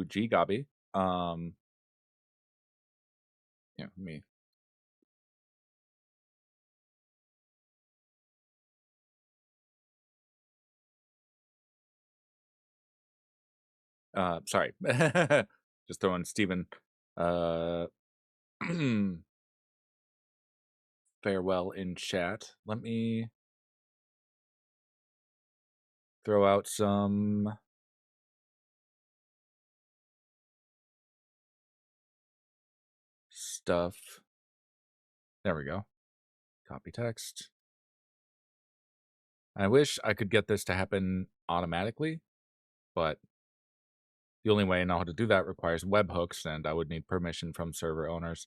to GGobbie. Yeah, me. Sorry. Just throwing Steven. Uh, farewell in chat. Let me throw out some stuff. There we go. Copy text. I wish I could get this to happen automatically, but the only way I know how to do that requires webhooks, and I would need permission from server owners.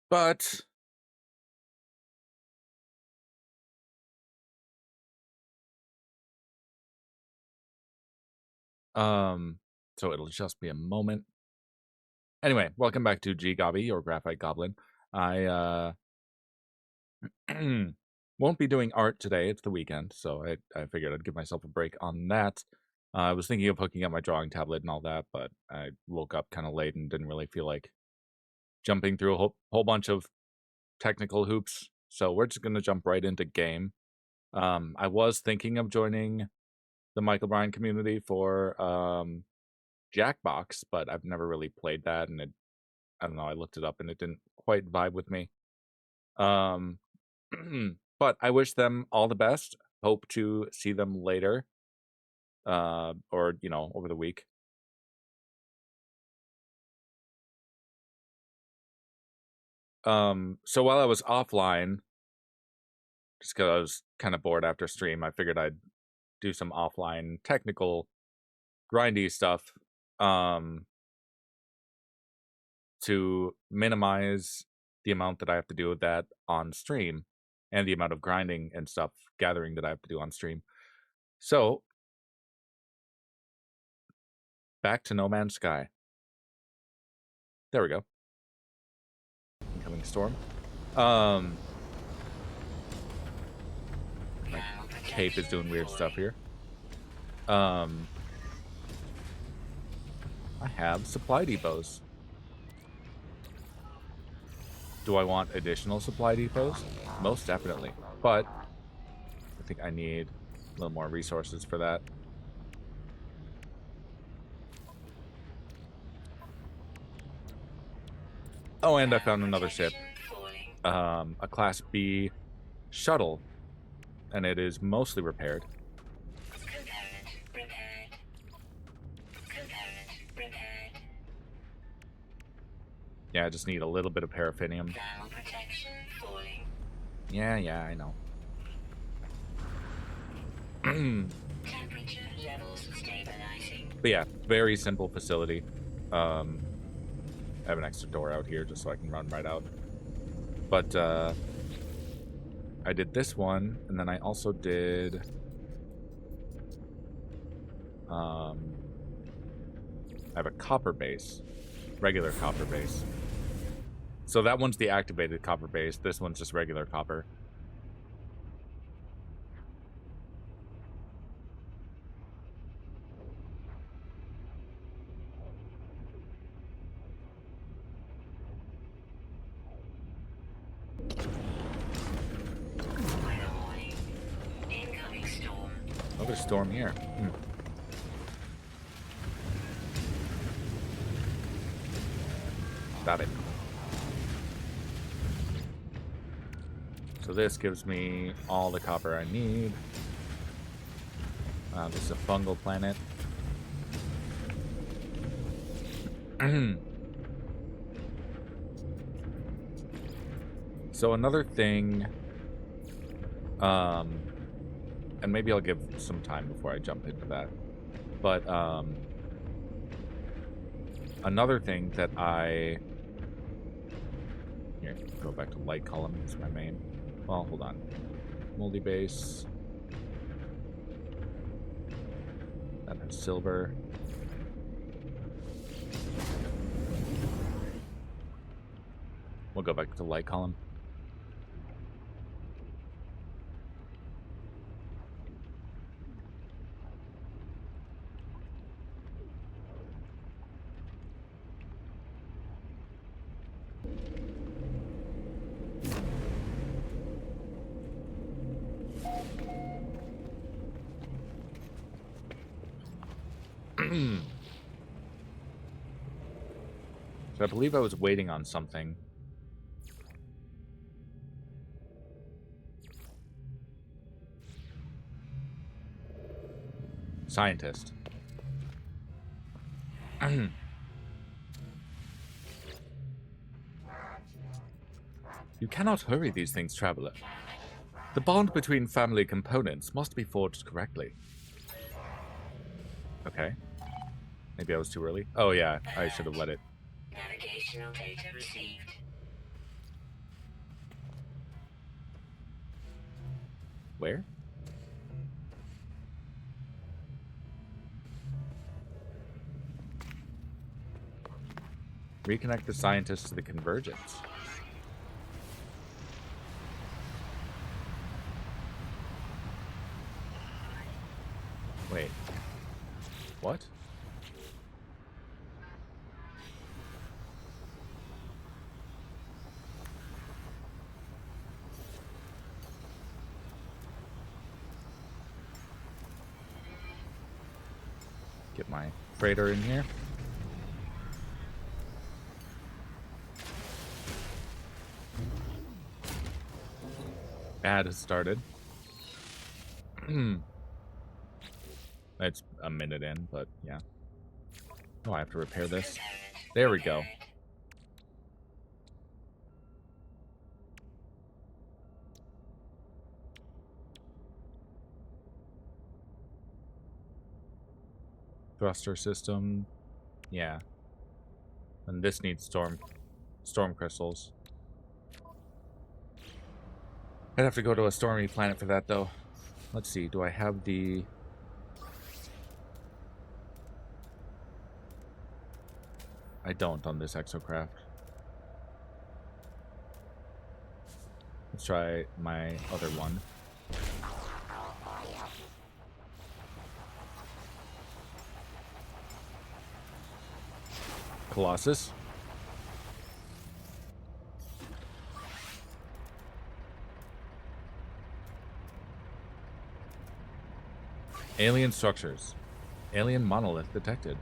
But so it'll just be a moment. Anyway, welcome back to GGobbie, or Graphite Goblin. I won't be doing art today. It's the weekend, so I figured I'd give myself a break on that. I was thinking of hooking up my drawing tablet and all that, but I woke up kind of late and didn't really feel like jumping through a whole bunch of technical hoops. So we're just gonna jump right into game. I was thinking of joining the Michael Bryan community for Jackbox, but I've never really played that, and I don't know. I looked it up and it didn't quite vibe with me. But I wish them all the best. Hope to see them later, or over the week. So while I was offline, just because I was kind of bored after stream, I figured I'd do some offline technical grindy stuff, to minimize the amount that I have to do with that on stream, and the amount of grinding and stuff gathering that I have to do on stream. So back to No Man's Sky. There we go. Incoming storm. My cape is doing weird stuff here. I have supply depots. Do I want additional supply depots? Most definitely. But I think I need a little more resources for that. Oh, and I found another ship. A Class B shuttle. And it is mostly repaired. Yeah, I just need a little bit of paraffinium. Yeah, I know. But yeah, very simple facility. I have an extra door out here just so I can run right out. But I did this one, and then I also did I have a copper base, regular copper base. So that one's the activated copper base. This one's just regular copper. Oh, there's a storm here. Got it. So this gives me all the copper I need. This is a fungal planet. So another thing, and maybe I'll give some time before I jump into that, but another thing that here, go back to light column, it's my main. Well, hold on. Moldy base. That has silver. We'll go back to light column. So I believe I was waiting on something. Scientist. You cannot hurry these things, traveler. The bond between family components must be forged correctly. Okay. Maybe I was too early. Oh yeah, I should have let it. Navigational data received. Where? Reconnect the scientists to the convergence. Wait. What? Get my freighter in here. Ad has started. It's a minute in, but yeah. Oh, I have to repair this. There we go. Thruster system. Yeah. And this needs storm crystals. I'd have to go to a stormy planet for that, though. Let's see. Do I have the... I don't on this exocraft. Let's try my other one. Colossus. Alien structures. Alien monolith detected.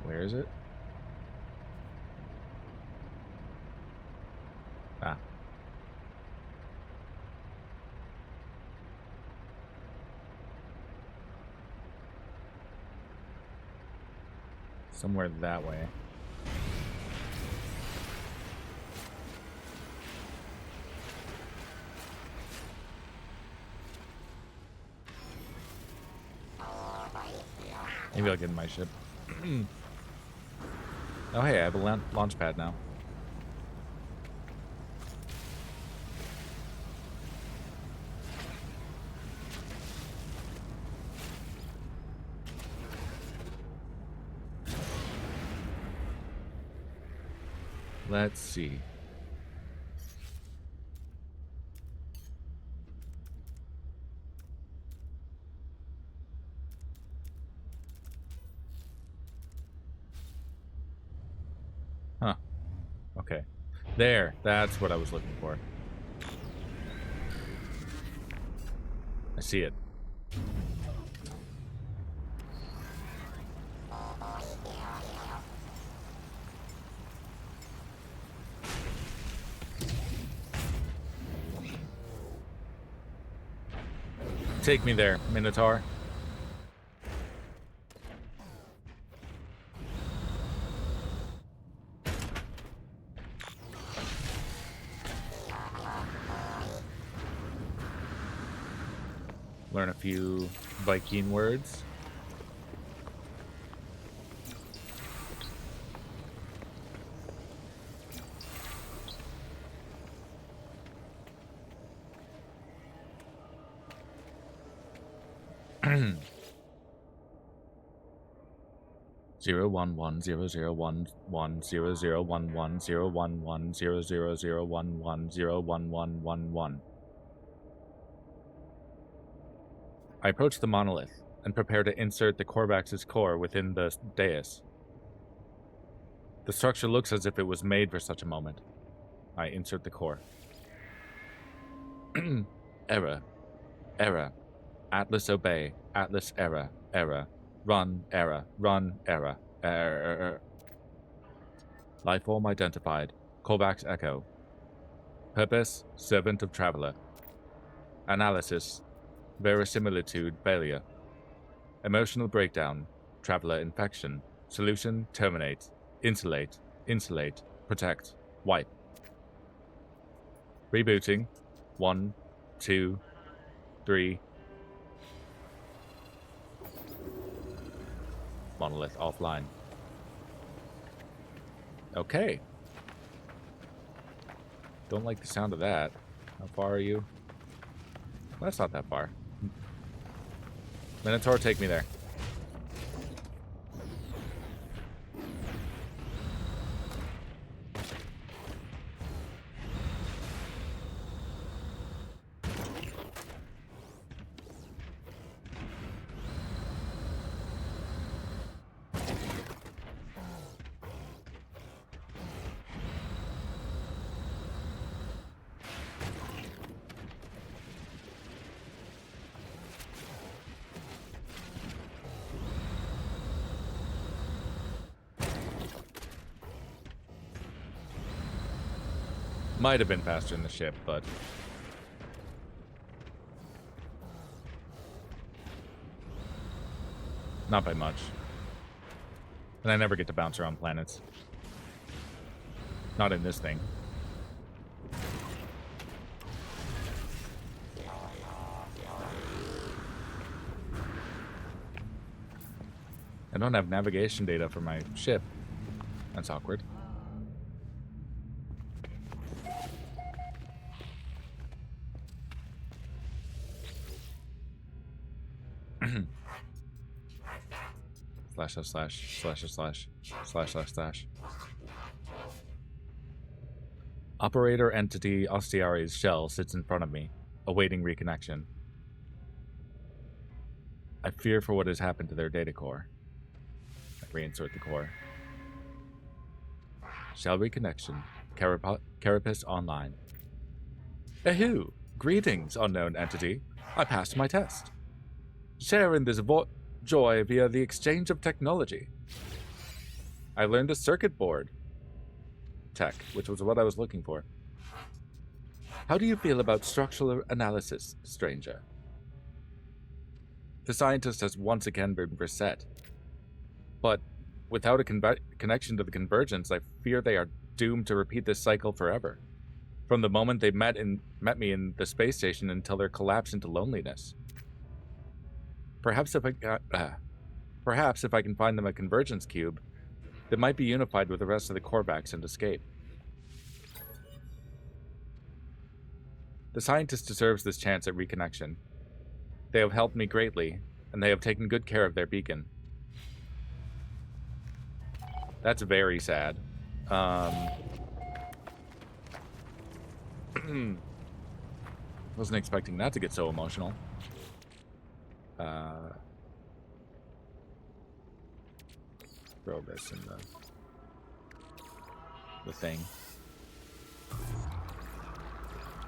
Where is it? Ah. Somewhere that way. Maybe I'll get in my ship. Oh, hey, I have a launch pad now. Let's see. Huh. Okay. There. That's what I was looking for. I see it. Take me there, Minotaur. Learn a few Viking words. Zero 1100111 0011 011 00011 01111. I approach the monolith and prepare to insert the Corvax's core within the dais. The structure looks as if it was made for such a moment. I insert the core. Error. Error. Atlas obey. Atlas error. Error. Run. Error. Run. Error. Error. Lifeform identified. Callbacks echo. Purpose, servant of traveler. Analysis, verisimilitude failure. Emotional breakdown, traveler infection. Solution, terminate. Insulate, insulate, protect, wipe. Rebooting. 1, 2, 3. Monolith offline. Okay. Don't like the sound of that. How far are you? Well, that's not that far. Minotaur, take me there. Might have been faster in the ship, but... not by much. And I never get to bounce around planets. Not in this thing. I don't have navigation data for my ship. That's awkward. //////// Operator entity Ostiari's shell sits in front of me, awaiting reconnection. I fear for what has happened to their data core. I reinsert the core. Shell reconnection. Carapace online. Ehoo! Greetings, unknown entity. I passed my test. Share in this joy via the exchange of technology. I learned a circuit board tech, which was what I was looking for. How do you feel about structural analysis, stranger? The scientist has once again been reset. But without a connection to the convergence, I fear they are doomed to repeat this cycle forever. From the moment they met me in the space station until their collapse into loneliness. Perhaps if I can find them a convergence cube, they might be unified with the rest of the Korvax and escape. The scientist deserves this chance at reconnection. They have helped me greatly, and they have taken good care of their beacon. That's very sad. Wasn't expecting that to get so emotional. Throw this in the thing.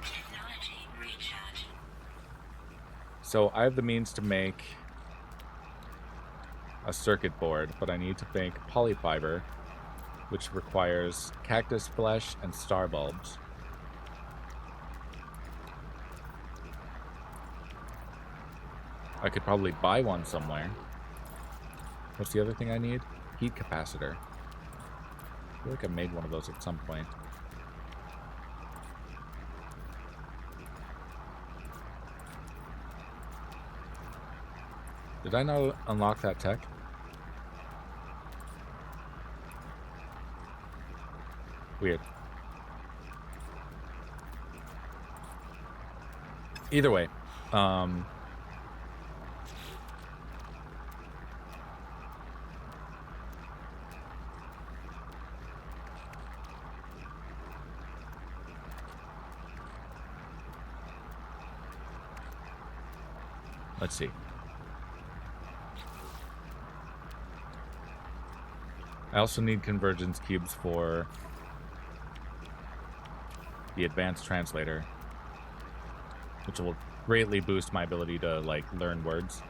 Technology recharge. So I have the means to make a circuit board, but I need to make polyfiber, which requires cactus flesh and star bulbs. I could probably buy one somewhere. What's the other thing I need? Heat capacitor. I feel like I made one of those at some point. Did I not unlock that tech? Weird. Either way, let's see. I also need convergence cubes for the advanced translator, which will greatly boost my ability to, like, learn words.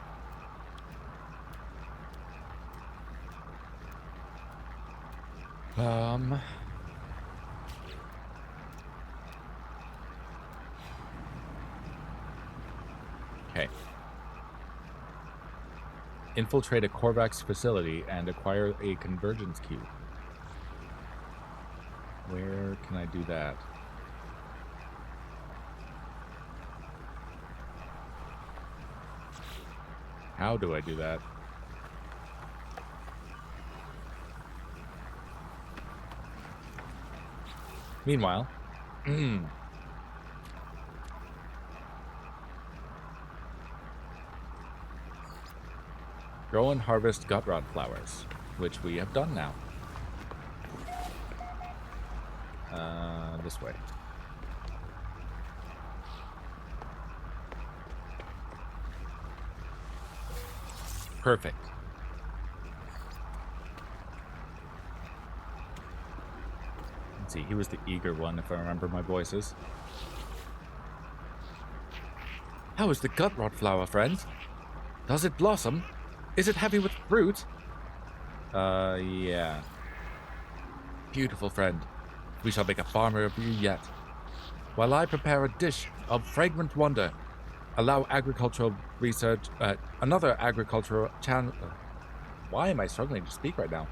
Okay. Infiltrate a Korvax facility and acquire a convergence cube. Where can I do that? How do I do that? Meanwhile, grow and harvest gut rot flowers, which we have done now. This way. Perfect. Let's see, he was the eager one, if I remember my voices. How is the gut rot flower, friend? Does it blossom? Is it heavy with fruit? Yeah. Beautiful friend. We shall make a farmer of you yet. While I prepare a dish of fragrant wonder, allow agricultural research, another agricultural channel. Why am I struggling to speak right now?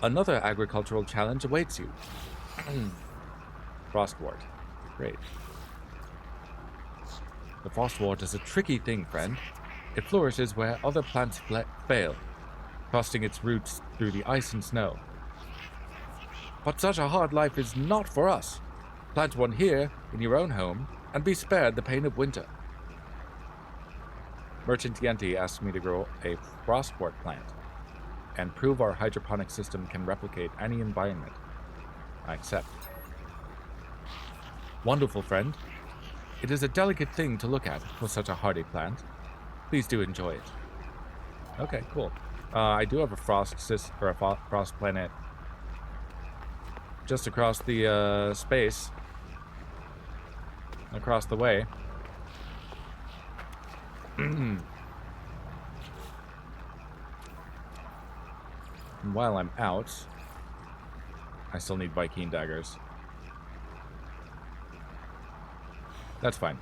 Another agricultural challenge awaits you. Frostwort. Great. The frostwort is a tricky thing, friend. It flourishes where other plants fail, thrusting its roots through the ice and snow. But such a hard life is not for us. Plant one here, in your own home, and be spared the pain of winter. Merchant Yenti asked me to grow a frostwort plant, and prove our hydroponic system can replicate any environment. I accept. Wonderful, friend. It is a delicate thing to look at for such a hardy plant. Please do enjoy it. Okay, cool. I do have a frost planet just across the space, across the way. And while I'm out, I still need Viking daggers. That's fine.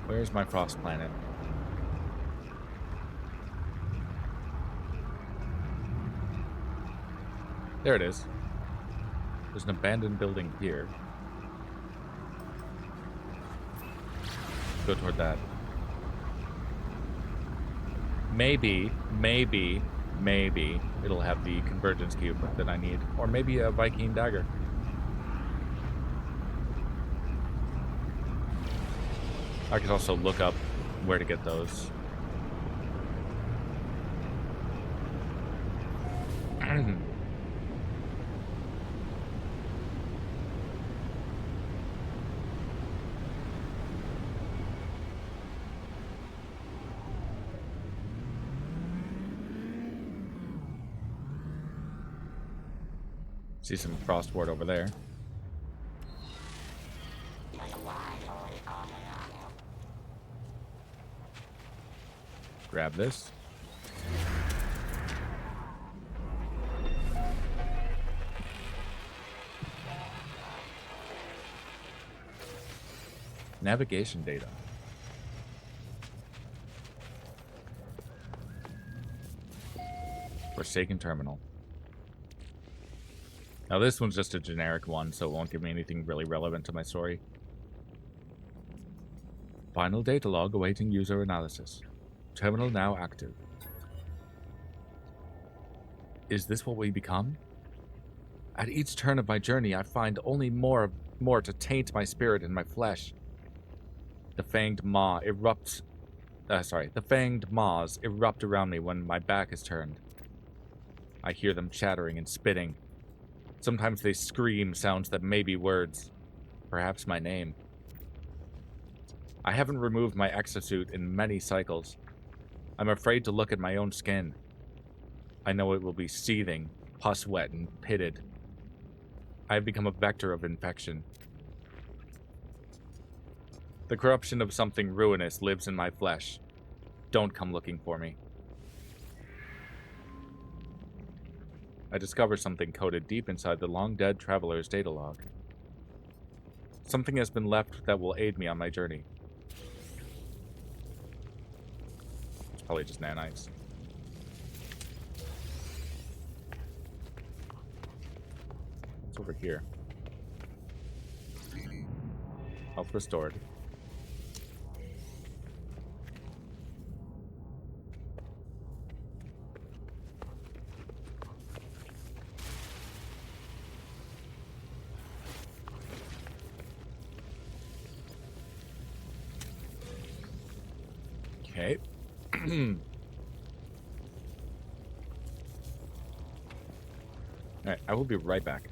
Where's my frost planet? There it is. There's an abandoned building here. Go toward that. Maybe it'll have the convergence cube that I need. Or maybe a Viking dagger. I could also look up where to get those. See some frostwort over there. Grab this. Navigation data. Forsaken terminal. Now this one's just a generic one, so it won't give me anything really relevant to my story. Final data log awaiting user analysis. Terminal now active. Is this what we become? At each turn of my journey, I find only more to taint my spirit and my flesh. The fanged maws erupt around me when my back is turned. I hear them chattering and spitting. Sometimes they scream sounds that may be words. Perhaps my name. I haven't removed my exosuit in many cycles. I'm afraid to look at my own skin. I know it will be seething, pus-wet, and pitted. I have become a vector of infection. The corruption of something ruinous lives in my flesh. Don't come looking for me. I discover something coded deep inside the long-dead traveler's data log. Something has been left that will aid me on my journey. It's probably just nanites. What's over here? Health restored. Okay. Alright, I will be right back.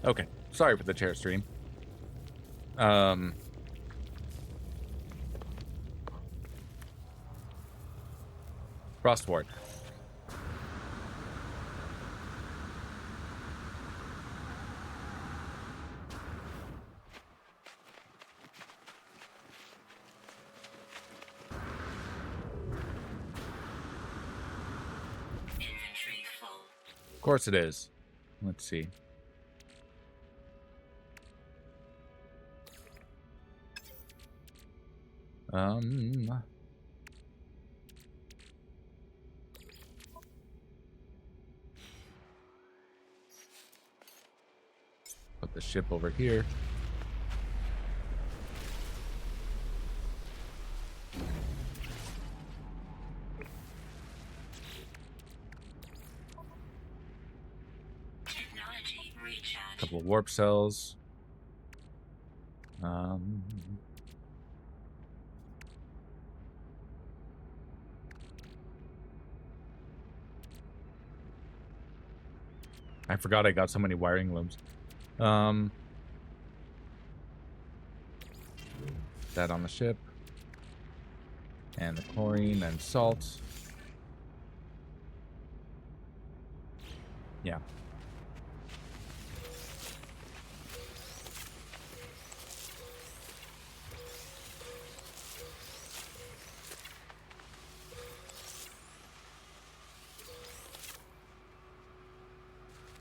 Okay, sorry for the chair stream. Frostwort. Inventory full. Of course it is. Let's see. Put the ship over here. Technology recharge. Couple of warp cells. I forgot I got so many wiring looms. That on the ship. And the chlorine and salt. Yeah.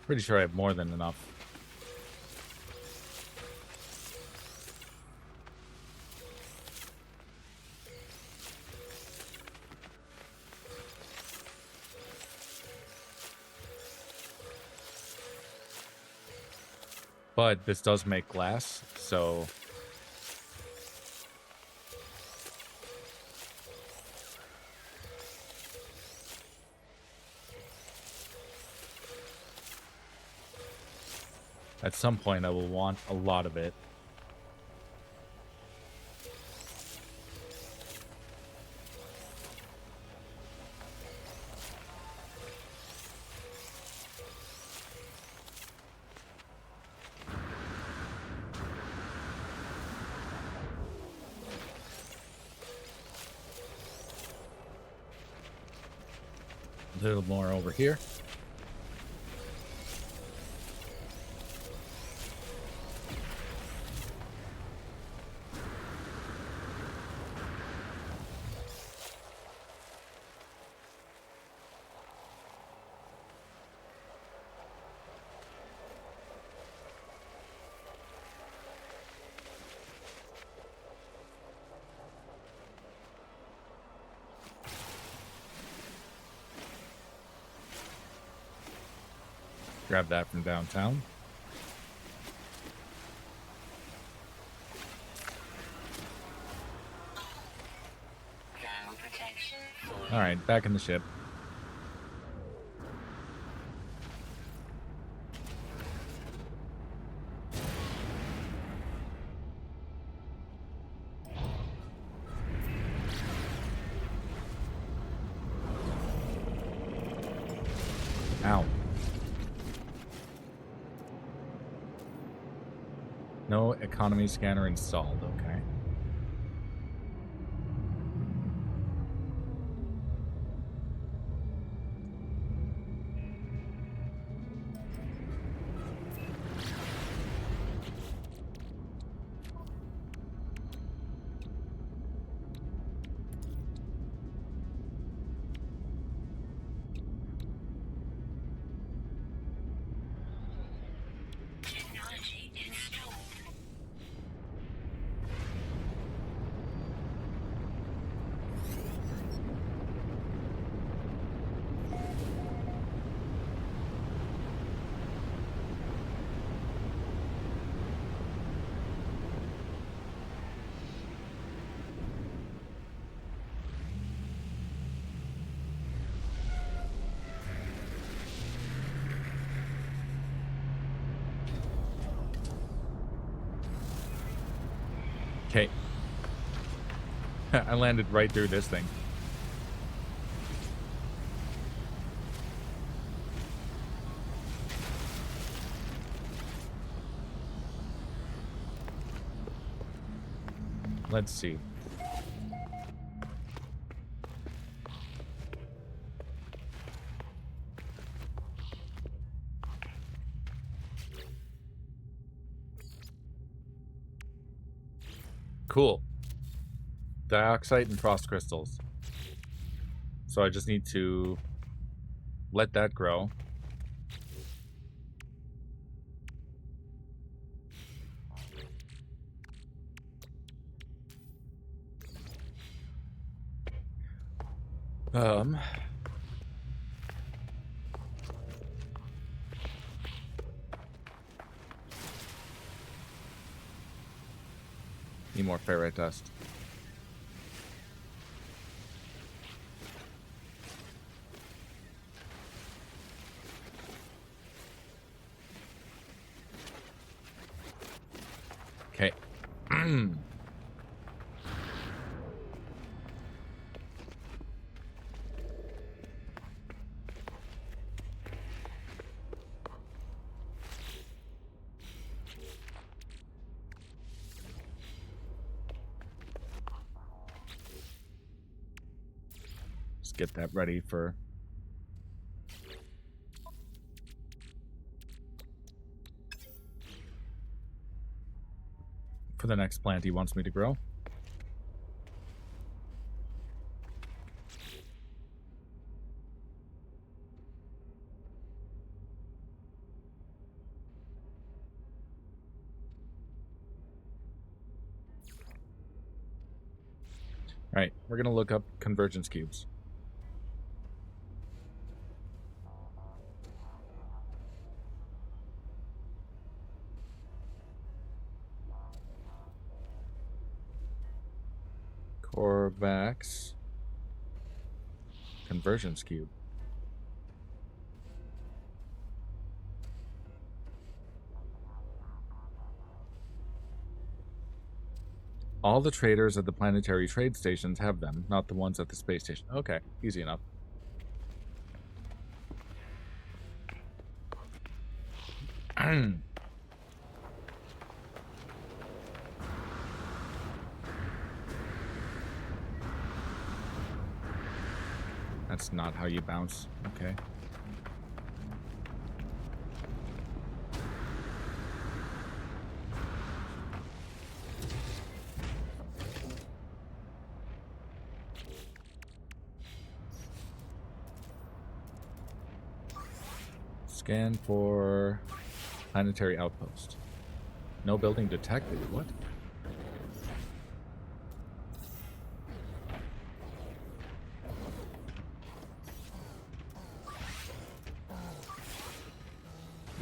Pretty sure I have more than enough. But this does make glass, so... At some point, I will want a lot of it. A little more over here. Grab that from downtown. Thermal protection. Alright, back in the ship. Ow. No economy scanner installed, okay. Technology installed. Okay. I landed right through this thing. Let's see. Cool. Dioxide and frost crystals. So I just need to let that grow. Need more ferrite dust. Okay. Just get that ready for the next plant he wants me to grow. Alright, we're gonna look up convergence cubes. Corvax convergence cube. All the traders at the planetary trade stations have them, not the ones at the space station. Okay, easy enough. That's not how you bounce. Okay. Scan for planetary outpost. No building detected. What?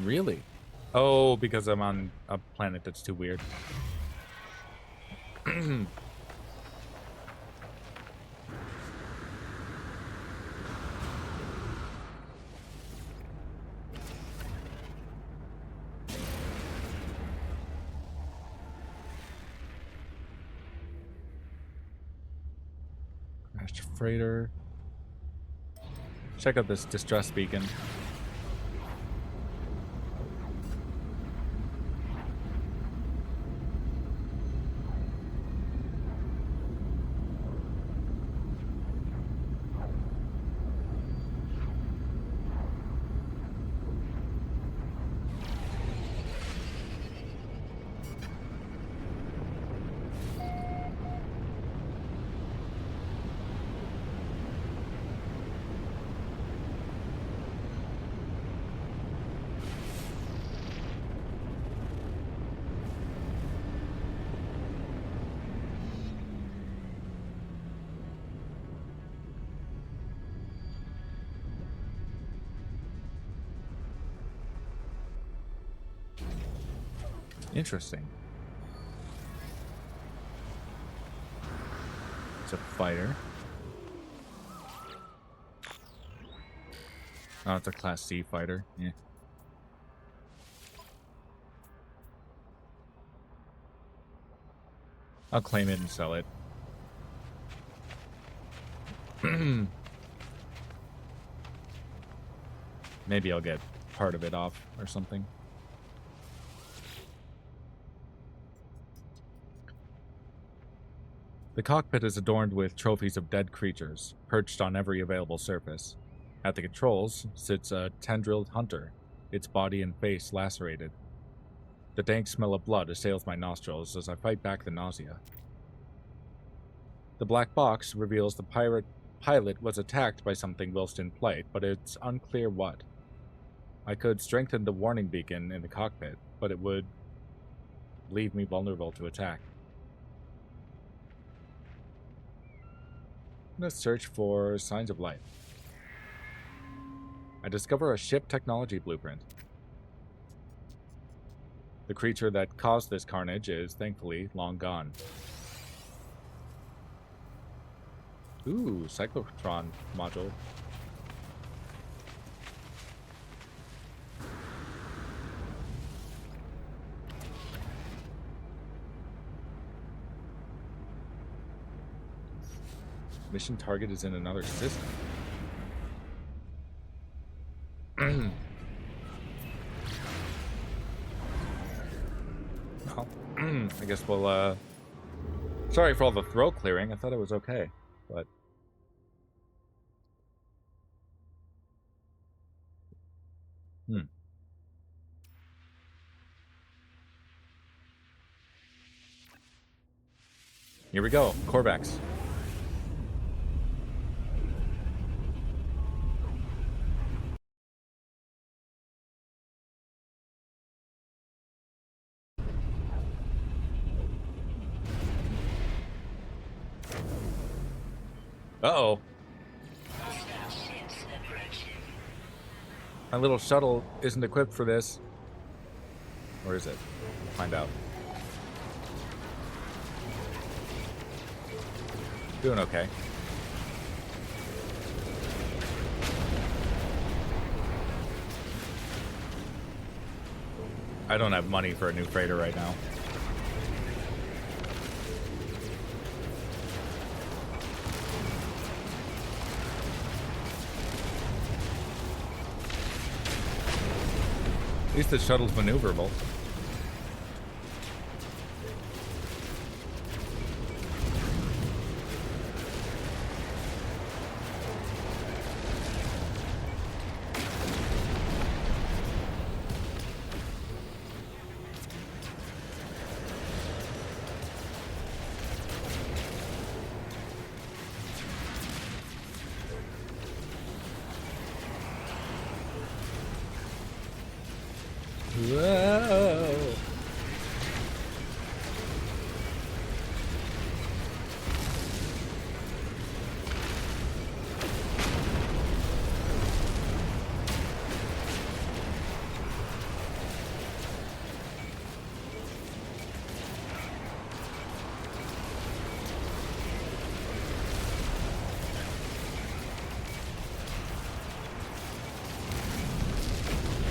Really? Oh, because I'm on a planet that's too weird. Crashed freighter. Check out this distress beacon. Interesting. It's a fighter. Oh, it's a Class C fighter. Yeah. I'll claim it and sell it. Maybe I'll get part of it off or something. The cockpit is adorned with trophies of dead creatures, perched on every available surface. At the controls sits a tendrilled hunter, its body and face lacerated. The dank smell of blood assails my nostrils as I fight back the nausea. The black box reveals the pilot was attacked by something whilst in flight, but it's unclear what. I could strengthen the warning beacon in the cockpit, but it would leave me vulnerable to attack. Let's search for signs of life. I discover a ship technology blueprint. The creature that caused this carnage is thankfully long gone. Ooh, cyclotron module. Mission target is in another system. Well, I guess we'll, sorry for all the throat clearing. I thought it was okay, but... Here we go, Corvex. Uh-oh. My little shuttle isn't equipped for this. Or is it? We'll find out. Doing okay. I don't have money for a new freighter right now. At least the shuttle's maneuverable. Whoa.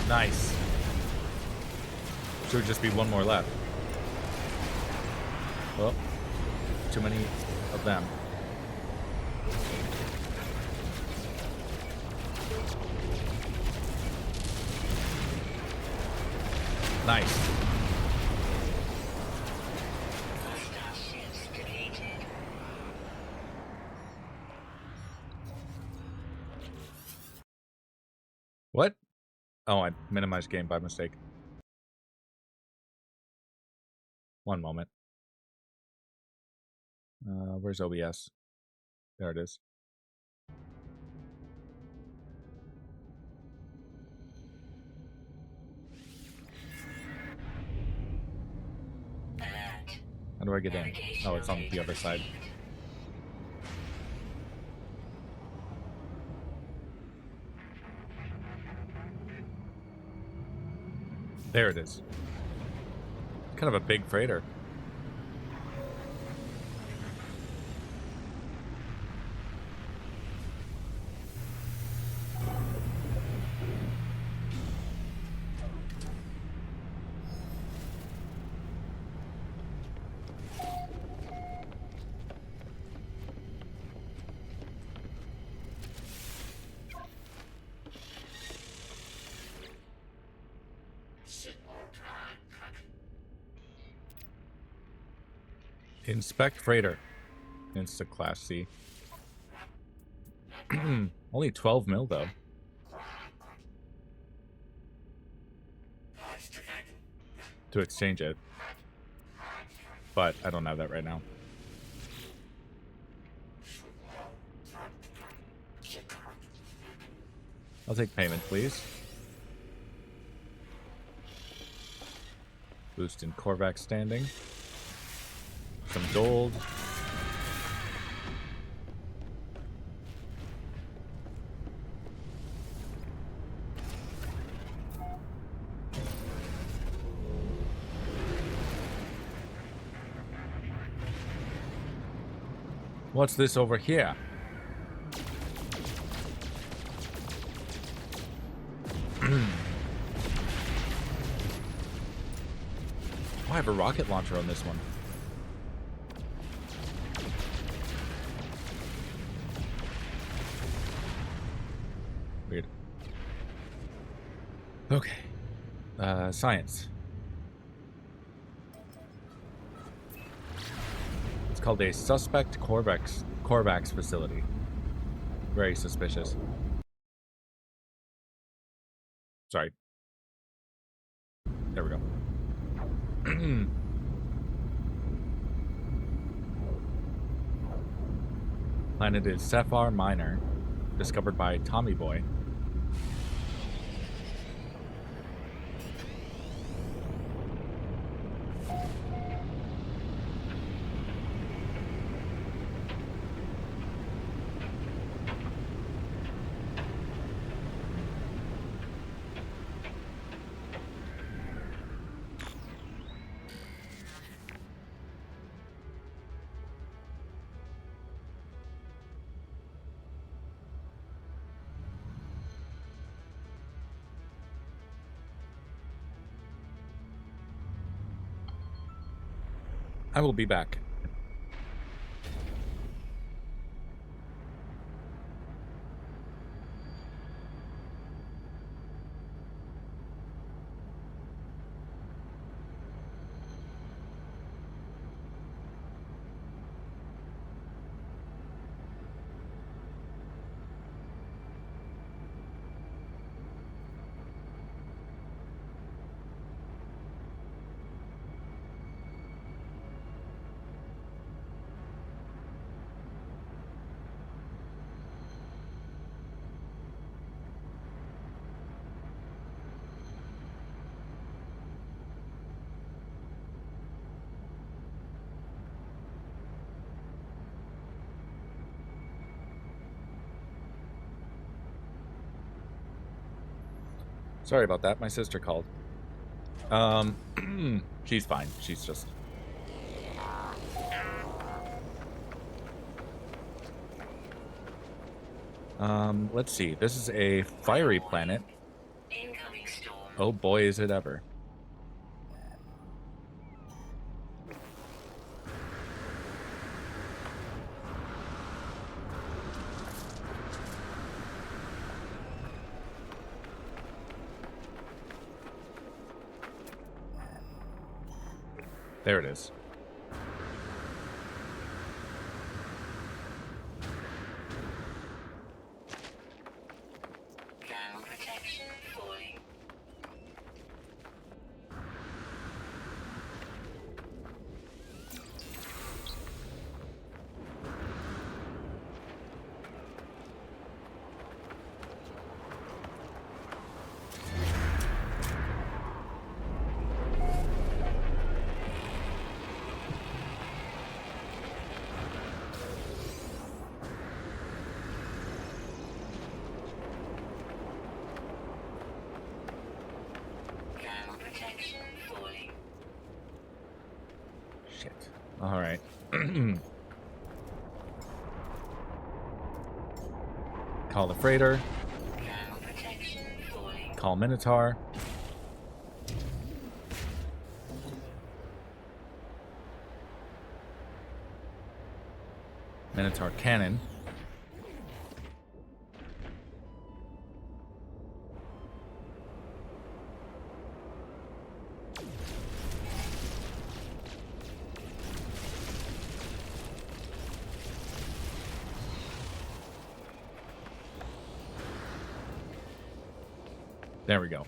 Nice. Should just be one more left. Well, too many of them. Nice. Hostile ships deleted. What? Oh, I minimized game by mistake. One moment. Where's OBS? There it is. Alert. How do I get in? Oh, it's on the other side. There it is. Kind of a big freighter. Inspect freighter. Insta class C. Only 12 mil though. To exchange it. But I don't have that right now. I'll take payment, please. Boost in Korvac standing. Some gold. What's this over here? Oh, I have a rocket launcher on this one. Weird. Okay. Science. It's called a suspect Korvax facility. Very suspicious. Sorry. There we go. Planet is Sapphire Minor, discovered by Tommy Boy. I will be back. Sorry about that. My sister called. She's fine. She's just... let's see. This is a fiery planet. Incoming storm. Oh boy, is it ever. There it is. Ground protection falling. Ground protection falling. Shit. All right. Call the freighter. Ground protection falling. Call Minotaur. Minotaur cannon. There we go.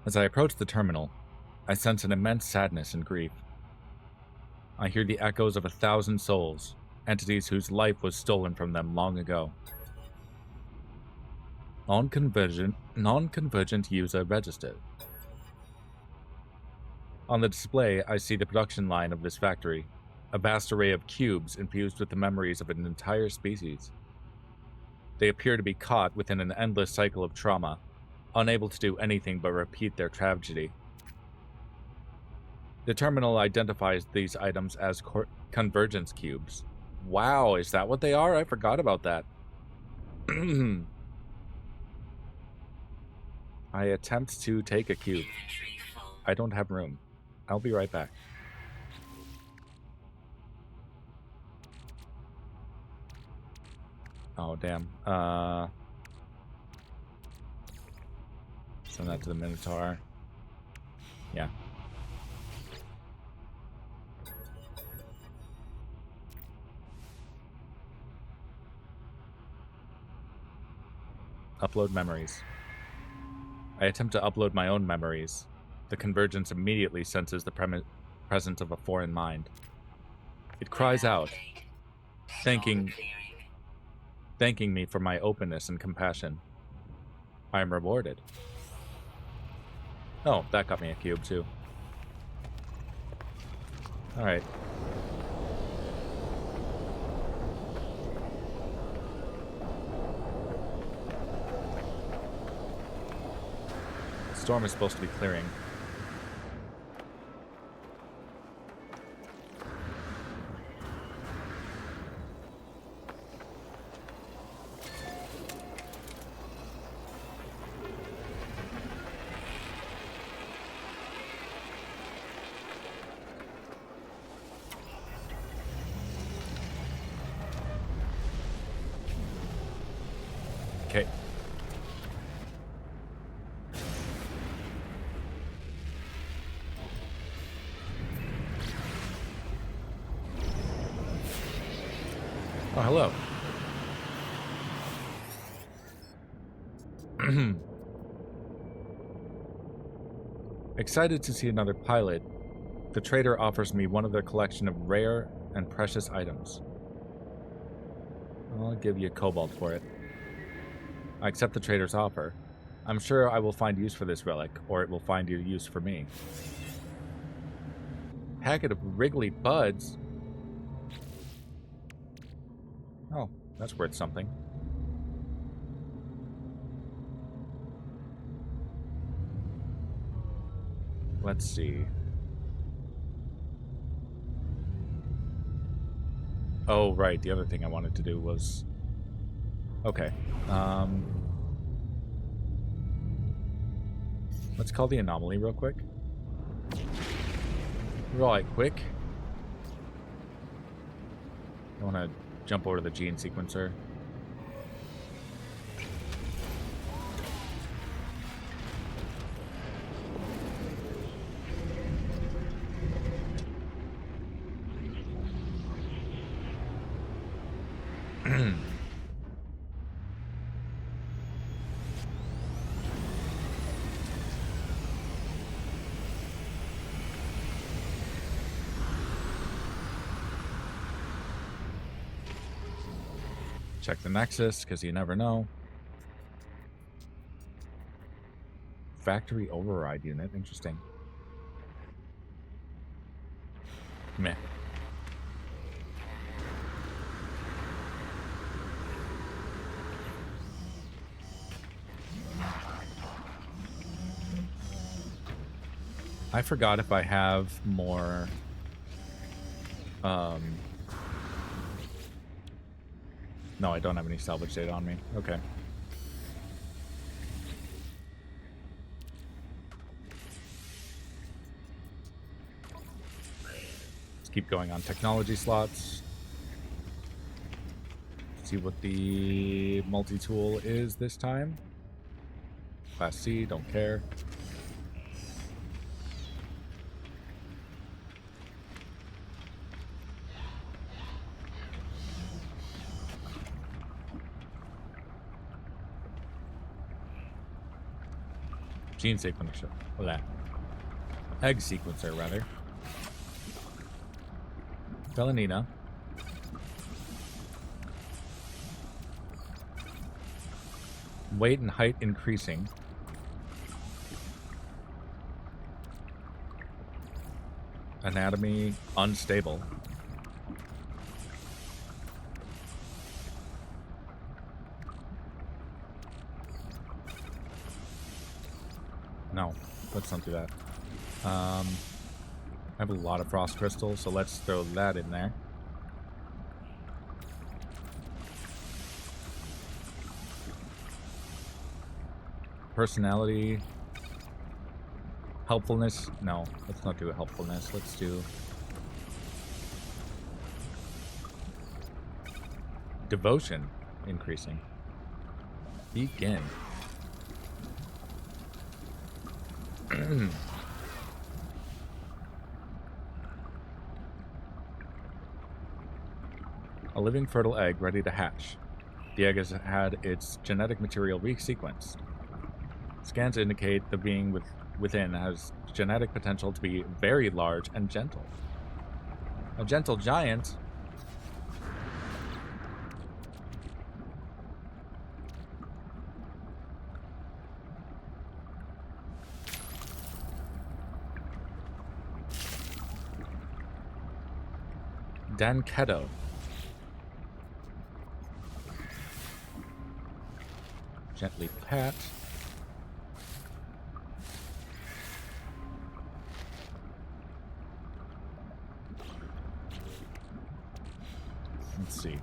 As I approach the terminal, I sense an immense sadness and grief. I hear the echoes of 1,000 souls, entities whose life was stolen from them long ago. Non-convergent user registered. On the display, I see the production line of this factory, a vast array of cubes infused with the memories of an entire species. They appear to be caught within an endless cycle of trauma, unable to do anything but repeat their tragedy. The terminal identifies these items as convergence cubes. Wow, is that what they are? I forgot about that. I attempt to take a cube. I don't have room. I'll be right back. Oh, damn. Send that to the Minotaur. Yeah. Upload memories. I attempt to upload my own memories. The convergence immediately senses the presence of a foreign mind. It cries out, thanking me for my openness and compassion. I am rewarded. Oh, that got me a cube too. Alright. The storm is supposed to be clearing. Okay. Oh, hello. Excited to see another pilot, the trader offers me one of their collection of rare and precious items. I'll give you a cobalt for it. I accept the trader's offer. I'm sure I will find use for this relic, or it will find use for me. Packet of Wrigley Buds? Oh, that's worth something. Let's see. Oh, right. The other thing I wanted to do was... Okay. Let's call the anomaly real quick. Right, quick. I want to jump over to the gene sequencer. Check the Nexus, because you never know. Factory override unit. Interesting. Meh. I forgot if I have more... No, I don't have any salvage data on me. Okay. Let's keep going on technology slots. See what the multi-tool is this time. Class C, don't care. Gene sequencer. What that? Egg sequencer, rather. Felinina. Weight and height increasing. Anatomy unstable. No, let's not do that. I have a lot of frost crystals, so let's throw that in there. Personality. Helpfulness. No, let's not do a helpfulness. Let's do devotion increasing. Begin. A living fertile egg ready to hatch. The egg has had its genetic material resequenced. Scans indicate the being within has genetic potential to be very large and gentle. A gentle giant? Dankedo. Gently pat. Let's see.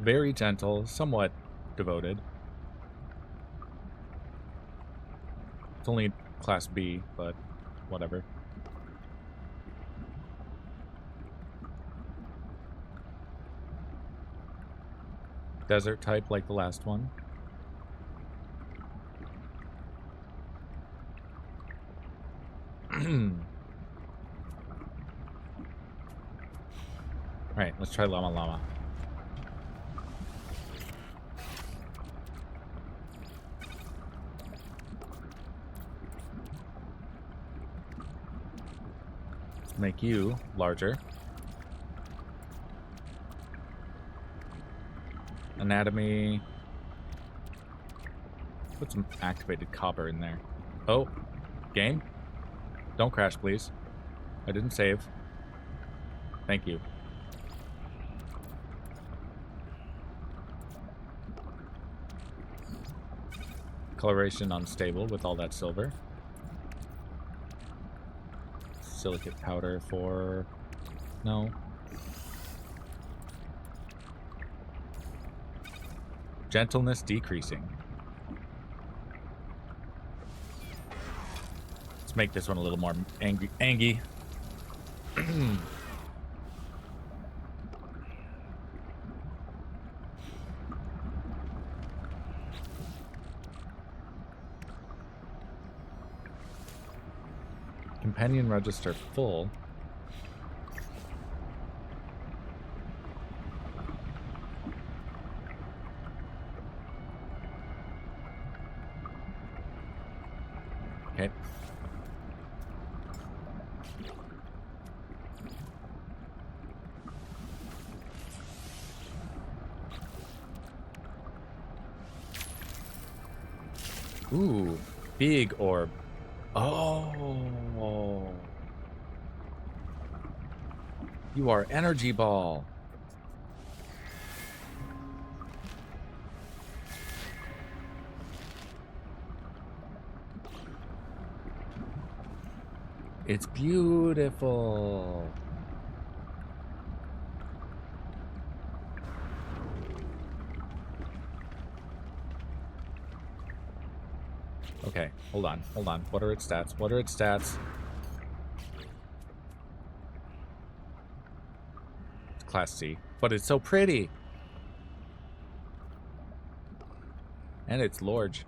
Very gentle, somewhat devoted. It's only class B, but whatever. Desert type like the last one. Alright, let's try llama llama. Let's make you larger. Anatomy. Put some activated copper in there. Oh, game? Don't crash, please. I didn't save. Thank you. Coloration unstable with all that silver. Silicate powder for... No. Gentleness decreasing. Let's make this one a little more angy. Companion register full. Okay. Ooh, big orb. Oh. You are energy ball. It's beautiful. Okay, hold on. What are its stats? It's Class C, but it's so pretty. And it's large.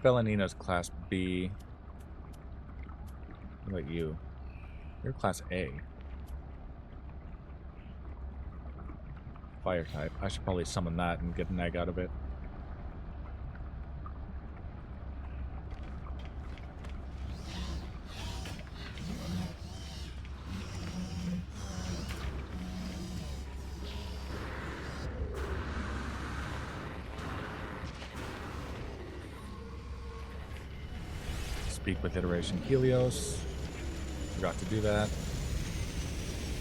Belanina's Class B. What about you? You're Class A. Fire type. I should probably summon that and get an egg out of it. Speak with iteration Helios. Forgot to do that.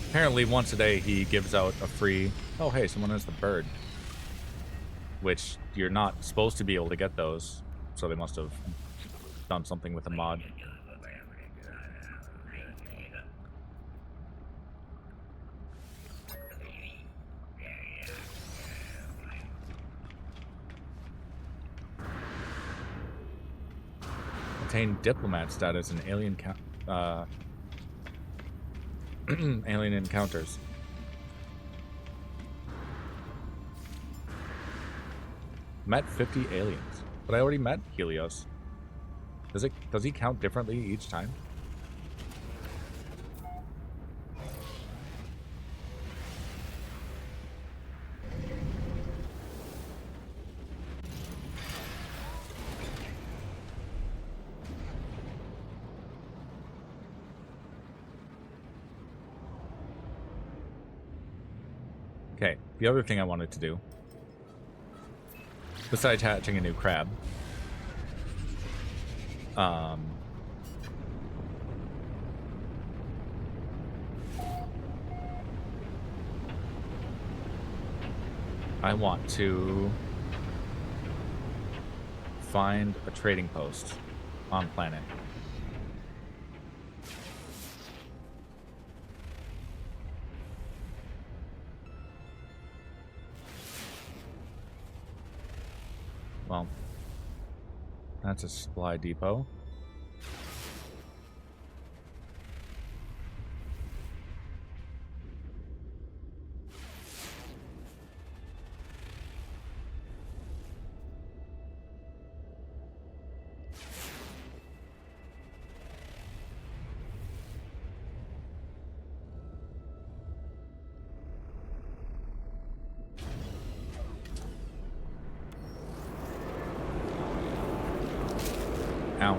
Apparently once a day he gives out a free... Oh, hey, someone has the bird. Which you're not supposed to be able to get those. So they must have done something with the mod. Attain diplomat status in alien alien encounters. Met 50 aliens, but I already met Helios. Does he count differently each time? Okay, the other thing I wanted to do, besides hatching a new crab, I want to find a trading post on planet. Well, that's a supply depot. Ow.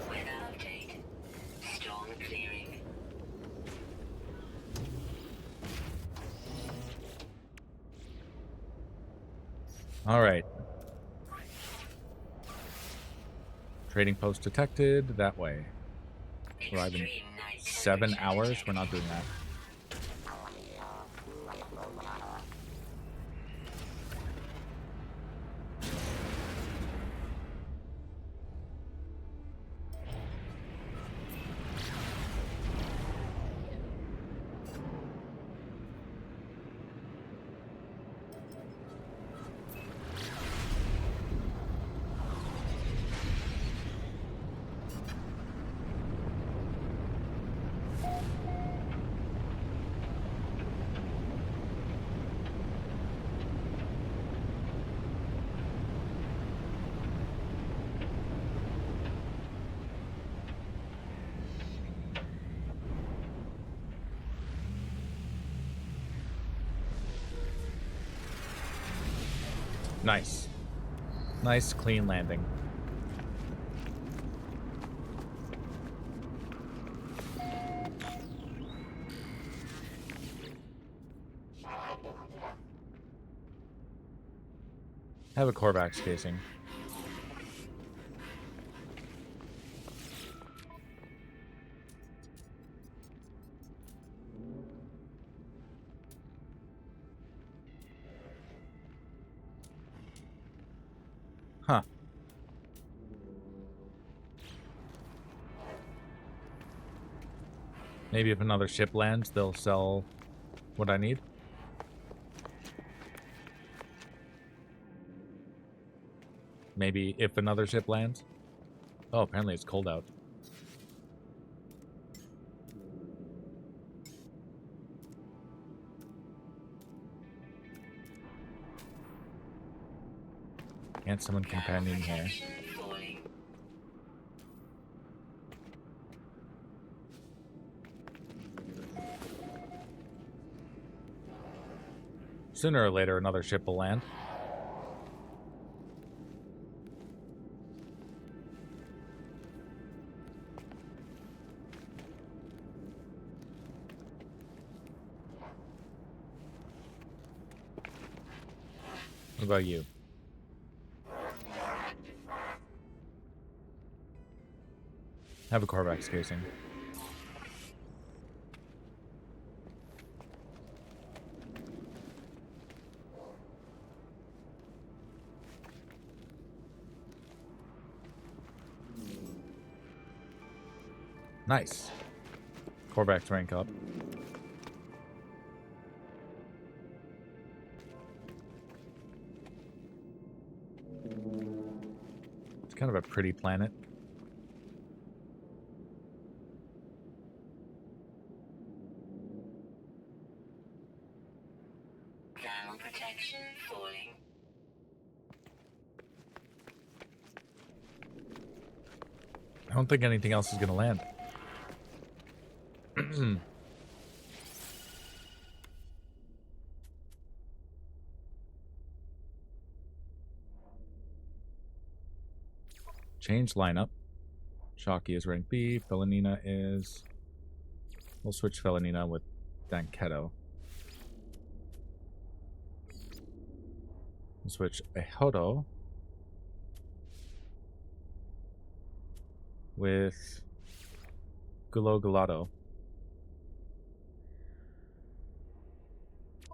Weather update. Storm clearing. All right. Trading post detected. That way. Arrive in Extreme night 7 temperature hours. detected. We're not doing that. Nice. Nice, clean landing. Have a Korvax casing. Huh. Maybe if another ship lands, they'll sell what I need. Maybe if another ship lands. Oh, apparently it's cold out. Can't summon companion here. Protection falling. Sooner or later, another ship will land. What about you? Have a Korvax casing. Nice. Korvax rank up. It's kind of a pretty planet. Ground protection falling. I don't think anything else is going to land. Change lineup. Shocky is rank B. Felinina is... We'll switch Felinina with Danketto. We'll switch Ehodo with Gulo Gulato.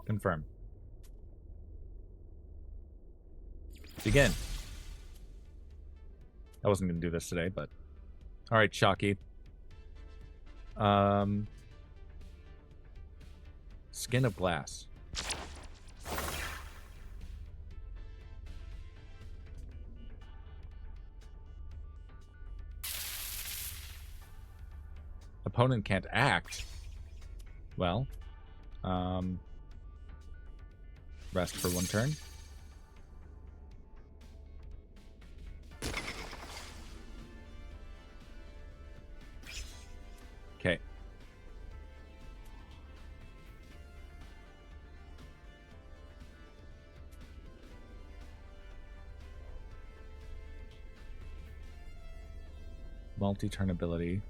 Confirm. Begin. I wasn't going to do this today, but... Alright, Shocky. Skin of Glass. Opponent can't act. Well, rest for one turn. Okay. Multi-turn ability.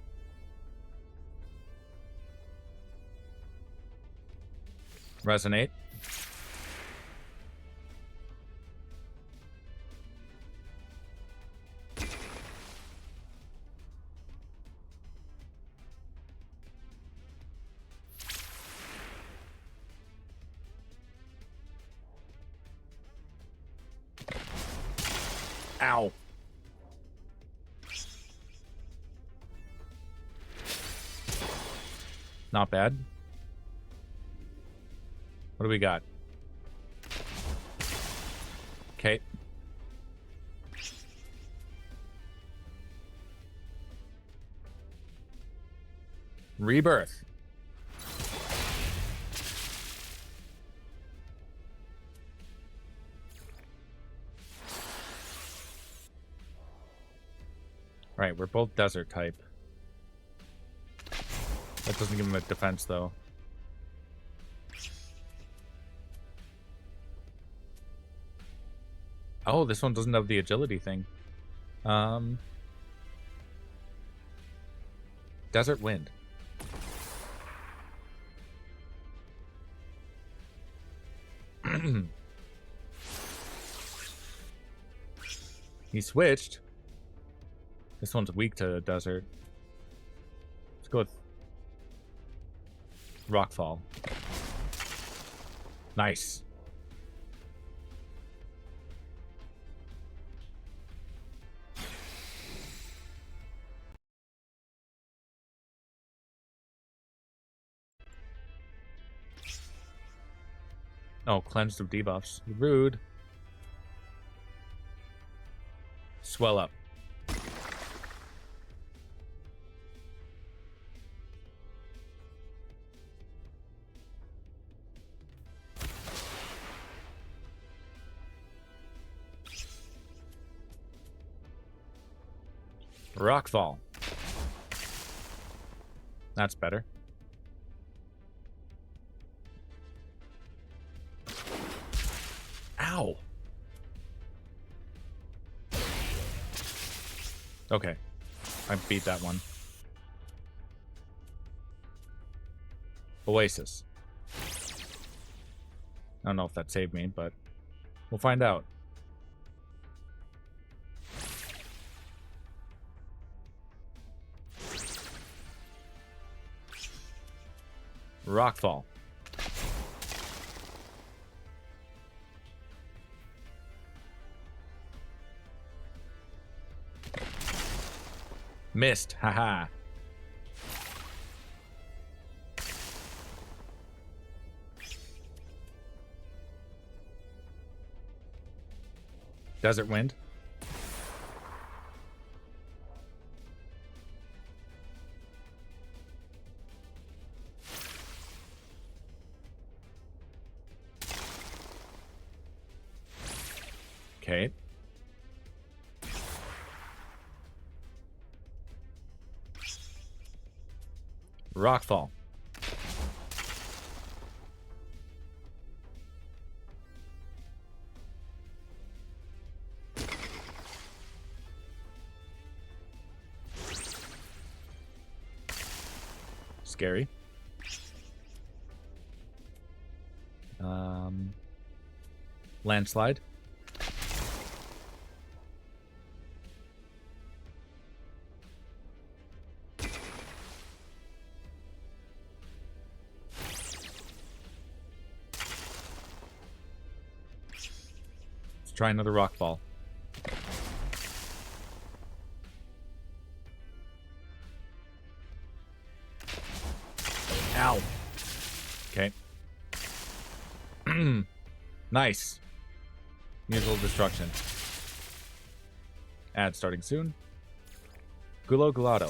Resonate. Ow. Not bad. What do we got? Okay. Rebirth. Right, we're both desert type. That doesn't give him a defense, though. Oh, this one doesn't have the agility thing. Desert Wind. He switched. This one's weak to desert. Let's go with Rockfall. Nice. Oh, cleansed of debuffs. Rude. Swell up. Rockfall. That's better. Ow. Okay. I beat that one. Oasis. I don't know if that saved me, but we'll find out. Rockfall. Missed. Haha. Desert Wind. Okay. Rockfall. Scary. Landslide. Let's try another Rockfall. Ow. Okay. Nice. Mutual destruction. Ad starting soon. Gulo Gelato.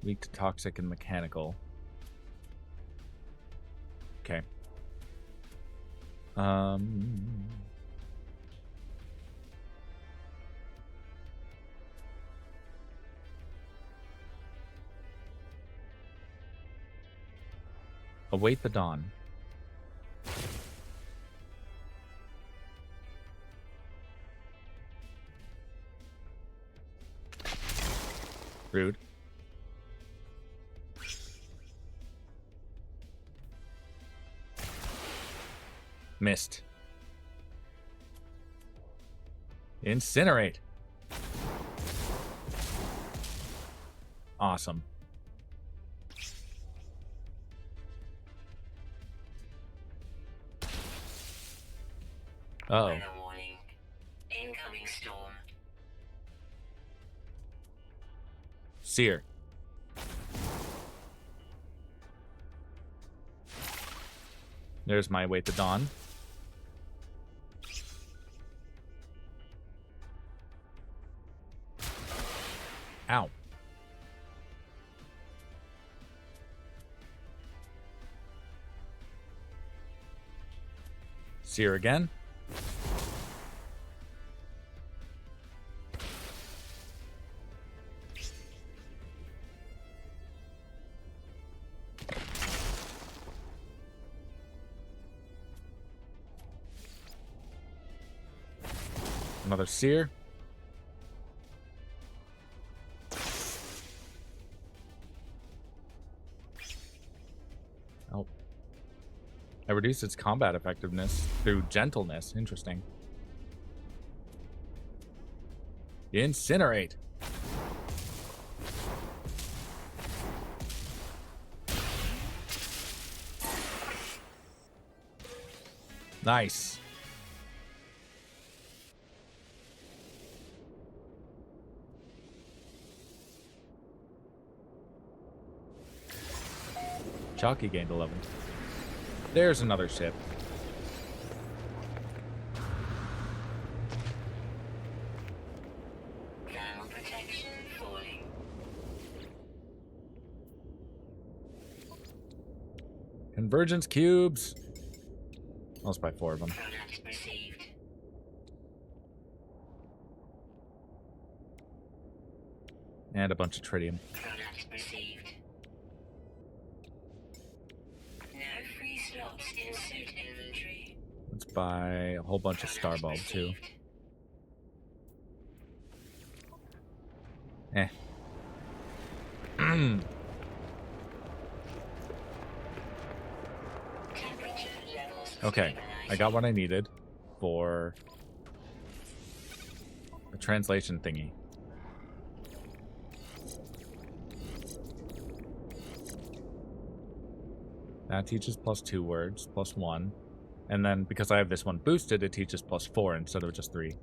Weak to toxic and mechanical. Okay. Await the dawn. Rude. Missed. Incinerate. Awesome. Uh-oh. Weather warning. Incoming storm. Seer. There's my Wait the Dawn. Ow. Seer again. Another Seer. Oh. I reduced its combat effectiveness through gentleness. Interesting. Incinerate. Nice. Chalky gained 11. There's another ship. Thermal protection falling. Convergence cubes. I'll buy 4 of them. Product received. And a bunch of tritium. Product received. No free slots in suit inventory. Let's buy a whole bunch of star bulb too. Eh. Okay, I got what I needed for the translation thingy. That teaches +2 words, +1. And then, because I have this one boosted, it teaches +4 instead of just 3.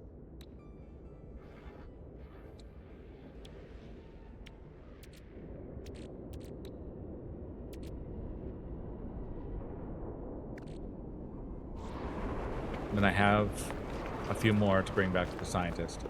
Then I have a few more to bring back to the scientist.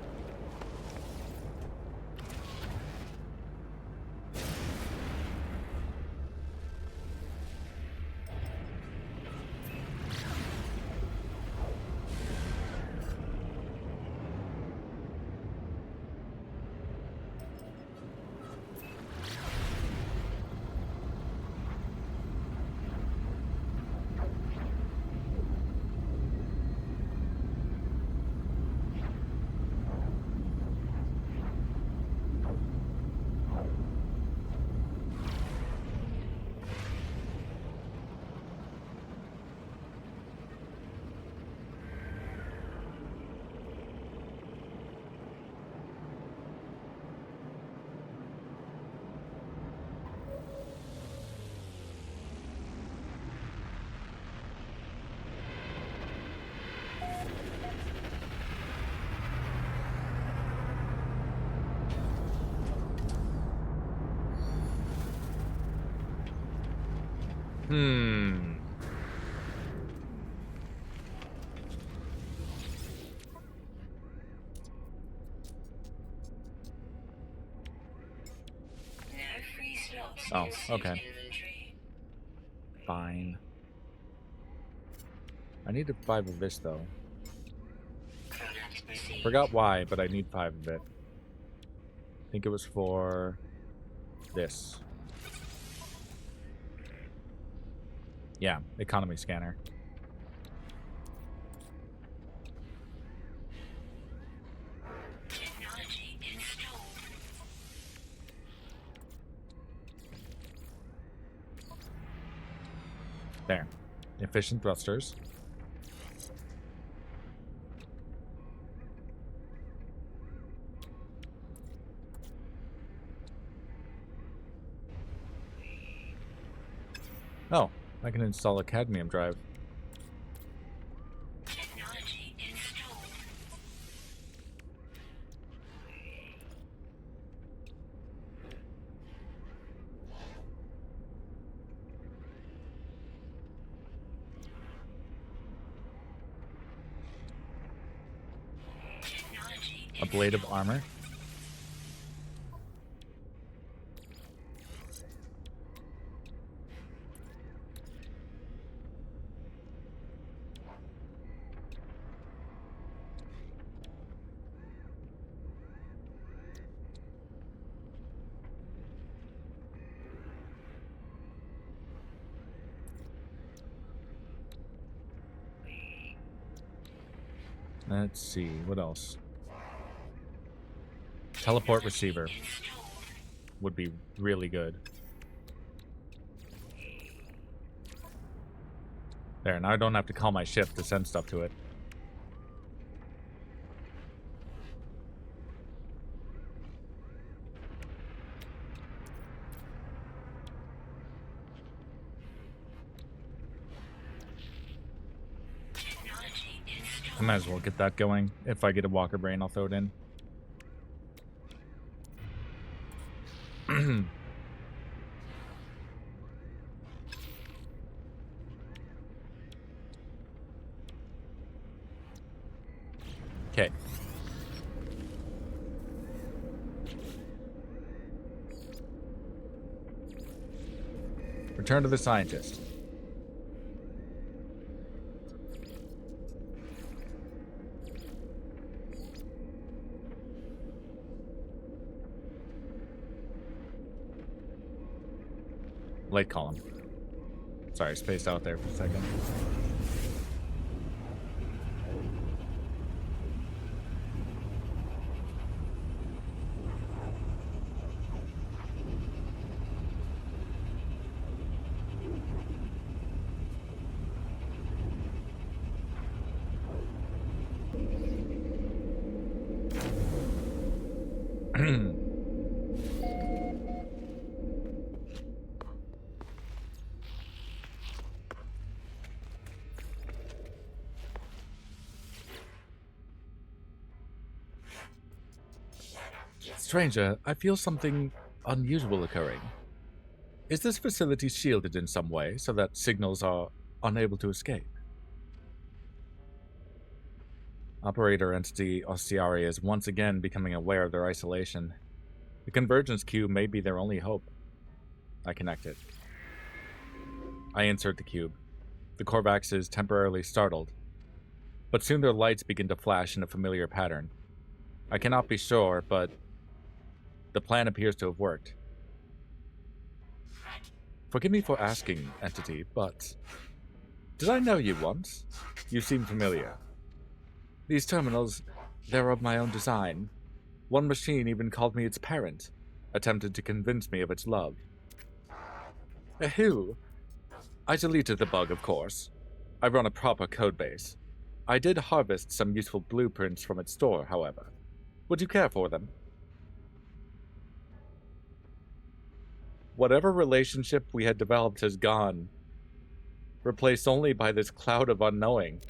Oh, okay. Fine. I needed 5 of this, though. Forgot why, but I need 5 of it. I think it was for this. Yeah, economy scanner. Technology installed. There. Efficient thrusters. Oh, I can install a cadmium drive. Technology installed. Technology A blade of armor. Let's see, what else? Teleport receiver installed. would be really good. There, now I don't have to call my ship to send stuff to it. Technology I installed. might as well get that going. If I get a walker brain, I'll throw it in. Okay. Return to the scientist. Light column. Sorry, spaced out there for a second. Stranger, I feel something unusual occurring. Is this facility shielded in some way so that signals are unable to escape? Operator entity Ostiari is once again becoming aware of their isolation. The convergence cube may be their only hope. I connect it. I insert the cube. The Korvax is temporarily startled, but soon their lights begin to flash in a familiar pattern. I cannot be sure, but the plan appears to have worked. Forgive me for asking, Entity, but did I know you once? You seem familiar. These terminals, they're of my own design. One machine even called me its parent, attempted to convince me of its love. Who? I deleted the bug, of course. I run a proper codebase. I did harvest some useful blueprints from its store, however. Would you care for them? Whatever relationship we had developed has gone, replaced only by this cloud of unknowing.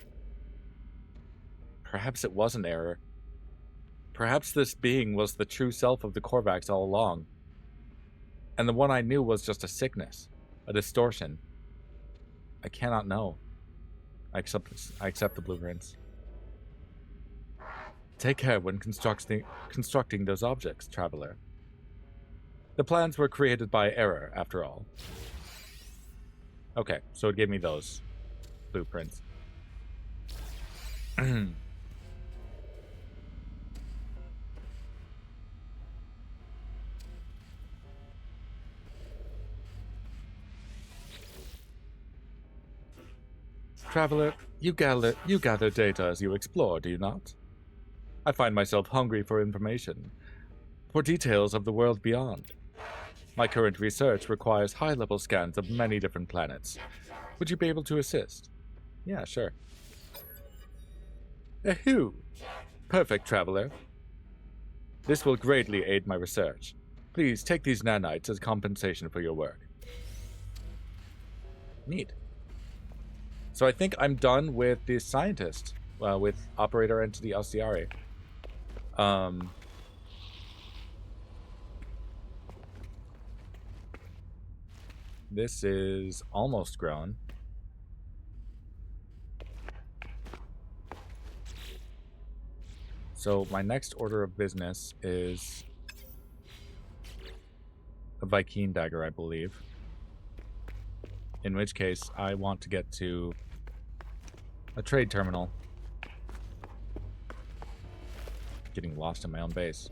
Perhaps it was an error. Perhaps this being was the true self of the Korvax all along, and the one I knew was just a sickness, a distortion. I cannot know. I accept the blueprints. Take care when constructing those objects, Traveler. The plans were created by error, after all. Okay, so it gave me those blueprints. Traveler, you gather data as you explore, do you not? I find myself hungry for information, for details of the world beyond. My current research requires high-level scans of many different planets, Would you be able to assist? Yeah, sure. Ahoo! Perfect, traveler. This will greatly aid my research. Please take these nanites as compensation for your work. Neat. So I think I'm done with the scientist, with Operator Entity Alciari. This is almost grown. So my next order of business is a Vy'keen dagger, I believe. In which case, I want to get to a trade terminal. Getting lost in my own base.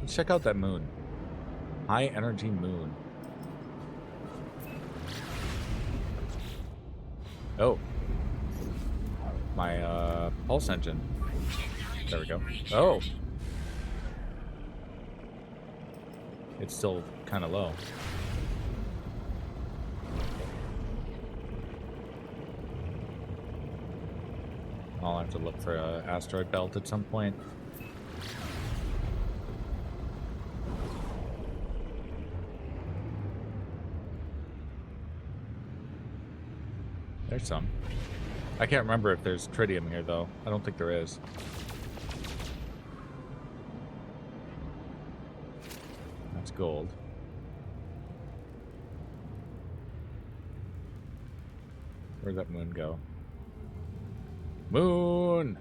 Let's check out that moon. High energy moon. Oh. My, pulse engine. There we go. Oh! It's still kind of low. I'll have to look for an asteroid belt at some point. There's some. I can't remember if there's tritium here, though. I don't think there is. That's gold. Where'd that moon go? Moon!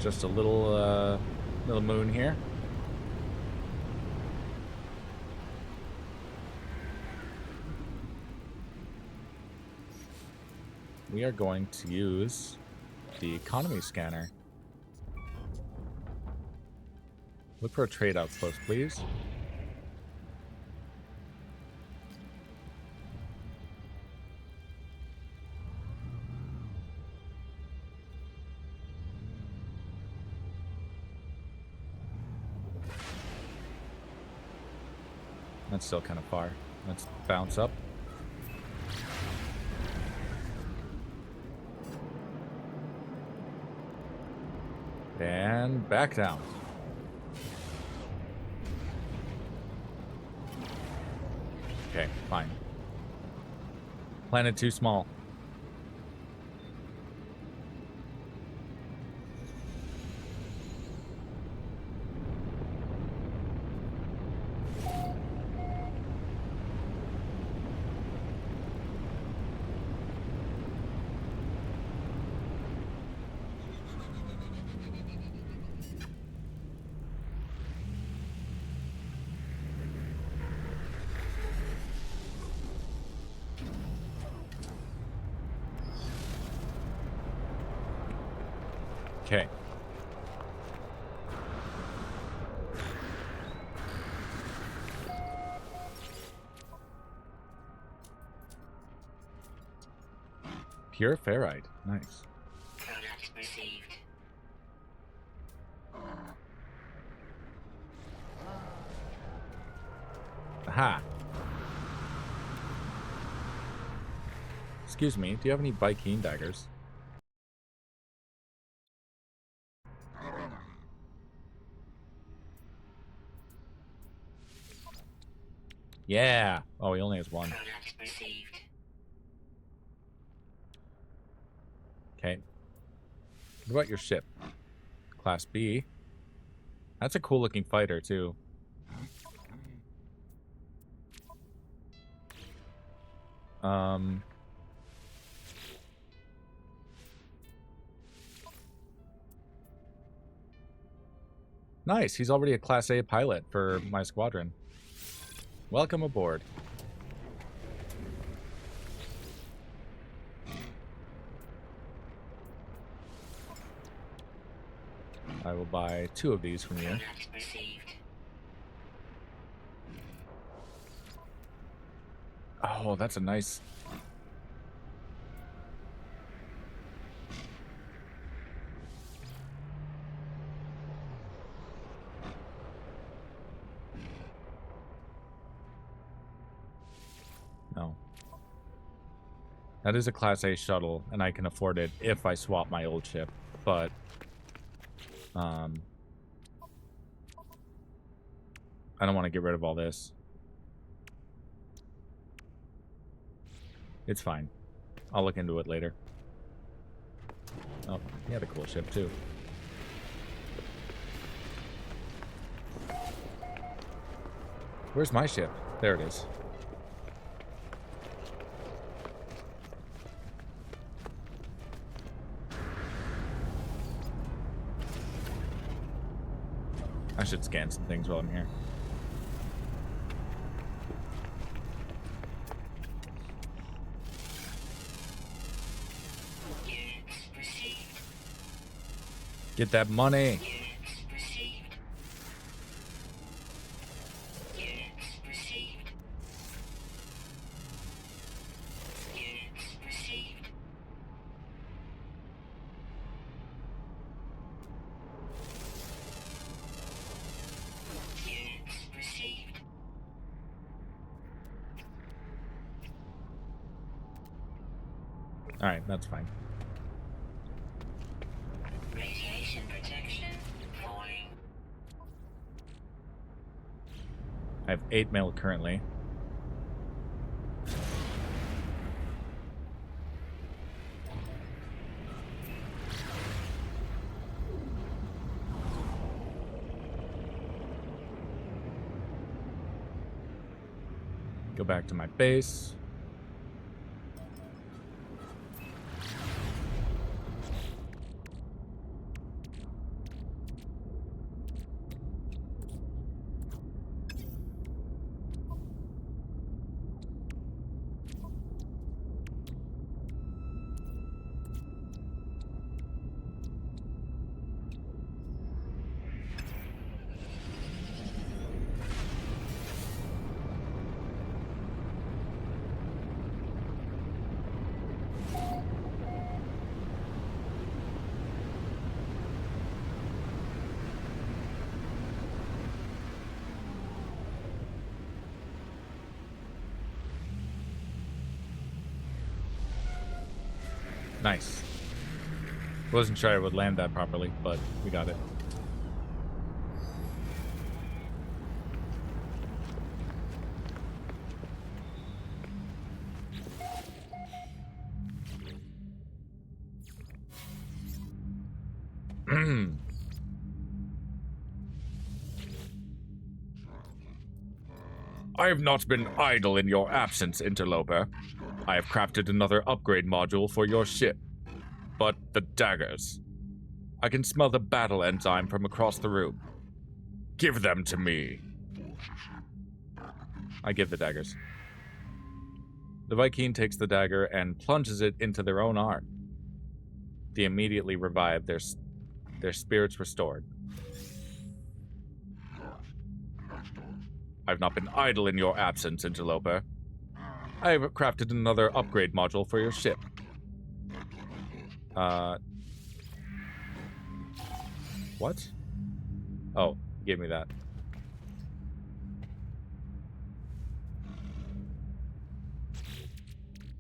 Just a little moon here. We are going to use the economy scanner. Look for a trade outpost, please. That's still kind of far. Let's bounce up. And back down. Okay, fine. Planet too small. Okay. Pure ferrite. Nice. Product received. Aha. Excuse me, do you have any Vy'keen daggers? Yeah. Oh, he only has one. Product received. Okay. What about your ship? Class B. That's a cool looking fighter, too. Nice, he's already a Class A pilot for my squadron. Welcome aboard. I will buy 2 of these from you. Product received. Oh, that's a nice... No. That is a Class A shuttle, and I can afford it if I swap my old ship, but... I don't want to get rid of all this. It's fine. I'll look into it later. Oh, he had a cool ship, too. Where's my ship? There it is. I should scan some things while I'm here. Units received. Get that money! Units received. Units received. Units received. Units received. Alright, that's fine. Radiation protection falling. I have 8 mil currently. Go back to my base. Nice. Wasn't sure I would land that properly, but we got it. I have not been idle in your absence, interloper. I have crafted another upgrade module for your ship. But the daggers. I can smell the battle enzyme from across the room. Give them to me. I give the daggers. The Viking takes the dagger and plunges it into their own arm. They immediately revive, their spirits restored. I've not been idle in your absence, interloper. I have crafted another upgrade module for your ship. What? Oh, he gave me that.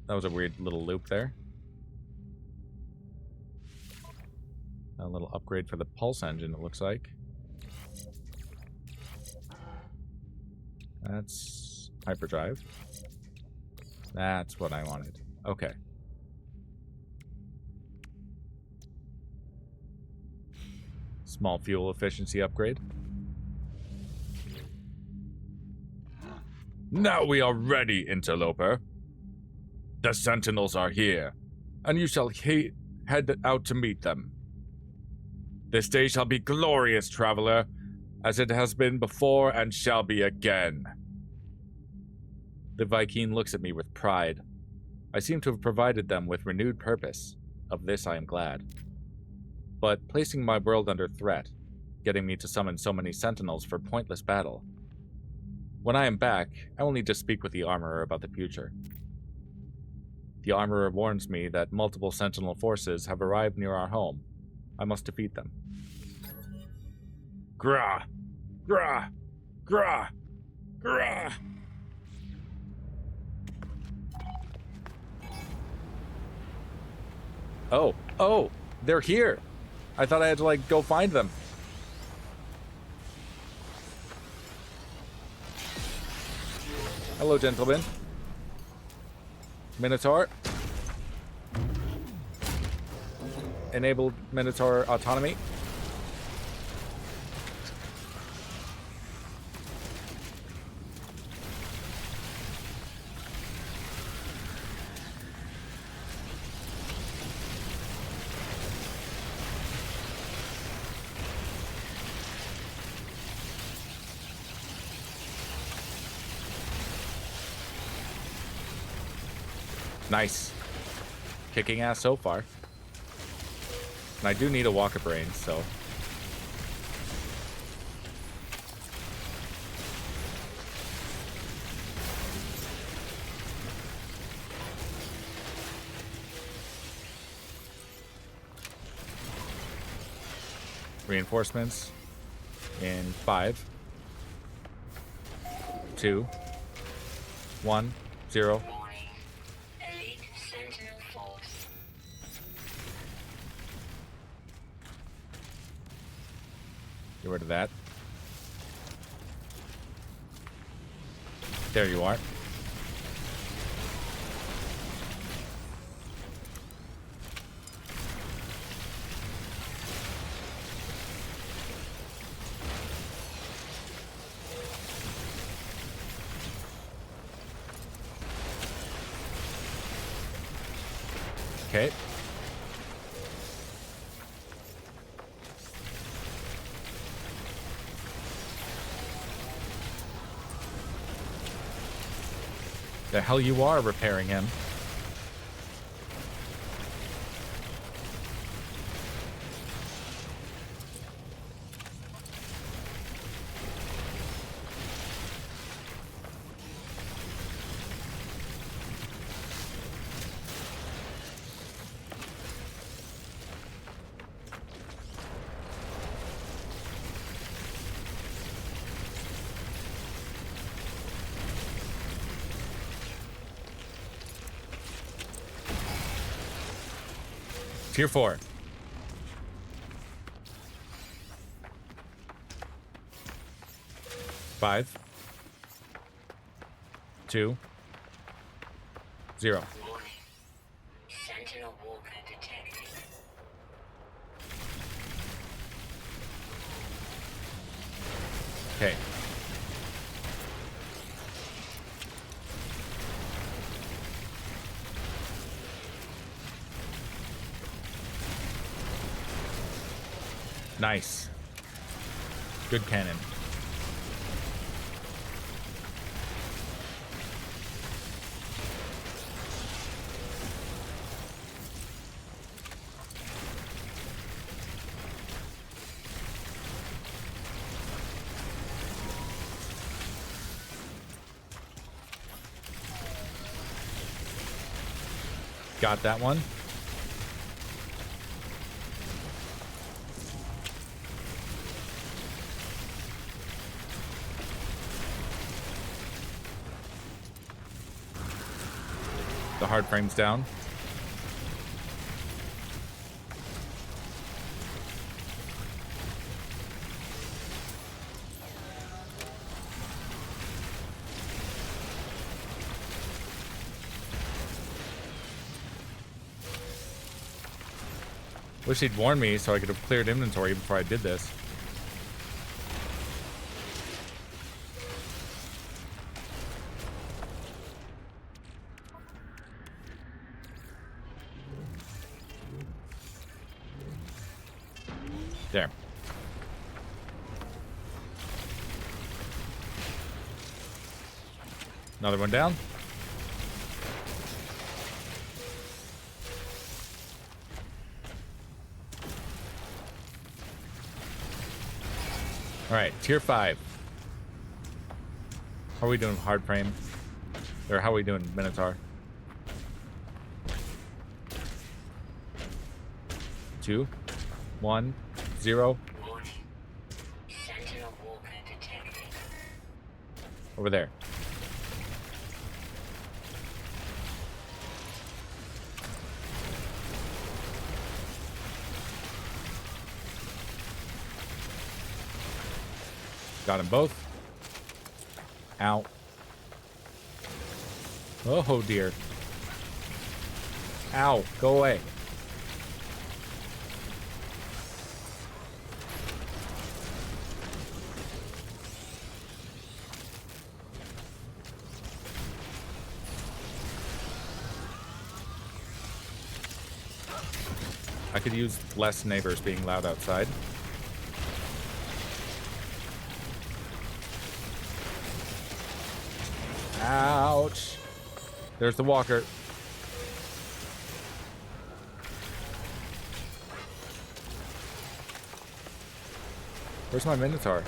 That was a weird little loop there. A little upgrade for the pulse engine, it looks like. That's hyperdrive. That's what I wanted. Okay. Small fuel efficiency upgrade. Now we are ready, interloper. The sentinels are here, and you shall head out to meet them. This day shall be glorious, traveler. as it has been before and shall be again. The Viking looks at me with pride. I seem to have provided them with renewed purpose. Of this I am glad. But placing my world under threat, getting me to summon so many sentinels for pointless battle. When I am back, I will need to speak with the armorer about the future. The armorer warns me that multiple sentinel forces have arrived near our home. I must defeat them. Grah! Grah! Grah! Grah! Oh, they're here. I thought I had to, like, go find them. Hello, gentlemen. Minotaur. Enabled Minotaur autonomy. Nice. Kicking ass so far. And I do need a walker brain, so. Reinforcements in 5, 2, 1, 0. Elite Sentinel Force. Get rid of that. There you are. Okay. The hell you are repairing him. Tier 4. Five, 2, 0. Warning. Sentinel Walker detected. Okay. Nice. Good cannon. Got that one. The hard frame's down. Wish he'd warned me so I could have cleared inventory before I did this. There. Another one down. Alright, tier 5. How are we doing hard frame? Or how are we doing Minotaur? 2, 1, 0. Warning. Sentinel walker detected. Over there. Got them both. Ow. Oh dear. Ow. Go away. I could use less neighbors being loud outside. Ouch. There's the walker. Where's my Minotaur?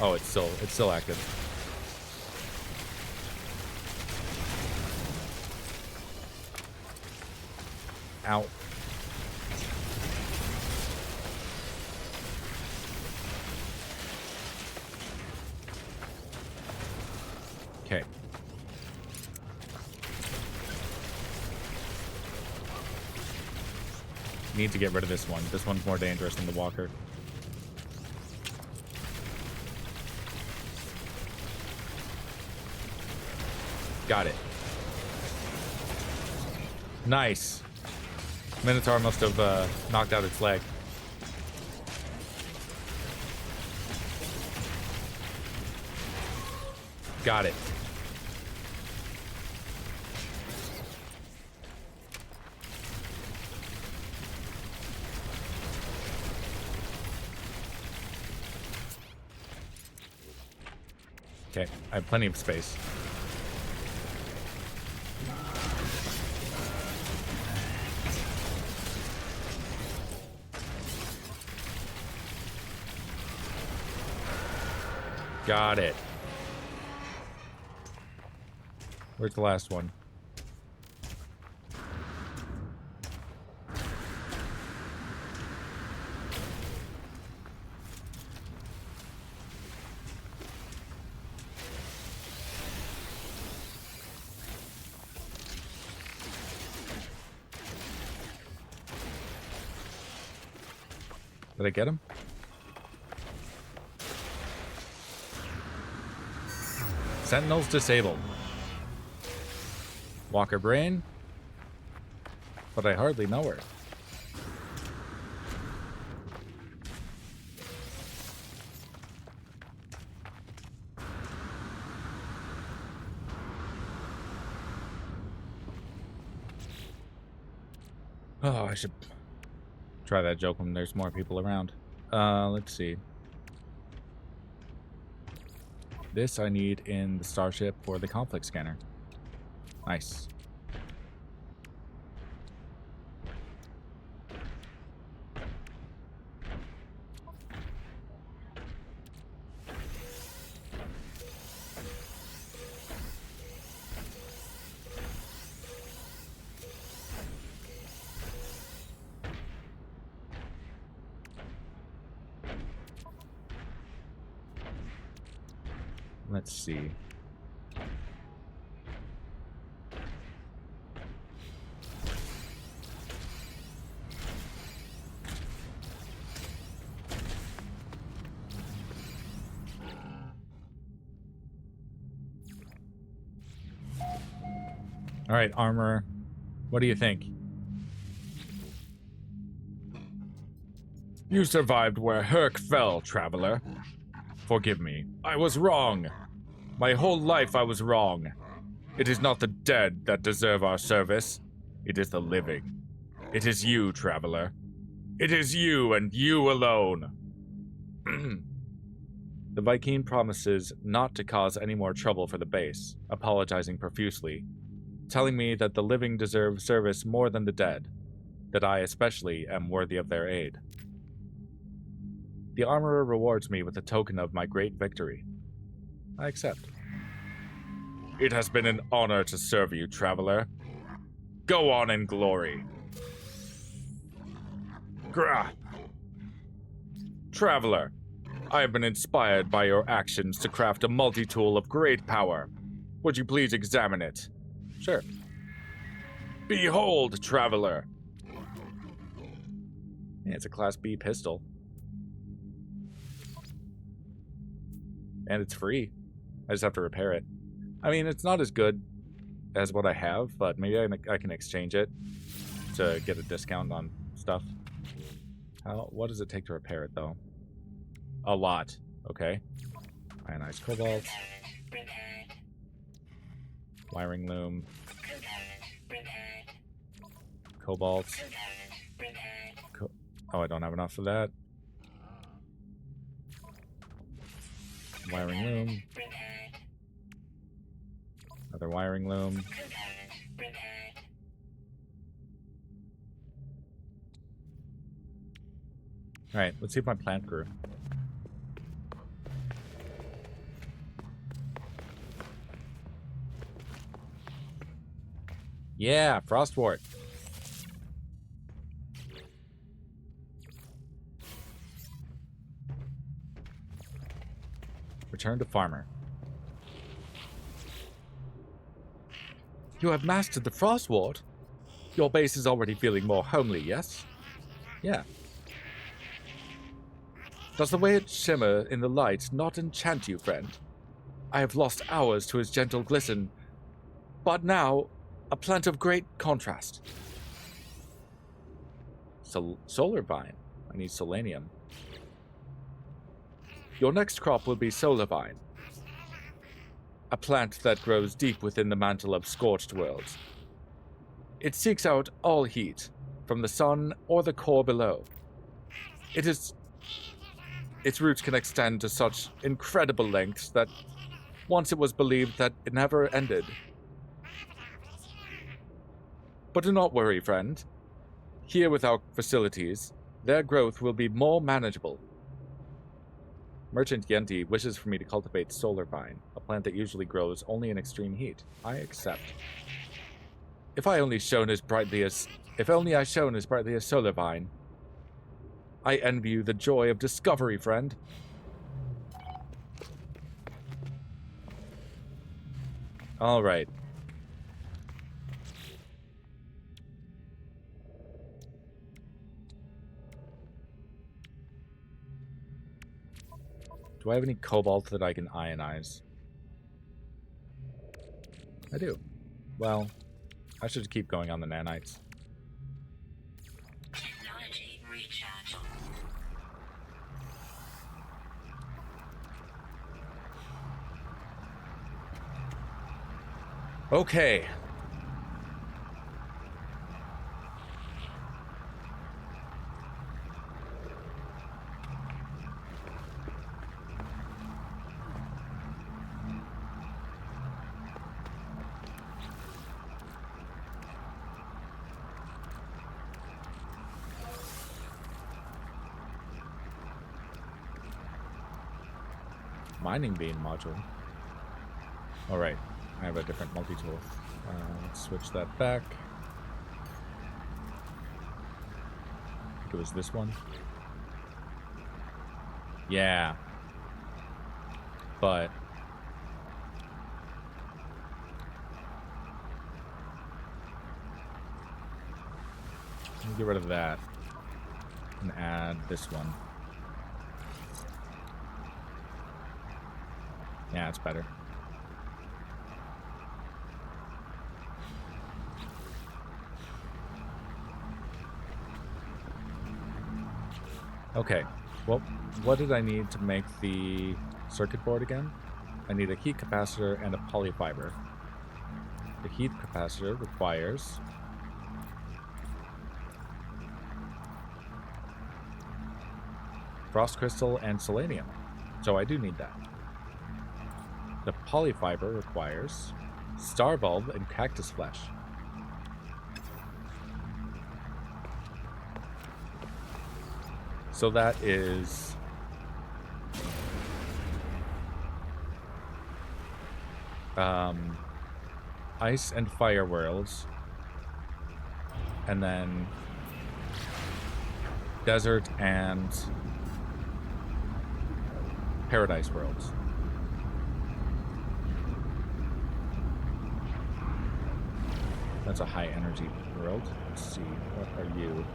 Oh, it's still active. Ow. Okay. Need to get rid of this one. This one's more dangerous than the walker. Got it. Nice. Minotaur must have knocked out its leg. Got it. Okay, I have plenty of space. Got it. Where's the last one? Did I get him? Sentinels disabled. Walker brain. But I hardly know her. Oh, I should try that joke when there's more people around. Let's see. This I need in the starship for the conflict scanner. Nice. Let's see. All right, armor. What do you think? You survived where Herc fell, traveler. Forgive me. I was wrong. My whole life I was wrong. It is not the dead that deserve our service. It is the living. It is you, traveler. It is you and you alone. The Viking promises not to cause any more trouble for the base, apologizing profusely, telling me that the living deserve service more than the dead, that I especially am worthy of their aid. The armorer rewards me with a token of my great victory. I accept. It has been an honor to serve you, traveler. Go on in glory. Grah! Traveler, I have been inspired by your actions to craft a multi-tool of great power. Would you please examine it? Sure. Behold, traveler! Yeah, it's a Class B pistol. And it's free. I just have to repair it. I mean, it's not as good as what I have, but maybe I can exchange it to get a discount on stuff. What does it take to repair it, though? A lot. Okay. Ionized cobalt. Wiring loom. Cobalt. Oh, I don't have enough for that. Wiring loom. Another wiring loom. Alright, let's see if my plant grew. Yeah, frostwort. Return to farmer. You have mastered the frostwort? Your base is already feeling more homely, yes? Yeah. Does the way it shimmer in the light not enchant you, friend? I have lost hours to his gentle glisten, but now a plant of great contrast. Solar vine. I need selenium. Your next crop will be solar vine, a plant that grows deep within the mantle of scorched worlds. It seeks out all heat, from the sun or the core below. Its roots can extend to such incredible lengths that once it was believed that it never ended. But do not worry, friend. Here with our facilities, their growth will be more manageable. Merchant Yenti wishes for me to cultivate solar vine, a plant that usually grows only in extreme heat. I accept. If only I shone as brightly as solar vine. I envy you the joy of discovery, friend. All right. Do I have any cobalt that I can ionize? I do. Well, I should keep going on the nanites. Technology recharge. Okay. Mining beam module. Alright, I have a different multi-tool. Let's switch that back. I think it was this one. Yeah. But let me get rid of that and add this one. Yeah, it's better. Okay, well, what did I need to make the circuit board again? I need a heat capacitor and a polyfiber. The heat capacitor requires frost crystal and selenium. So I do need that. The polyfiber requires star bulb and cactus flesh. So that is ice and fire worlds, and then desert and paradise worlds. That's a high energy world. Let's see, what are you?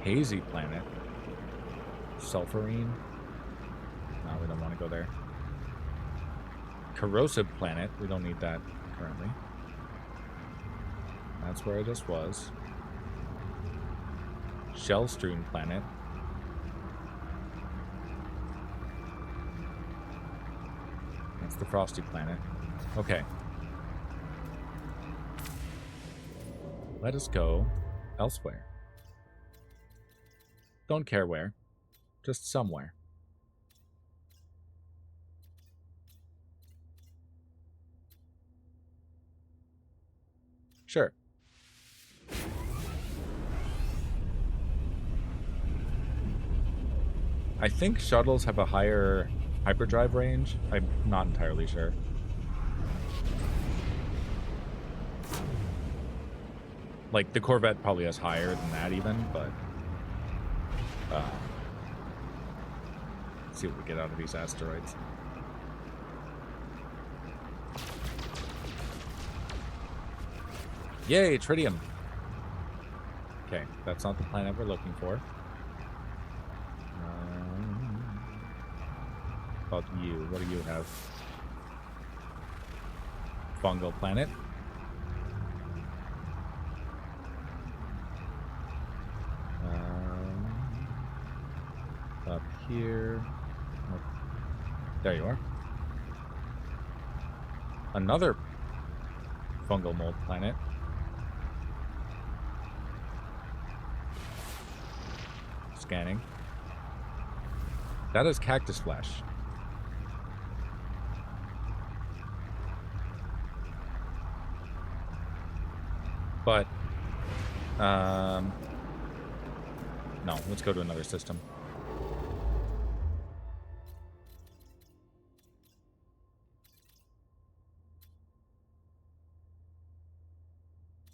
Hazy planet. Sulfurine. No, we don't want to go there. Corrosive planet. We don't need that currently. That's where I just was. Shell-strewn planet. That's the frosty planet. Okay. Let us go elsewhere. Don't care where. Just somewhere. Sure. I think shuttles have a higher hyperdrive range. I'm not entirely sure. Like, the Corvette probably has higher than that even, but... let's see what we get out of these asteroids. Yay, tritium! Okay, that's not the planet we're looking for. About you, what do you have? Fungal planet. Up here. Oh, there you are. Another fungal mold planet. Scanning. That is cactus flesh. But, no, let's go to another system.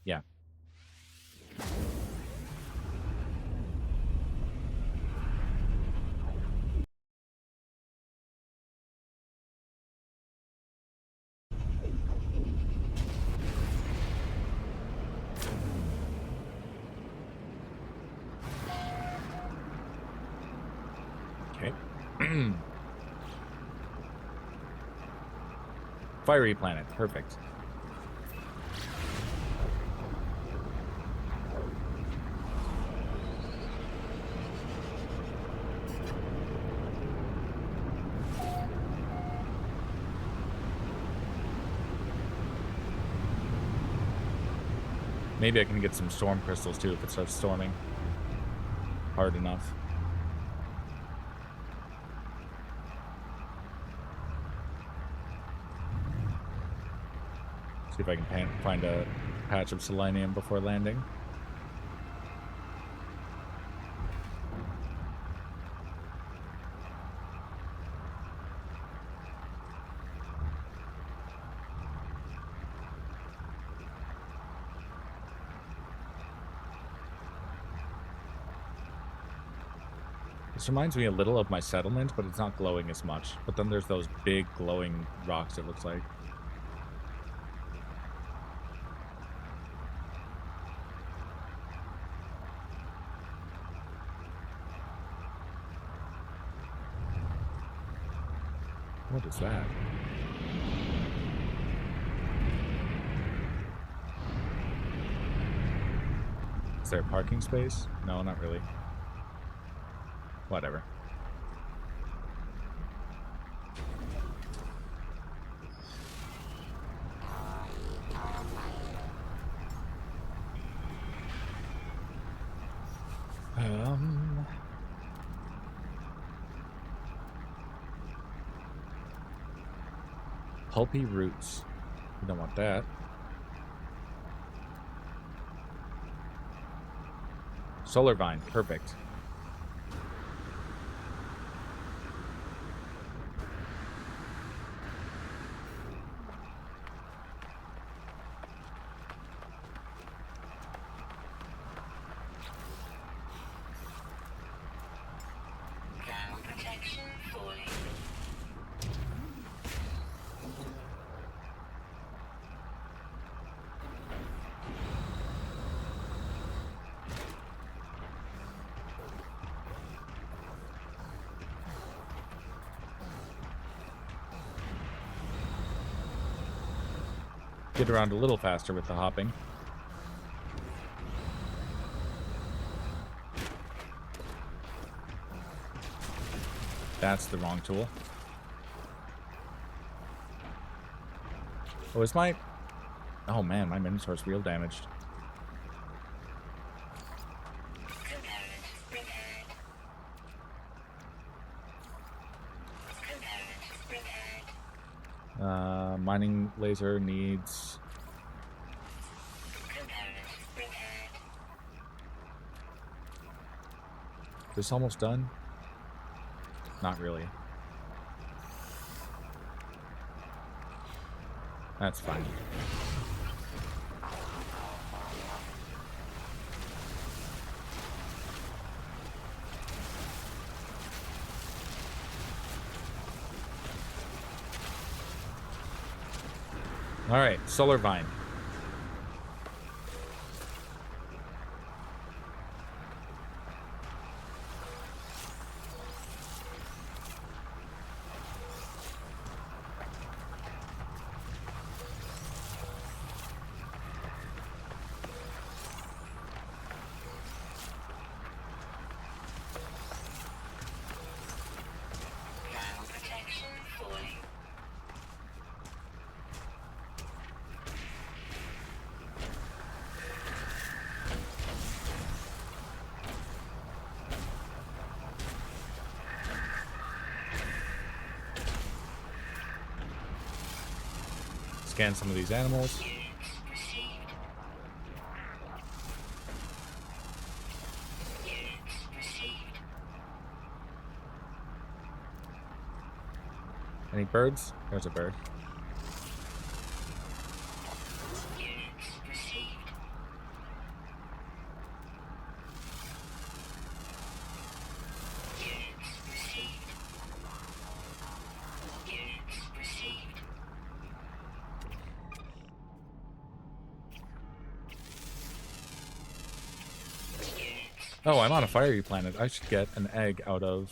Yeah. Okay. Fiery planet. Perfect. Maybe I can get some storm crystals too if it starts storming hard enough. See if I can find a patch of selenium before landing. This reminds me a little of my settlement, but it's not glowing as much. But then there's those big glowing rocks, it looks like. What is that? Is there a parking space? No, not really. Whatever. Pulpy roots. We don't want that. Solar vine. Perfect. Ground protection falling. Get around a little faster with the hopping. That's the wrong tool. Oh, is my... Oh man, my Minotaur's real damaged. Component repaired. Component repaired. Mining laser needs... Component repaired. This almost done? Not really. That's fine. All right, solar vine. Ground protection falling. Scan some of these animals. Units received. Units received. Any birds? There's a bird. Units received. Units received. Units received. Oh, I'm on a fiery planet. I should get an egg out of...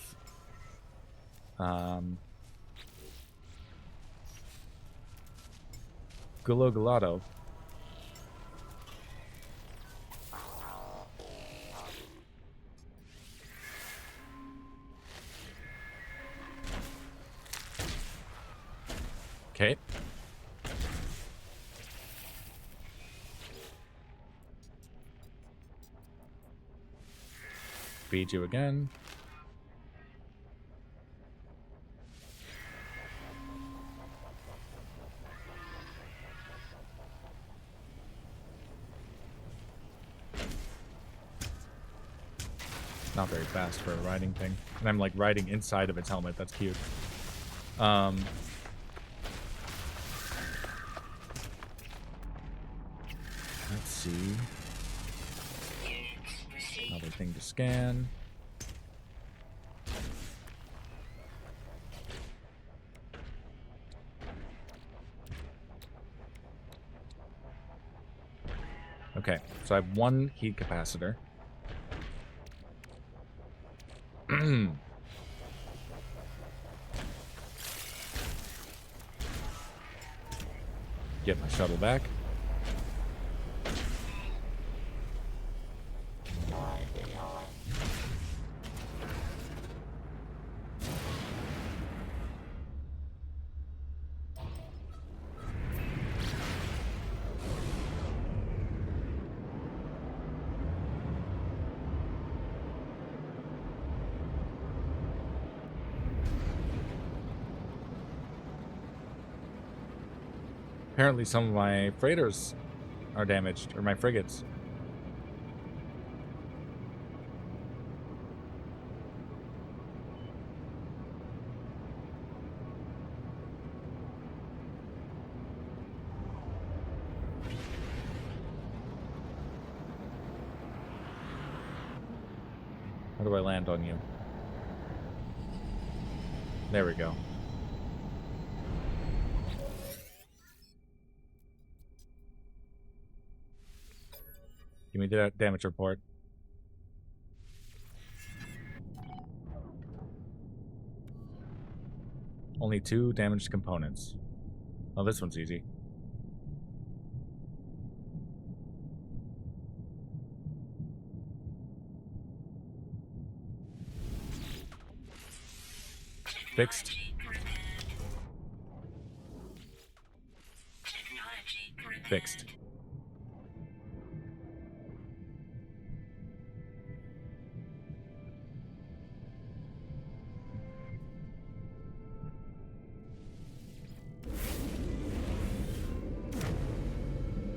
Gullo. Okay. Feed you again. Not very fast for a riding thing. And I'm like riding inside of its helmet. That's cute. Let's see. Another thing to scan. Okay, so I have one heat capacitor. Get my shuttle back. Apparently some of my freighters are damaged, or my frigates. How do I land on you? There we go. Give me the damage report. Only 2 damaged components. Oh, this one's easy. Fixed. Fixed.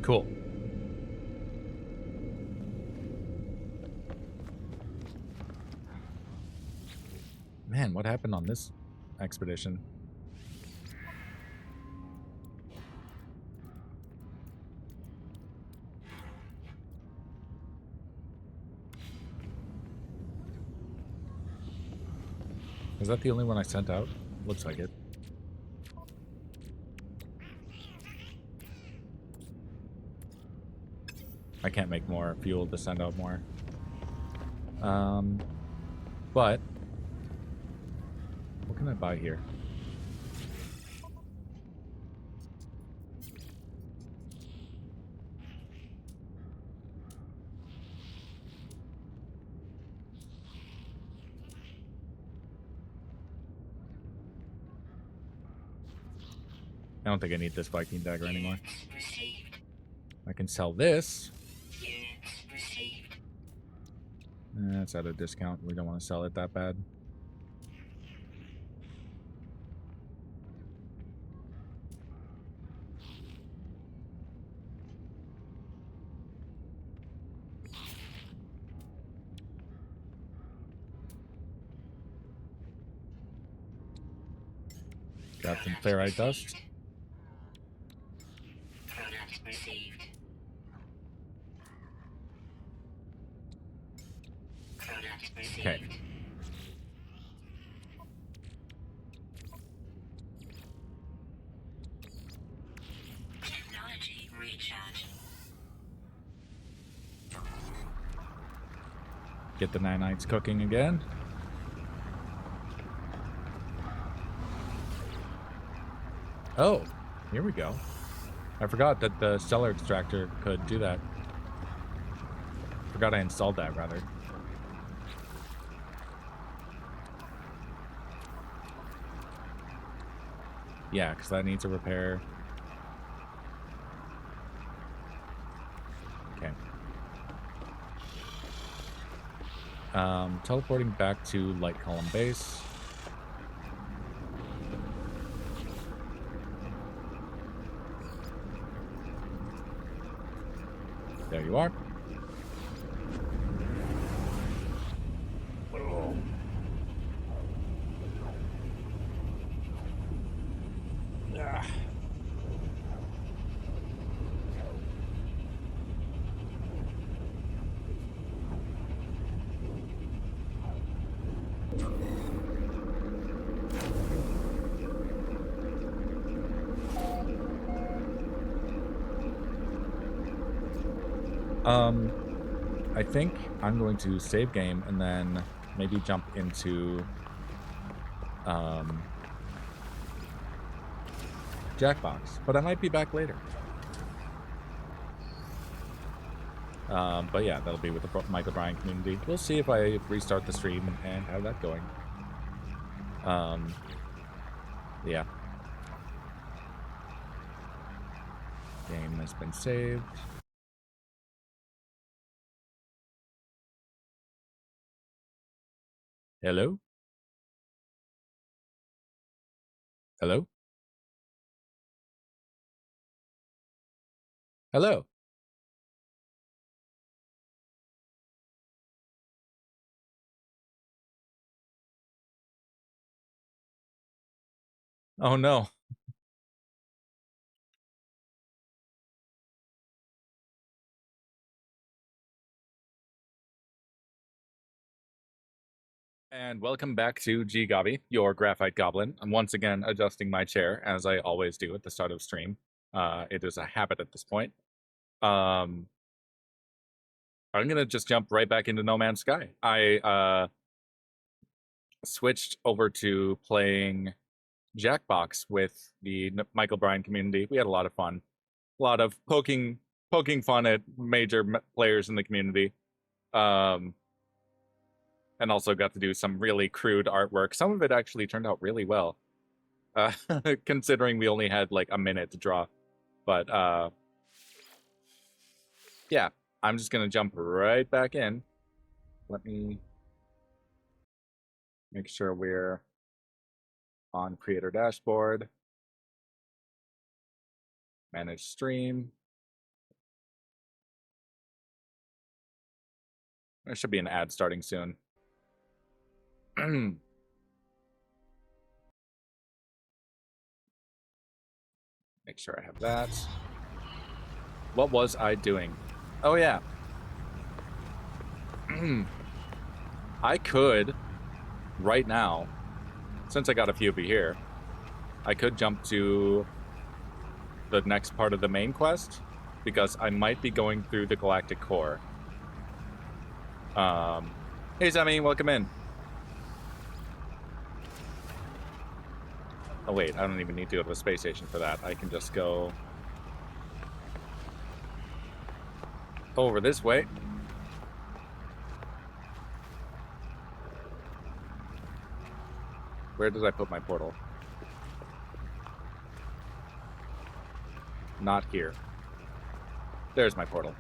Cool. Man, what happened on this expedition? Is that the only one I sent out? Looks like it. I can't make more fuel to send out more. But what can I buy here? I don't think I need this Viking dagger anymore. I can sell this. It's at a discount. We don't want to sell it that bad. Got some ferrite dust. Okay. Technology recharge. Get the nanites cooking again. Oh, here we go. I forgot that the stellar extractor could do that. Forgot I installed that, rather. Yeah, because that needs a repair. Okay. Teleporting back to light column base. There you are. I think I'm going to save game and then maybe jump into Jackbox, but I might be back later. But yeah, that'll be with the Michael Bryan community. We'll see if I restart the stream and have that going. Yeah. Game has been saved. Hello? Hello? Hello. Oh no. And welcome back to GGobbie, your graphite goblin. I'm once again adjusting my chair, as I always do at the start of stream. It is a habit at this point. I'm gonna just jump right back into No Man's Sky. I switched over to playing Jackbox with the Michael Bryan community. We had a lot of fun. A lot of poking fun at major players in the community. And also got to do some really crude artwork. Some of it actually turned out really well, considering we only had like a minute to draw. But yeah, I'm just gonna jump right back in. Let me make sure we're on creator dashboard, manage stream. There should be an ad starting soon. Make sure I have that. What was I doing? Oh yeah. I could, right now, since I got a few of you here, I could jump to the next part of the main quest, because I might be going through the Galactic Core. Hey Zemi, welcome in. Oh wait, I don't even need to go to the space station for that. I can just go over this way. Where did I put my portal? Not here. There's my portal.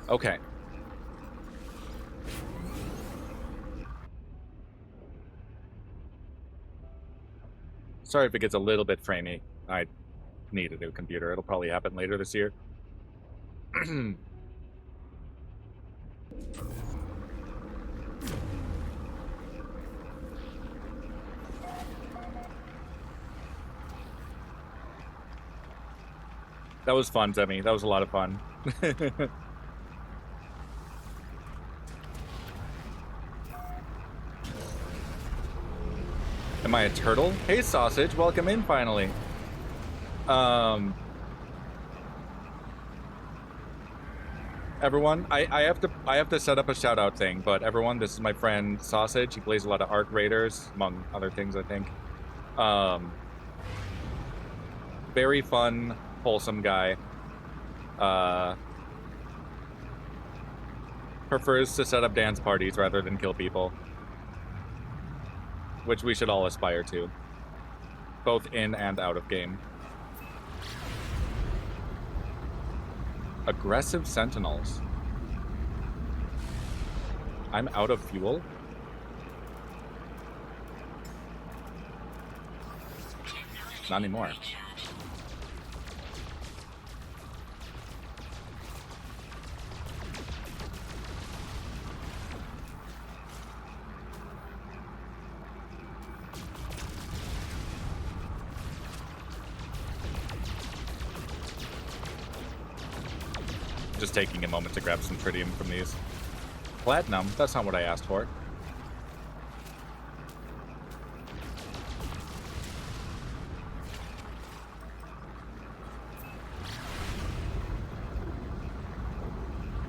Okay. Sorry if it gets a little bit framey. I need a new computer. It'll probably happen later this year. That was fun, Zemi. That was a lot of fun. Am I a turtle? Hey, Sausage. Welcome in, finally. Everyone, I have to set up a shout out thing, but everyone, this is my friend Sausage. He plays a lot of Arc Raiders, among other things, I think. Very fun, wholesome guy. Prefers to set up dance parties rather than kill people, which we should all aspire to, both in and out of game. Aggressive sentinels. I'm out of fuel? Not anymore. Just taking a moment to grab some tritium from these. Platinum? That's not what I asked for.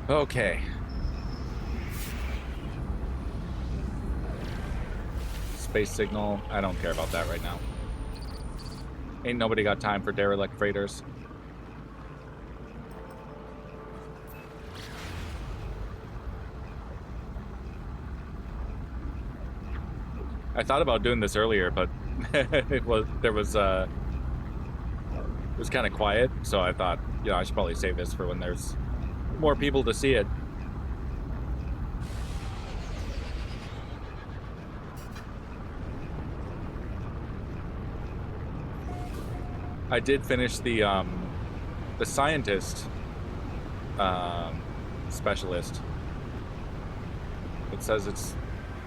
Okay. Space signal. I don't care about that right now. Ain't nobody got time for derelict freighters. I thought about doing this earlier, but it was kind of quiet, so I thought, you know, I should probably save this for when there's more people to see it. I did finish the scientist specialist. It says it's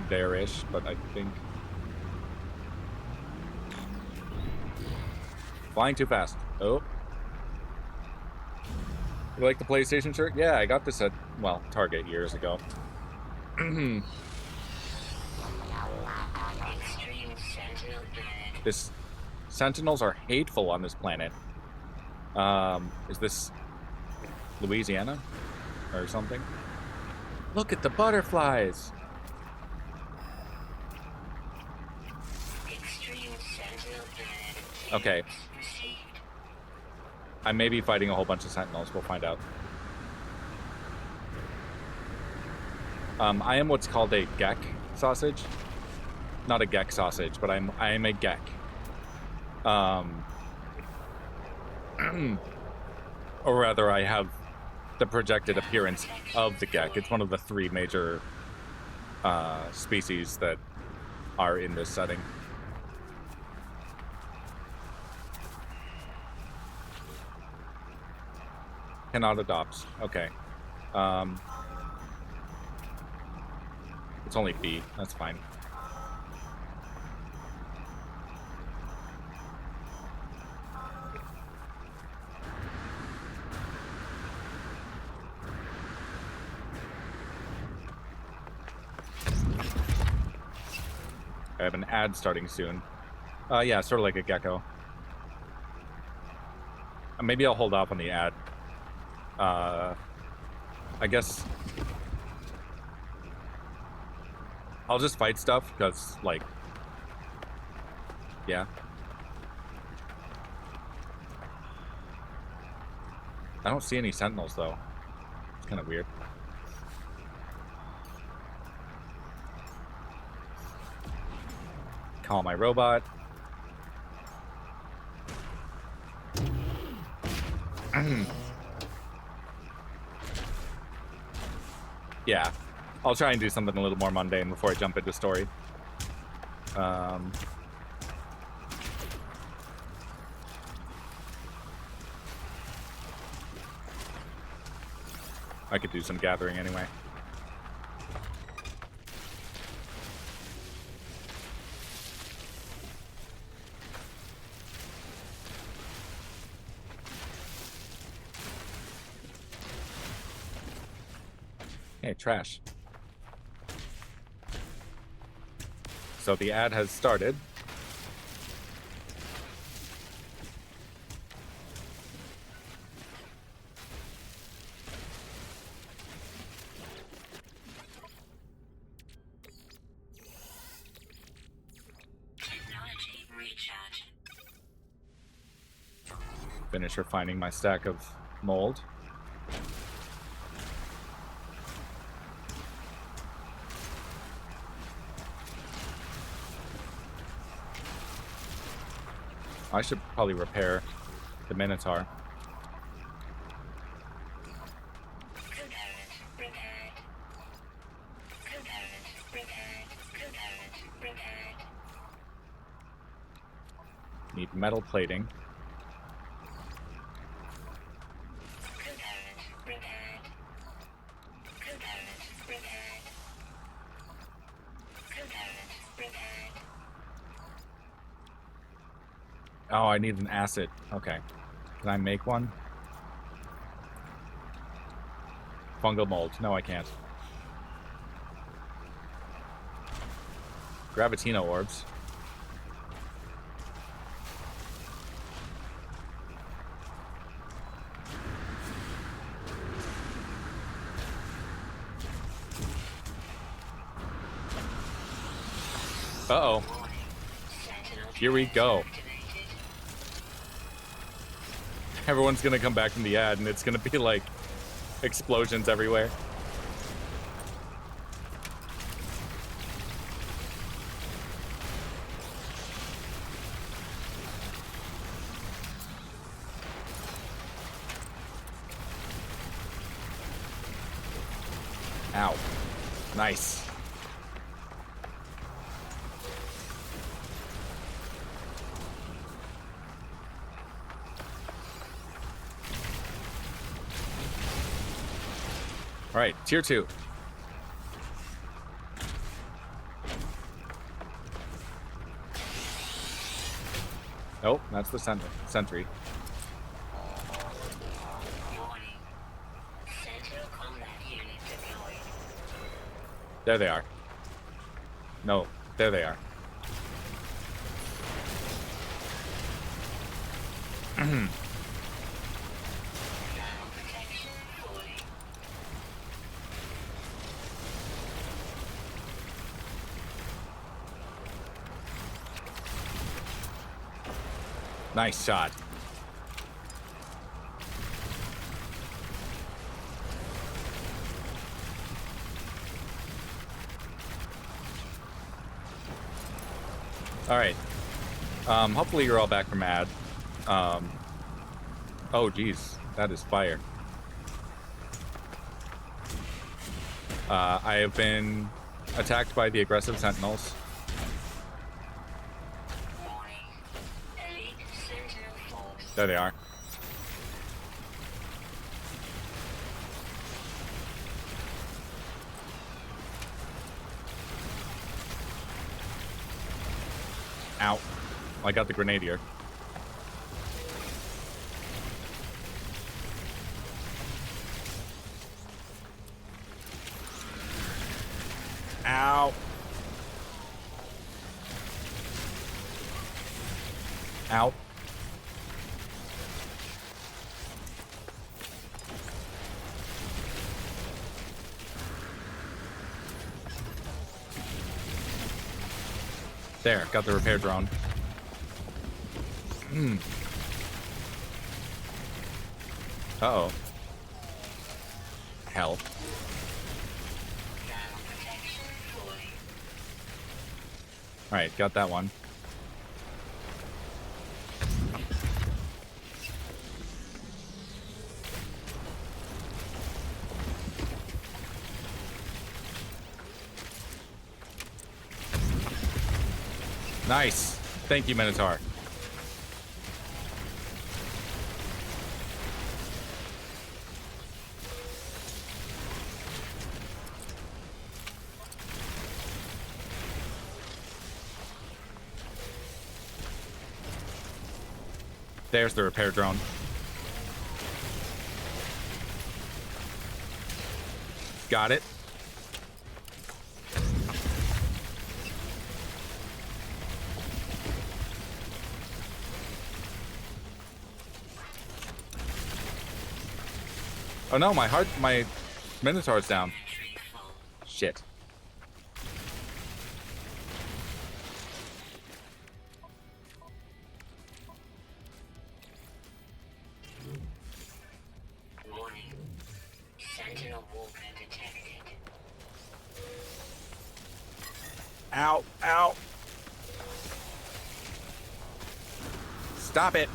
there-ish, but I think flying too fast. Oh. You like the PlayStation shirt? Yeah, I got this at, well, Target years ago. Extreme Sentinel Bird. This Sentinels are hateful on this planet. Is this Louisiana or something? Look at the butterflies. Extreme Sentinel Bird. Okay. Received. I may be fighting a whole bunch of Sentinels. We'll find out. I am what's called a Gek sausage. Not a Gek sausage, but I am a Gek. Or rather, I have the projected appearance of the Gek. It's one of the 3 major species that are in this setting. Cannot adopt. Okay. It's only B. That's fine. I have an ad starting soon. Yeah, sort of like a gecko. Maybe I'll hold off on the ad. I guess I'll just fight stuff because, like, yeah. I don't see any sentinels though. It's kind of weird. Call my robot. Yeah, I'll try and do something a little more mundane before I jump into story. I could do some gathering anyway. Hey, trash. So the ad has started. Technology recharge. Finish refining my stack of mold. I should probably repair the Minotaur. Component repaired. Component repaired. Component repaired. Need metal plating. Component repaired. Component repaired. Component repaired. Oh, I need an acid. Okay. Can I make one? Fungal mold. No, I can't. Gravitino orbs. Uh-oh. Sentinel Here we go. activated. Everyone's gonna come back from the ad and it's gonna be like explosions everywhere. Ow. Nice. right, tier 2. Nope, that's the sentry. Warning. Sentinel combat unit deployed. There they are. No, there they are. Ground protection fully. Nice shot. All right. Hopefully you're all back from ad. Oh, geez. That is fire. I have been attacked by the aggressive sentinels. Warning. Elite Sentinel force. There they are. Ow. I got the grenadier. Ow. Ow. There, got the repair drone. Uh-oh. Hell. Ground protection fully. Alright, got that one. Nice. Thank you, Minotaur. There's the repair drone. Got it. Oh no, my Minotaur's down. Battery full. Shit. Warning. Sentinel walker detected. Ow, ow. Stop it.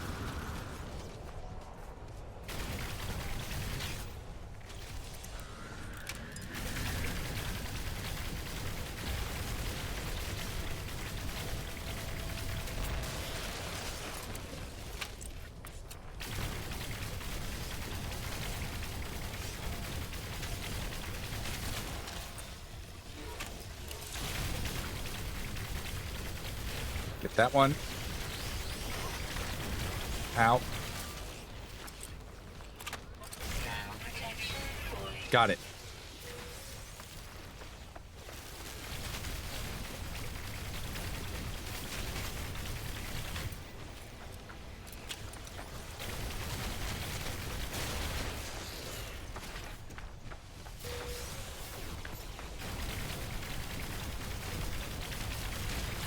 Get that one. Ow. Ground protection fully. Got it.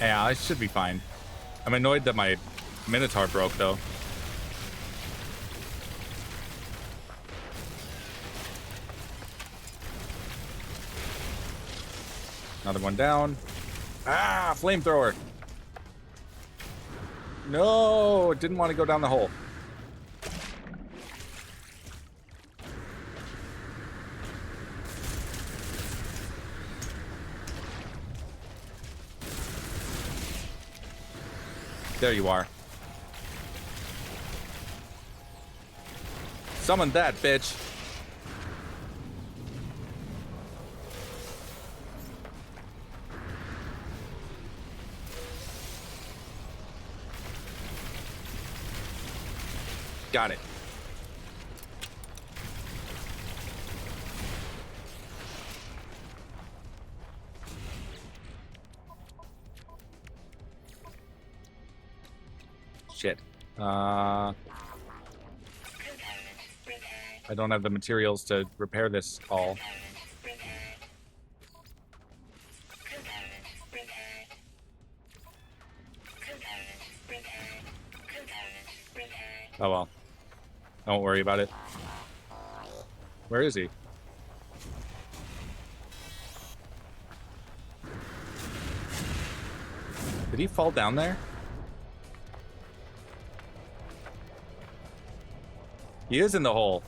Yeah, I should be fine. I'm annoyed that my Minotaur broke, though. Another one down. Ah, flamethrower. No, didn't want to go down the hole. There you are. Summon that, bitch. Got it. Shit. I don't have the materials to repair this all. Oh well. Don't worry about it. Where is he? Did he fall down there? He is in the hole.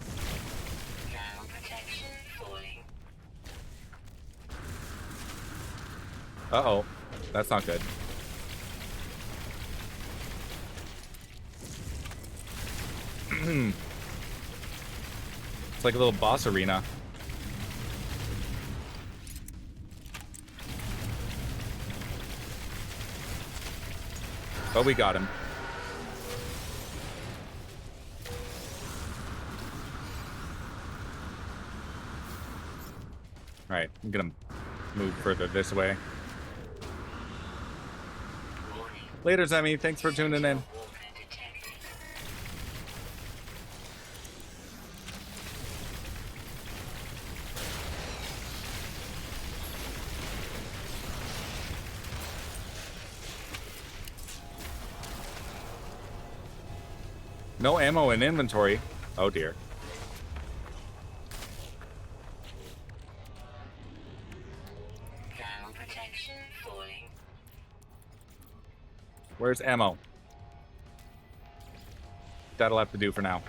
Uh-oh. That's not good. It's like a little boss arena. But we got him. Alright, I'm gonna move further this way. Later, Zemi. Thanks for tuning in. No ammo in inventory. Oh dear. Where's ammo? That'll have to do for now.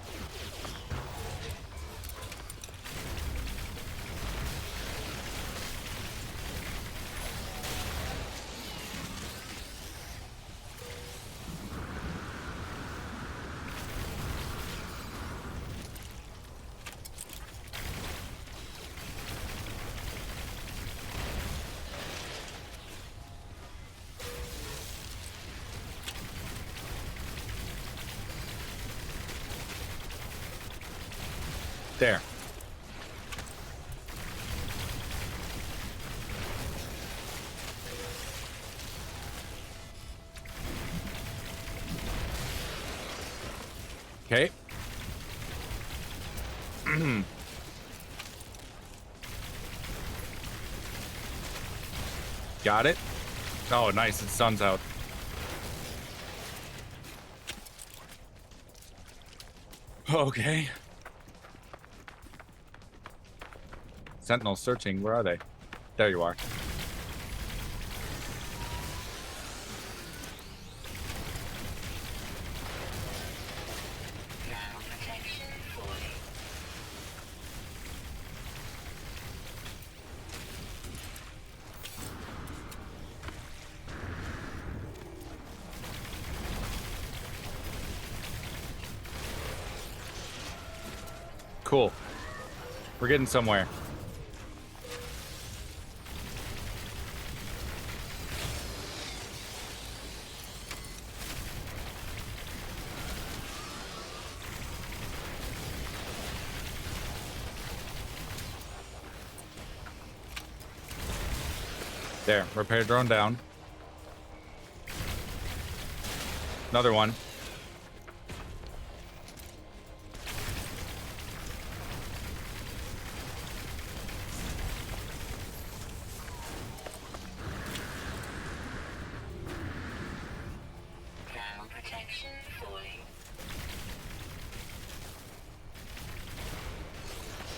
There. Okay. Got it. Oh, nice. The sun's out. Okay. Sentinel searching. Where are they? There you are. Cool. We're getting somewhere. There, repair drone down. Another one.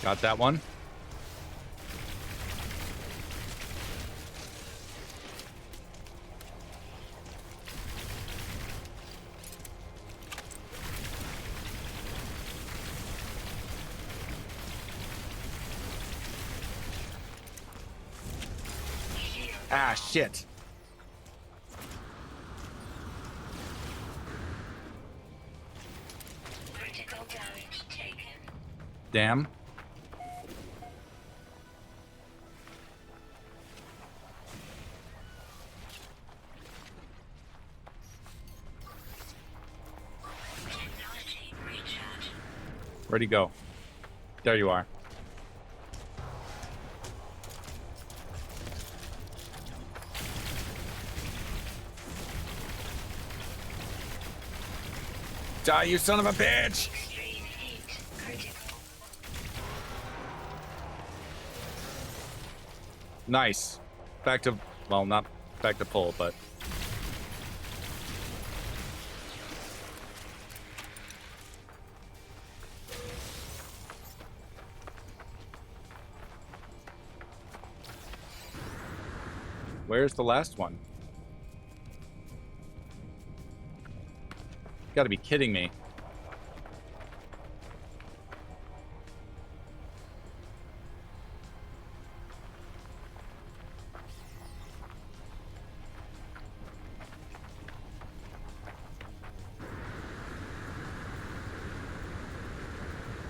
Got that one. Ah, shit. Critical damage taken. Damn. Technology recharge. Where'd he go? There you are. Die, you son of a bitch! Extreme heat. Critical. Nice. Back to, well, not back to full, but... Where's the last one? You gotta be kidding me.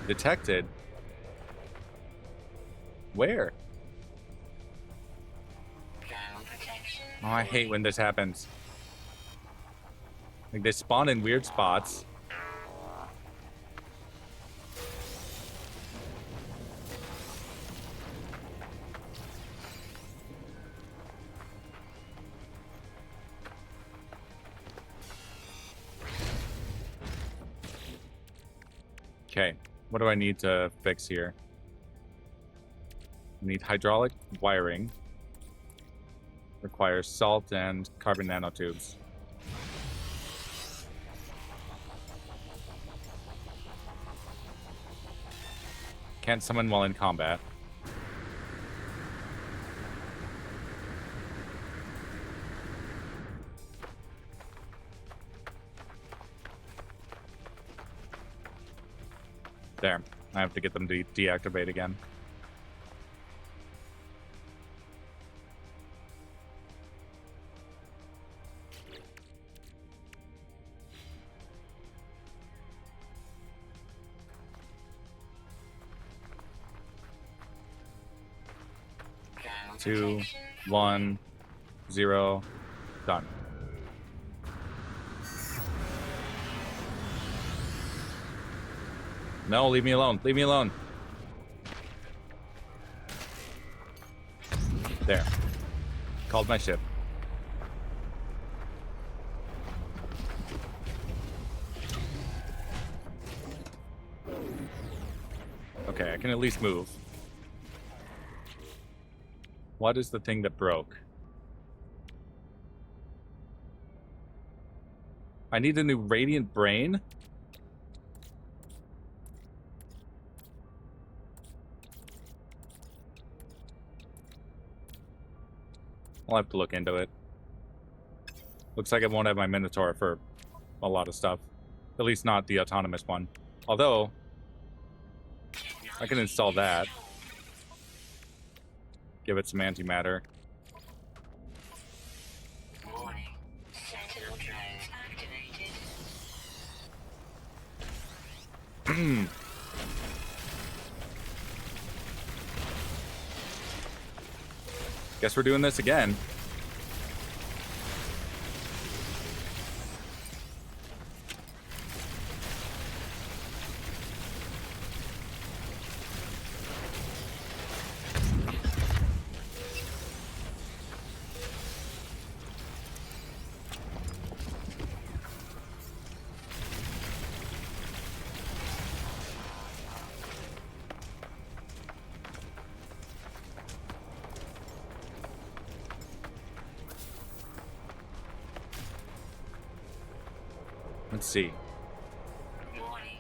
Detected? Where? Ground protection. Oh, I hate when this happens. Like, they spawn in weird spots. Okay, what do I need to fix here? I need hydraulic wiring. Requires salt and carbon nanotubes. Can't summon while in combat. There. I have to get them to deactivate again. Ground 2, protection. 1, 0, done. No, leave me alone. Leave me alone. There. Called my ship. Okay, I can at least move. What is the thing that broke? I need a new radiant brain? I'll have to look into it. Looks like I won't have my Minotaur for a lot of stuff. At least not the autonomous one. Although, I can install that. Give it some antimatter. Warning. Sentinel drones activated. Guess we're doing this again. Let's see. Warning.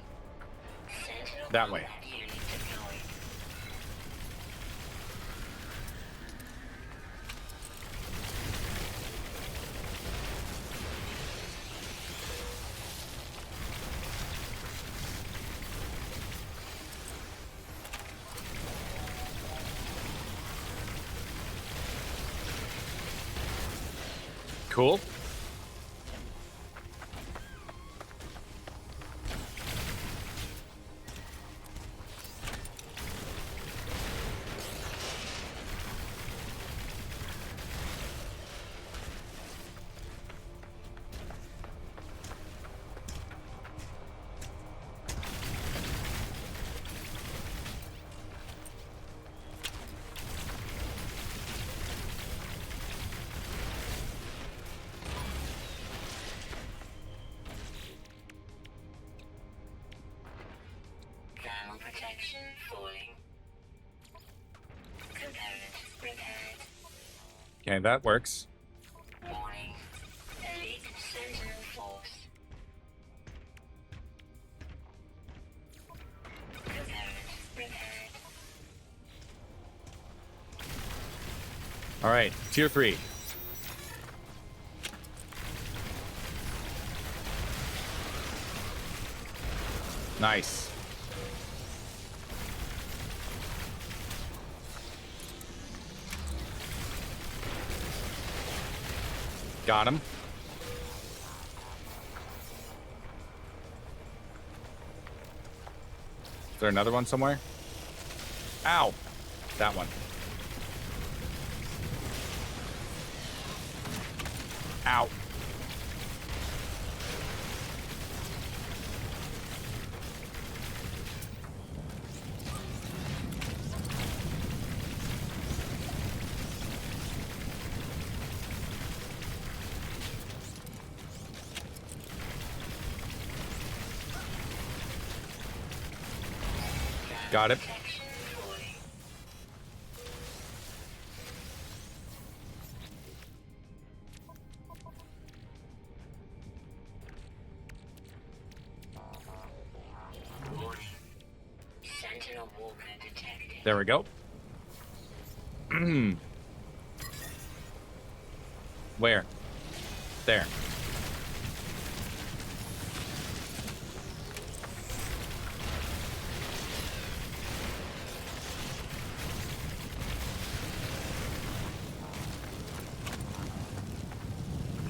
Sentinel That way. combat unit deployed. Cool. protection falling. Component repaired. Okay, that works. Warning. Elite Sentinel Force. Component repaired. All right, tier 3. Nice. Got him. Is there another one somewhere? Ow! That one. Ow. Got it. Protection falling. Warning. Sentinel Walker detected. There we go. Where? There.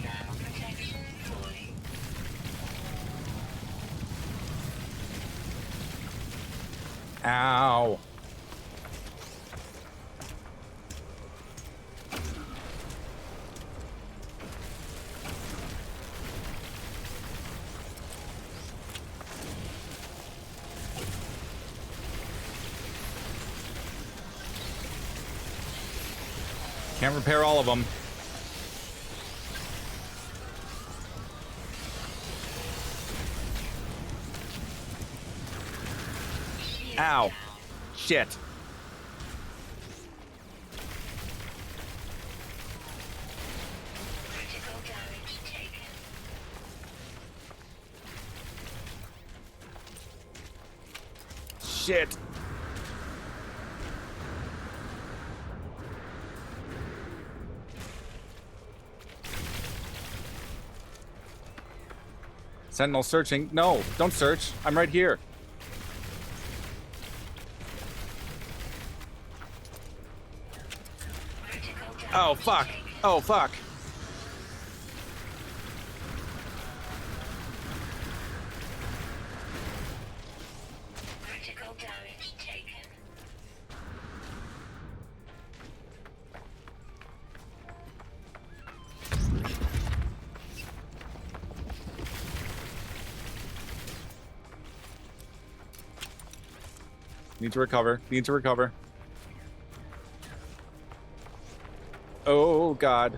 Now protection falling. Ow. Can't repair all of them. Ow. Shit. Critical damage taken. Shit. Sentinel searching. No, don't search. I'm right here. Critical damage Oh, fuck. taken. Oh, fuck. Critical damage taken. Need to recover. Need to recover. Oh, God.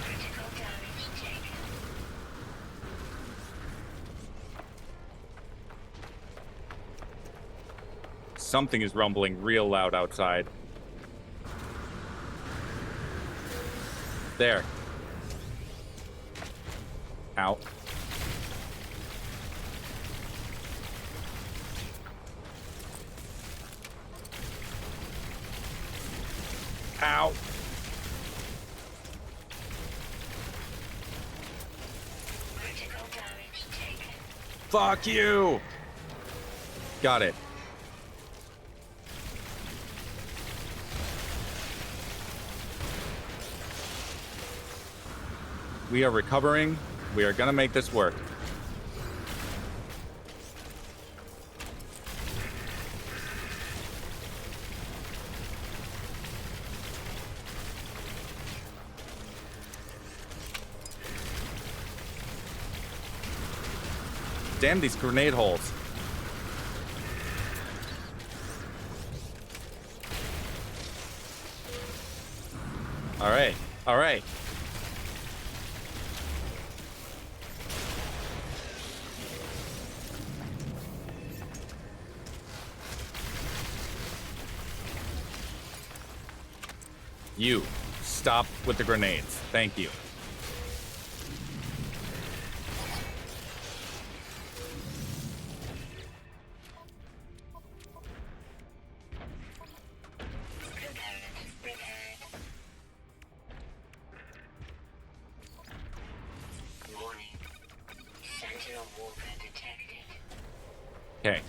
Critical damage taken. Something is rumbling real loud outside. There. Ow. Ow. Critical damage taken. Fuck you. Got it. We are recovering. We are gonna make this work. Damn these grenade holes. All right. All right. You. Stop with the grenades. Thank you. Warning. Sentinel warfare detected. Okay.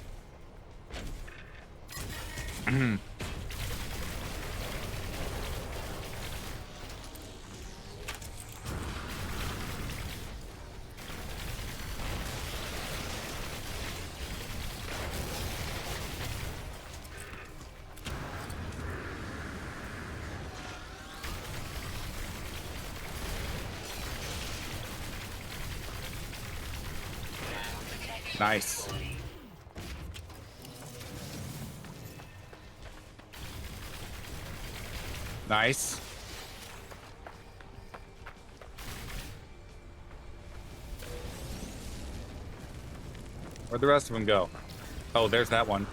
Nice. Nice. Where'd the rest of them go? Oh, there's that one.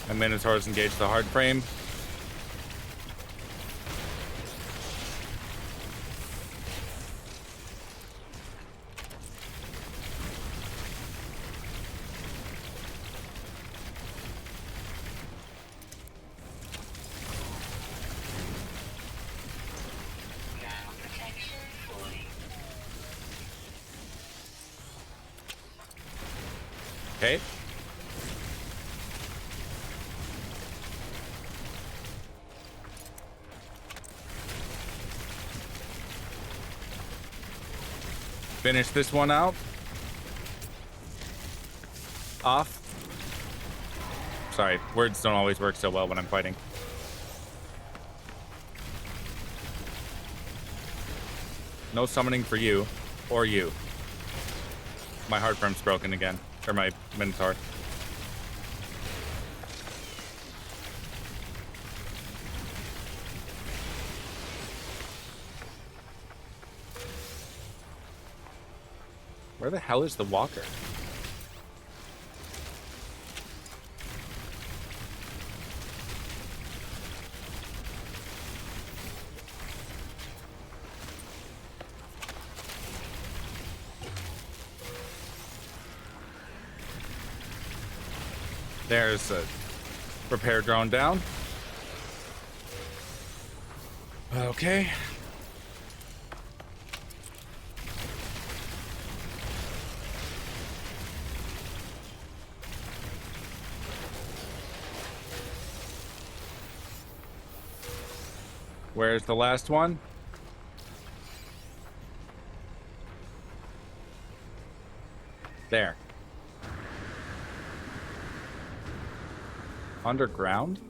My Minotaurs engaged the hard frame. Okay. Finish this one out. Off. Sorry, words don't always work so well when I'm fighting. No summoning for you, or you. My hard frame's broken again. Or my Minotaur. Where the hell is the walker? There's a repair drone down. Okay. Where's the last one? There. Underground?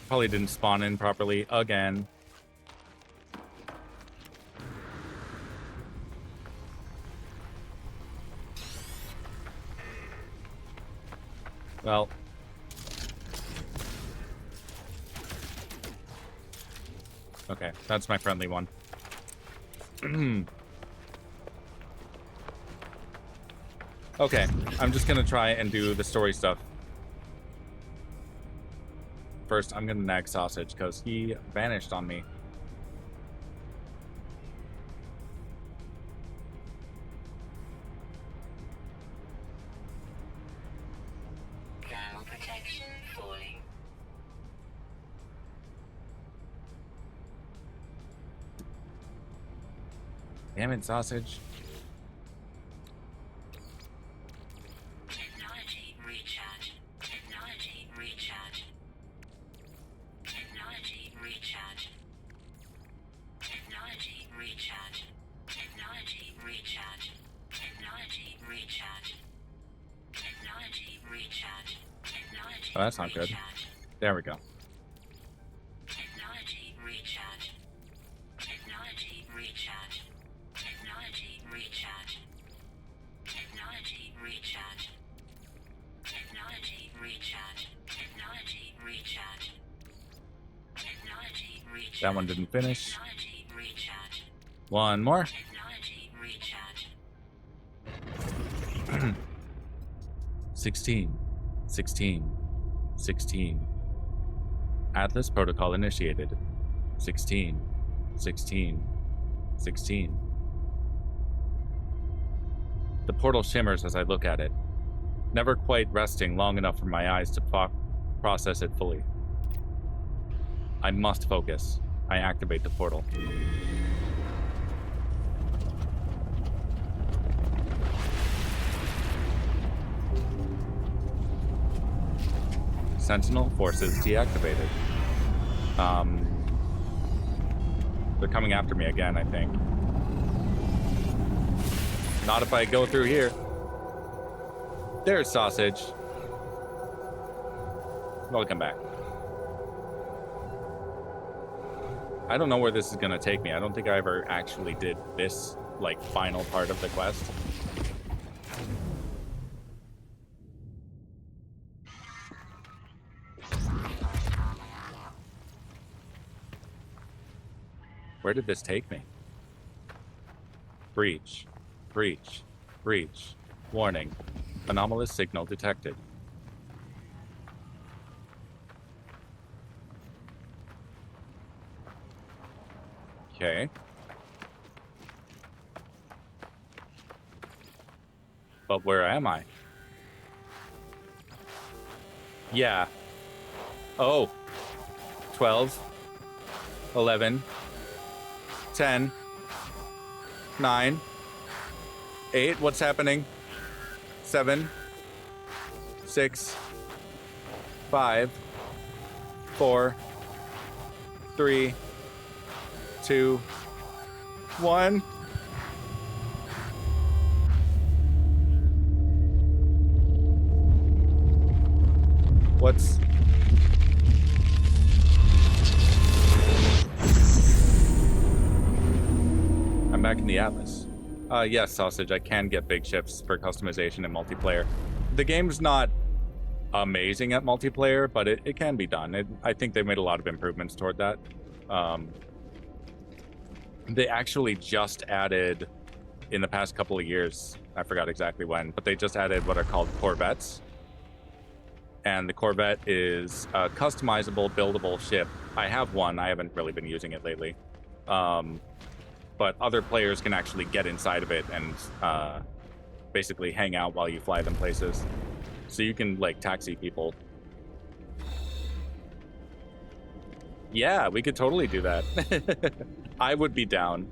Probably didn't spawn in properly again. Well. Okay, that's my friendly one. Okay, I'm just gonna try and do the story stuff. First, I'm gonna nag Sausage, because he vanished on me. Thermal protection falling. Damn it, Sausage. Technology recharge. Technology recharge. Oh, that's not good. There we go. Technology recharge. Technology recharge. Technology recharge. Technology recharge. Technology recharge. Technology recharge. Technology recharge. That one didn't finish. Technology recharge. One more. Technology recharge. 16. 16. 16. Atlas protocol initiated. 16. 16. 16. The portal shimmers as I look at it, never quite resting long enough for my eyes to process it fully. I must focus. I activate the portal. Sentinel forces deactivated. They're coming after me again, I think. Not if I go through here. There's sausage. Welcome back. I don't know where this is gonna take me. I don't think I ever actually did this, like, final part of the quest. Where did this take me? Breach. Breach. Breach. Warning. Anomalous signal detected. Okay. But where am I? Yeah. Oh. 12. 11. 10. 9. 8. What's happening? 7. 6. 5. 4. 3. 2. 1. What's... I'm back in the Atlas. Yes, Sausage, I can get big ships for customization and multiplayer. The game's not amazing at multiplayer, but it can be done. I think they made a lot of improvements toward that. They actually just added, in the past couple of years, I forgot exactly when, but they just added what are called Corvettes. And the Corvette is a customizable, buildable ship. I have one. I haven't really been using it lately. But other players can actually get inside of it and basically hang out while you fly them places. So you can, like, taxi people. Yeah, we could totally do that. I would be down.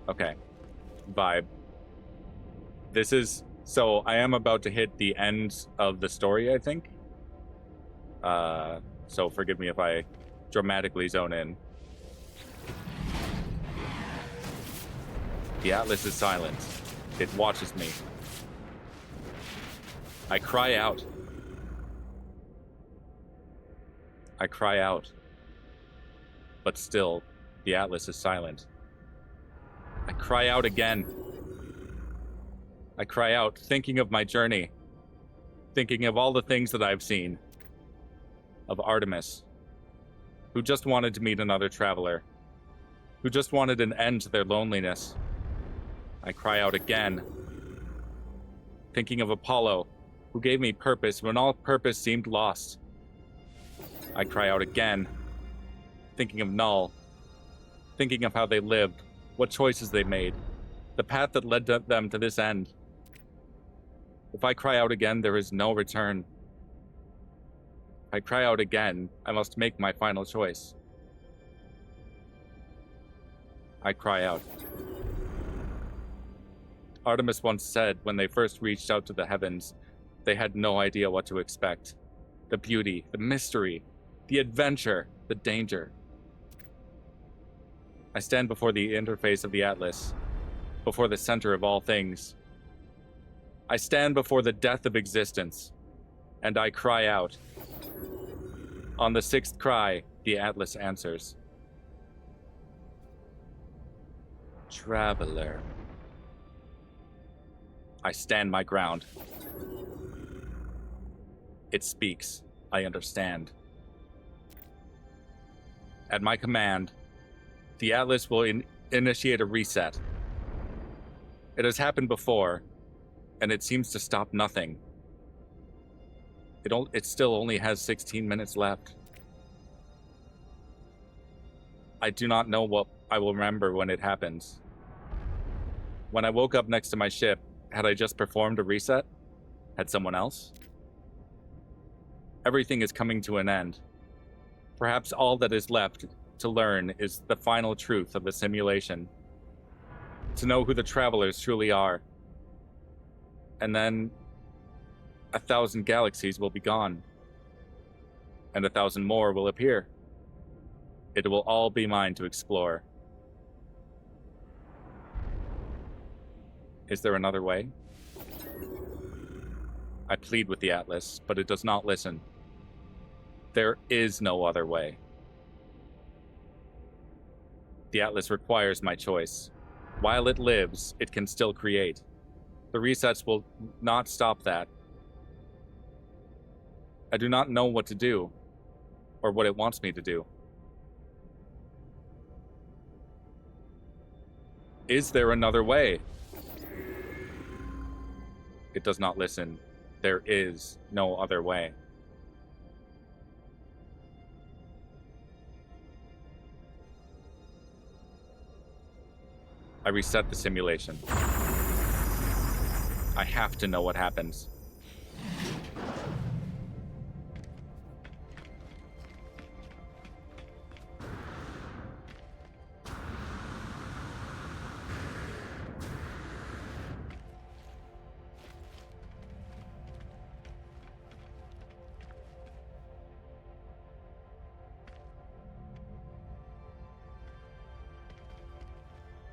Okay. Vibe. This is... So, I am about to hit the end of the story, I think. So forgive me if I dramatically zone in. The Atlas is silent. It watches me. I cry out. I cry out. But still, the Atlas is silent. I cry out again. I cry out, thinking of my journey. Thinking of all the things that I've seen. Of Artemis, who just wanted to meet another traveler, who just wanted an end to their loneliness. I cry out again, thinking of Apollo, who gave me purpose when all purpose seemed lost. I cry out again, thinking of Null, thinking of how they lived, what choices they made, the path that led them to this end. If I cry out again, there is no return. If I cry out again, I must make my final choice. I cry out. Artemis once said when they first reached out to the heavens, they had no idea what to expect. The beauty, the mystery, the adventure, the danger. I stand before the interface of the Atlas, before the center of all things. I stand before the death of existence, and I cry out. On the sixth cry, the Atlas answers. Traveler. I stand my ground. It speaks. I understand. At my command, the Atlas will initiate a reset. It has happened before, and it seems to stop nothing. It still only has 16 minutes left. I do not know what I will remember when it happens. When I woke up next to my ship, had I just performed a reset? Had someone else? Everything is coming to an end. Perhaps all that is left to learn is the final truth of the simulation. To know who the travelers truly are. And then 1,000 galaxies will be gone. And 1,000 more will appear. It will all be mine to explore. Is there another way? I plead with the Atlas, but it does not listen. There is no other way. The Atlas requires my choice. While it lives, it can still create. The resets will not stop that. I do not know what to do, or what it wants me to do. Is there another way? It does not listen. There is no other way. I reset the simulation. I have to know what happens.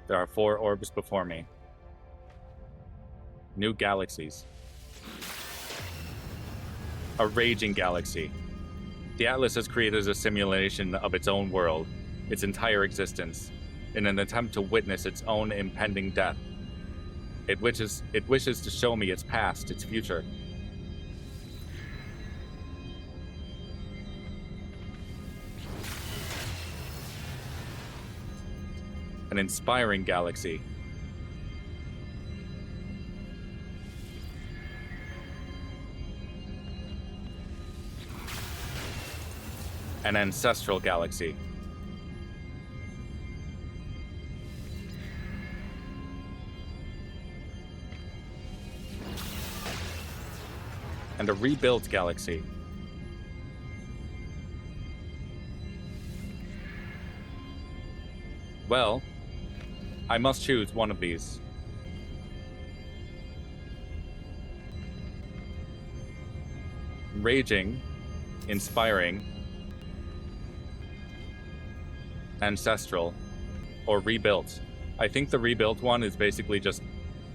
There are 4 orbs before me. New galaxies. A raging galaxy. The Atlas has created a simulation of its own world, its entire existence, in an attempt to witness its own impending death. It wishes to show me its past, its future. An inspiring galaxy. An ancestral galaxy. And a rebuilt galaxy. Well, I must choose one of these. Raging, inspiring, ancestral, or rebuilt. I think the rebuilt one is basically just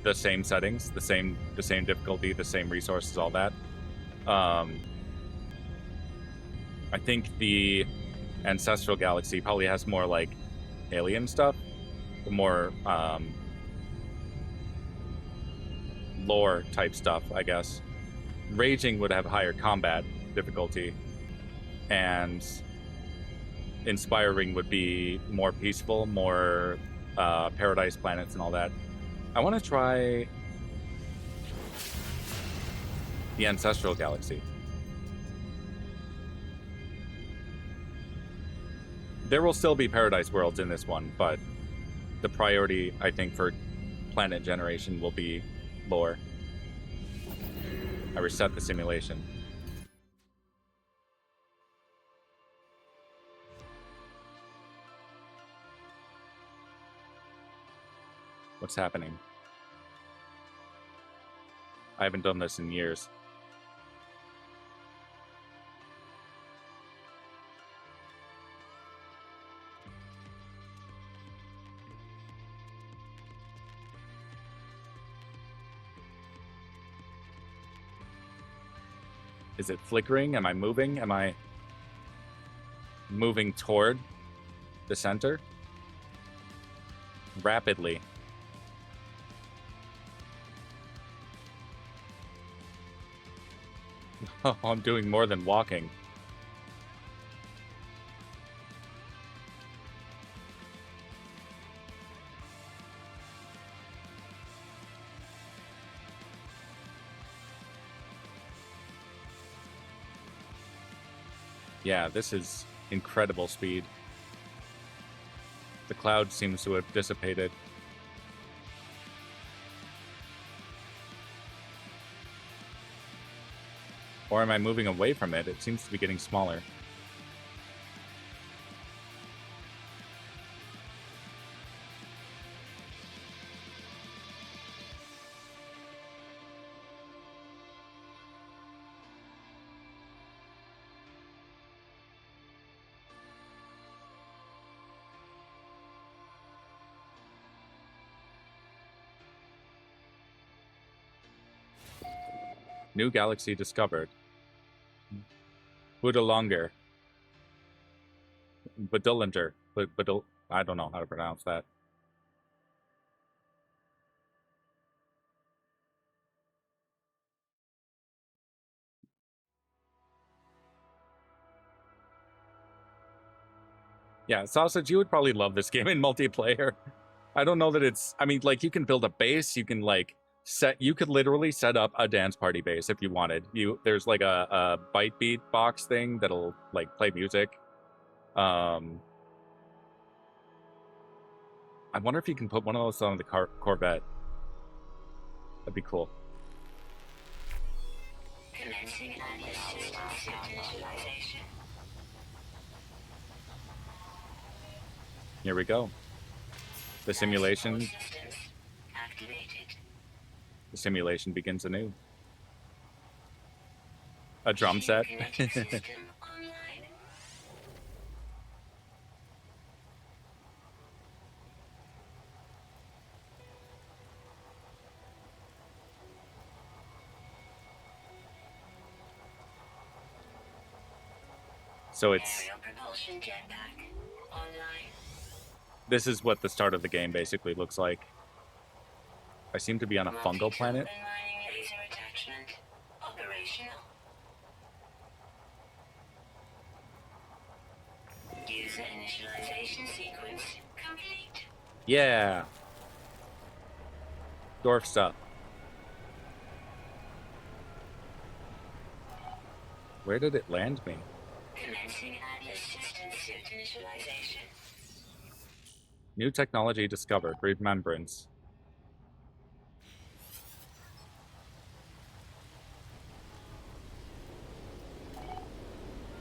the same settings, the same difficulty, the same resources, all that. I think the ancestral galaxy probably has more like alien stuff, more lore type stuff, I guess. Raging would have higher combat difficulty, and inspiring would be more peaceful, more paradise planets and all that. I want to try the ancestral galaxy. There will still be paradise worlds in this one, but the priority, I think, for planet generation will be lore. I reset the simulation. What's happening? I haven't done this in years. Is it flickering? Am I moving? Am I moving toward the center? Rapidly. Oh, I'm doing more than walking. Yeah, this is incredible speed. The cloud seems to have dissipated. Or am I moving away from it? It seems to be getting smaller. New galaxy discovered. Budalonger. Budullinger. I don't know how to pronounce that. Yeah, Sausage, you would probably love this game in multiplayer. I don't know that it's... I mean, like, you can build a base. You can, like, you could literally set up a dance party base if you wanted. There's, like, a byte beat box thing that'll, like, play music. I wonder if you can put one of those on the Corvette. That'd be cool. Commencing Atlas system suit initialization. Here we go. The simulation... Systems activated. The simulation begins anew. A drum set. Kinetic system online. So it's... Aerial propulsion jetpack online. This is what the start of the game basically looks like. I seem to be on a fungal planet. Multi-tool and mining laser attachment operational. User initialization sequence complete. Yeah. Dwarf stuff. Where did it land me? Commencing Atlas system suit initialization. New technology discovered. Remembrance.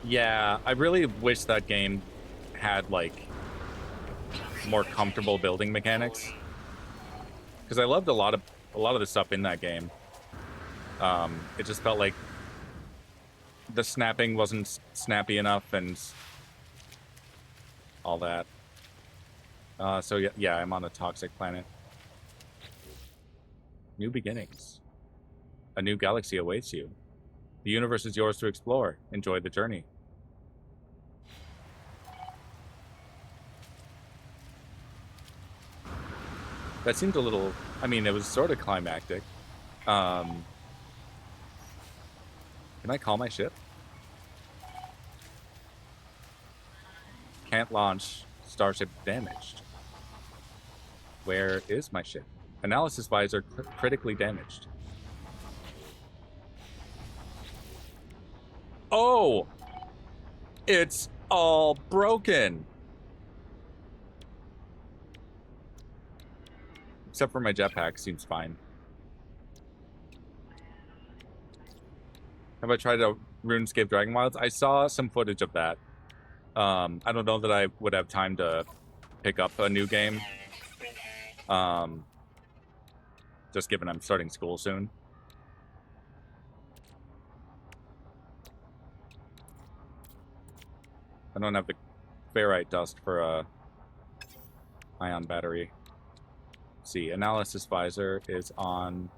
Yeah, I really wish that game had, like, more comfortable building mechanics. Because I loved a lot of the stuff in that game. It just felt like the snapping wasn't snappy enough and all that. So yeah, I'm on a toxic planet. New beginnings. A new galaxy awaits you. The universe is yours to explore. Enjoy the journey. That seemed a little... I mean, it was sort of climactic. Can I call my ship? Can't launch. Starship damaged. Where is my ship? Analysis visor critically damaged. Oh! It's all broken! Except for my jetpack, seems fine. Have I tried a RuneScape Dragon Wilds? I saw some footage of that. I don't know that I would have time to pick up a new game. Just given I'm starting school soon. I don't have the ferrite dust for a ion battery. Let's see, analysis visor is on.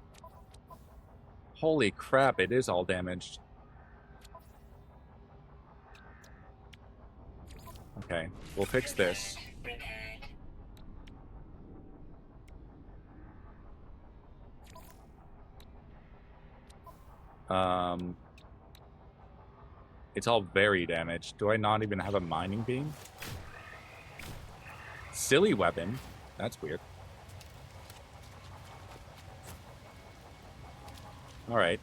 Holy crap, it is all damaged. Okay, we'll fix this. Repaired. It's all very damaged. Do I not even have a mining beam? Silly weapon. That's weird. Alright.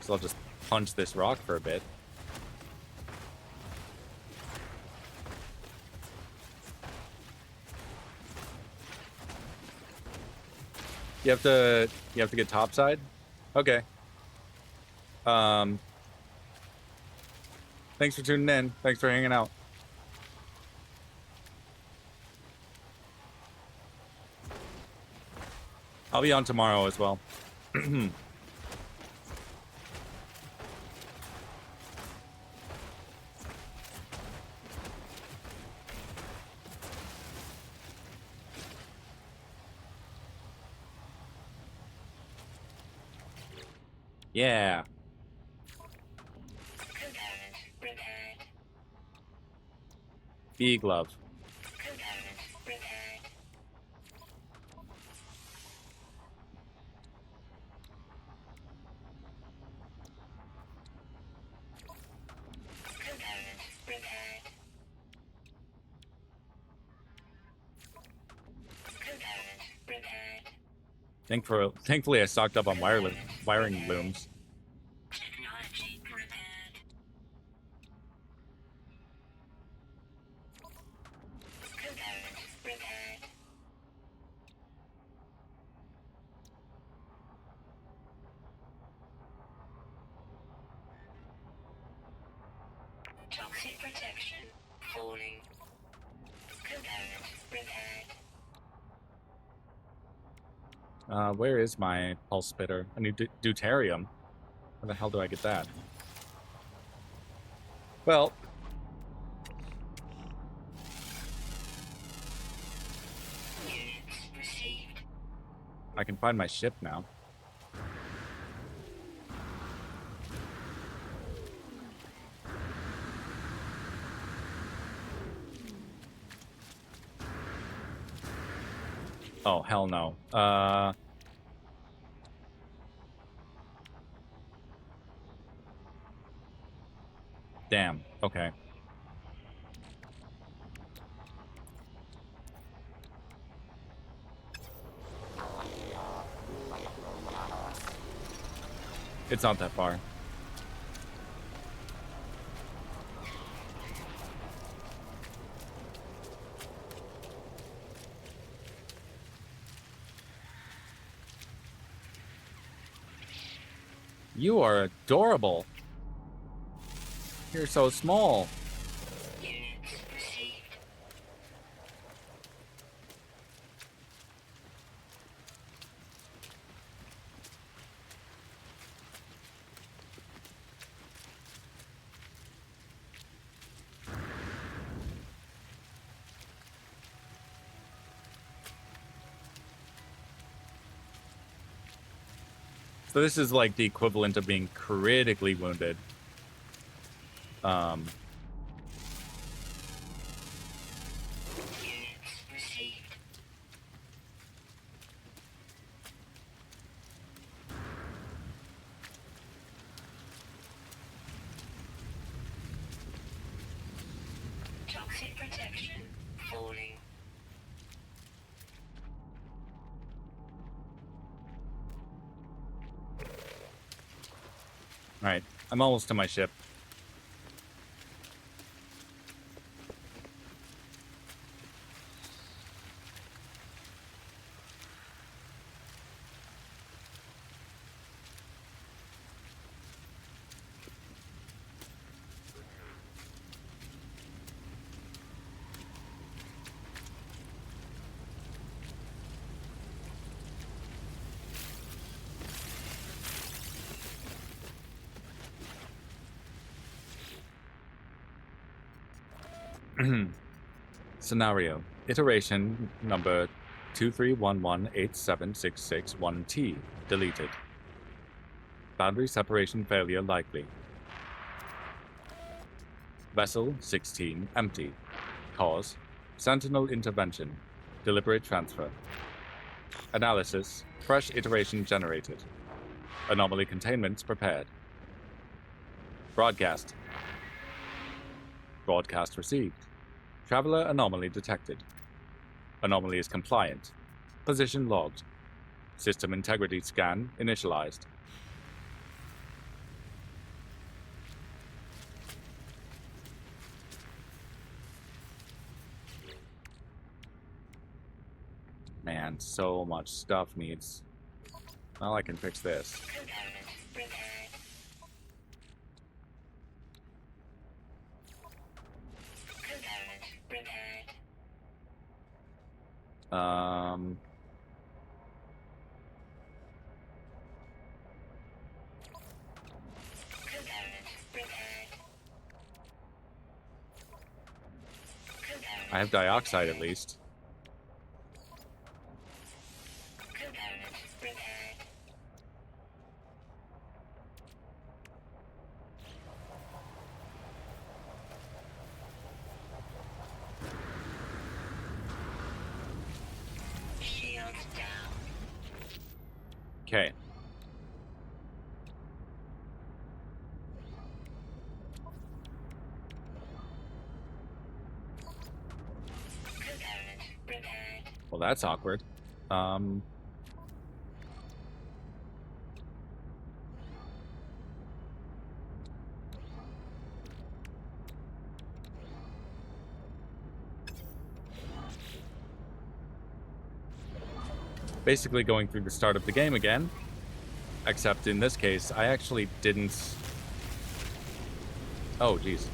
So I'll just punch this rock for a bit. You have to get topside? Okay. Thanks for tuning in. Thanks for hanging out. I'll be on tomorrow as well. Yeah. Component repaired. E-glove. Component repaired. Component repaired. Component repaired. Thankfully, I stocked up on wiring looms. Technology repaired. Component repaired. Toxic protection falling. Component repaired. Where is my pulse spitter? I need deuterium. Where the hell do I get that? Well, Units received. I can find my ship now. Oh, hell no. Damn. Okay. It's not that far. You are adorable. You're so small. Units received. So this is like the equivalent of being critically wounded. Units received. Toxic protection falling. Alright, I'm almost to my ship. Scenario. Iteration number 23118766-1T. Deleted. Boundary separation failure likely. Vessel 16 empty. Cause Sentinel intervention. Deliberate transfer. Analysis. Fresh iteration generated. Anomaly containment prepared. Broadcast. Broadcast received. Traveler anomaly detected. Anomaly is compliant. Position logged. System integrity scan initialized. Man, so much stuff needs. Well, I can fix this. Component repaired. Component repaired. Component repaired. Component I have dioxide at least. Component repaired. Shield down. Okay. Component repaired. Well, that's awkward. Basically going through the start of the game again. Except in this case, I actually didn't... Oh, geez.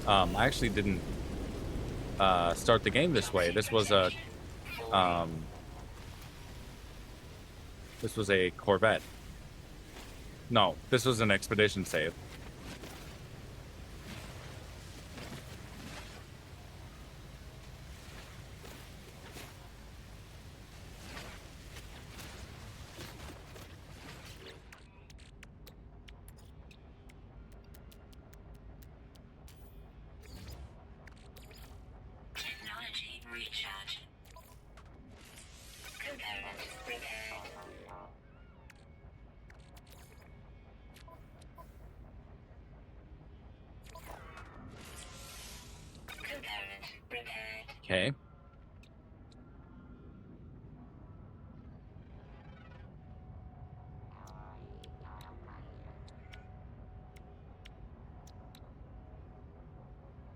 I actually didn't start the game this way. This was a Corvette. No, this was an expedition save. Technology recharge. Component repaired. Component repaired. Okay.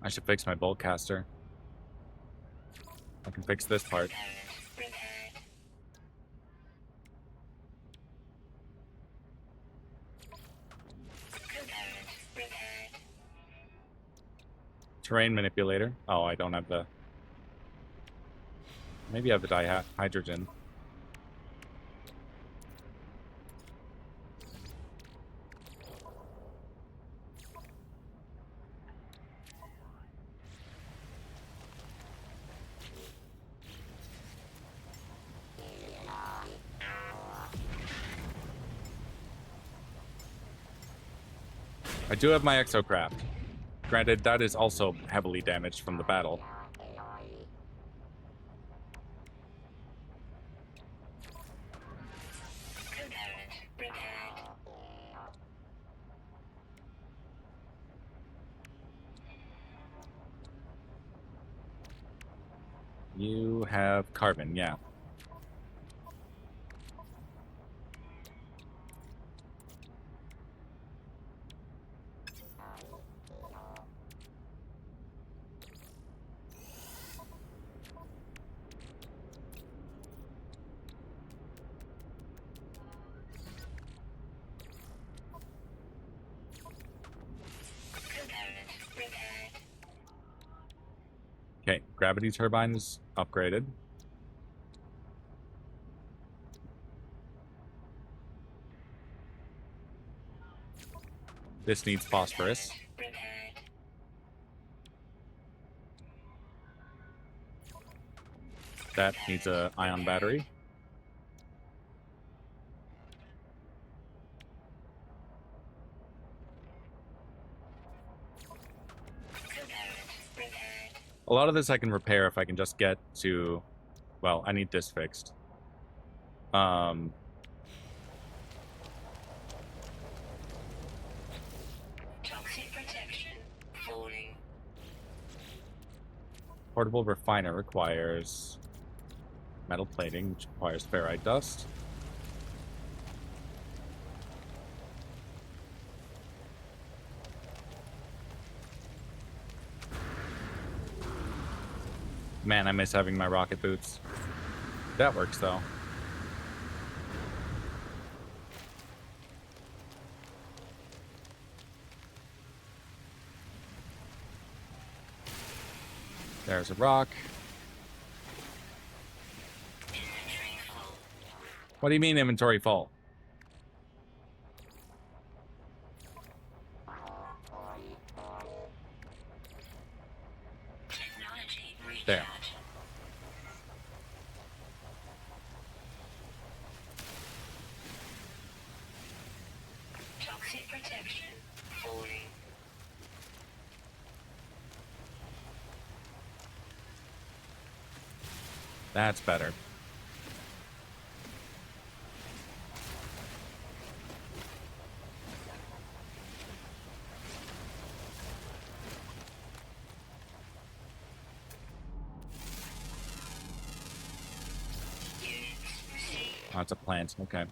I should fix my bolt caster. I can fix this part. Component repaired. Component repaired. Terrain manipulator. Oh, I don't have the... Maybe I have the dihydrogen. I do have my exocraft. Granted, that is also heavily damaged from the battle. Component repaired. You have carbon, yeah. Component repaired. Okay, gravity turbine is upgraded. This needs phosphorus. Repaired. That needs a ion battery. Component A lot of this I can repair if I can just get to... Well, I need this fixed. Toxic protection. Falling. Portable refiner requires metal plating, which requires ferrite dust. Man, I miss having my rocket boots. That works, though. There's a rock. Inventory full. What do you mean inventory full? Technology recharge. There. Toxic protection. Falling. That's better. Units received. Oh, it's a plant. Okay.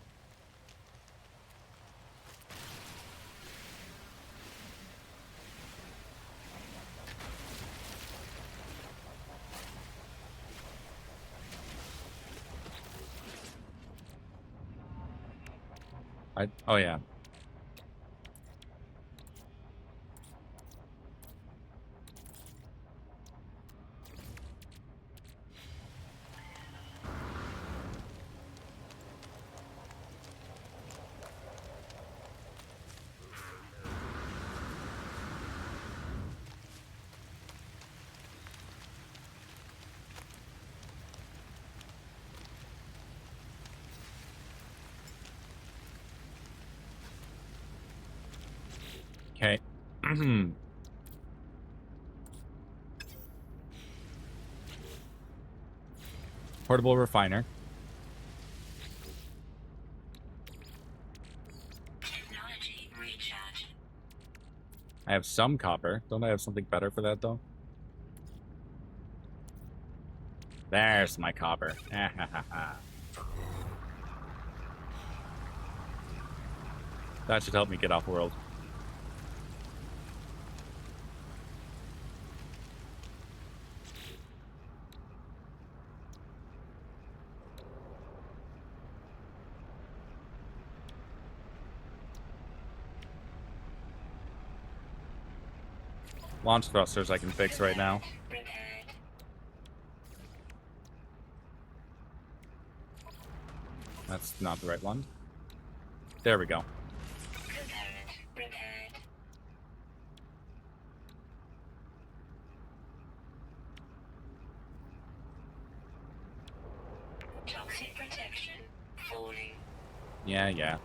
Oh, yeah. Okay. Portable refiner. Technology recharge. I have some copper. Don't I have something better for that, though? There's my copper. That should help me get off world. Launch thrusters I can fix right now. Repaired. That's not the right one. There we go. Component repaired. Toxic protection. Falling. Yeah, yeah.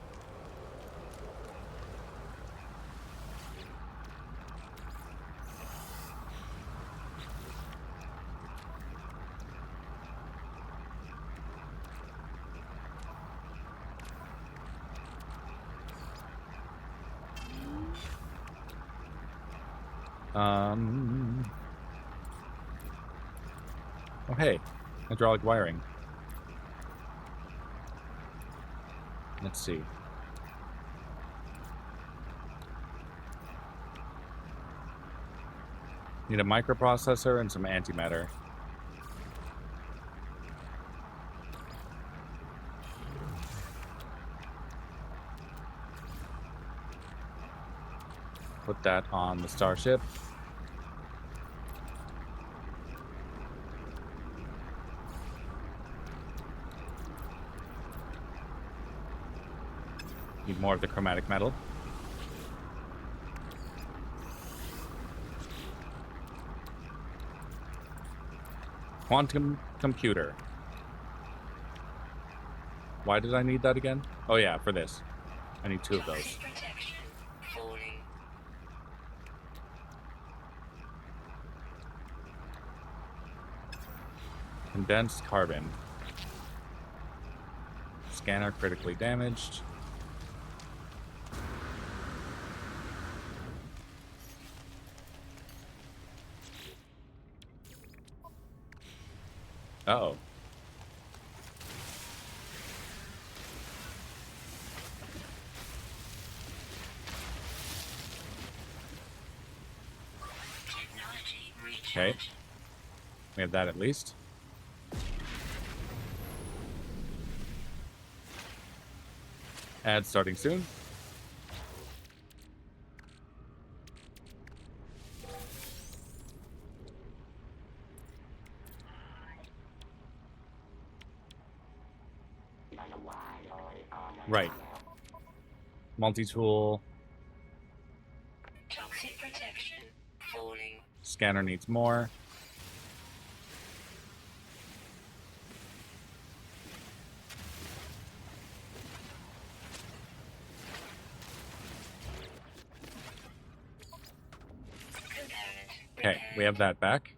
Oh, hey. Hydraulic wiring. Let's see. Need a microprocessor and some antimatter. Put that on the starship. Need more of the chromatic metal. Quantum computer. Why did I need that again? Oh yeah, for this. I need 2 of those. Toxic protection. Falling. Condensed carbon. Scanner critically damaged. Uh-oh. Technology Okay. recharge. We have that at least. Ad starting soon. Right. Multi-tool. Toxic protection. Falling. Scanner needs more. Component. Okay, we have that back.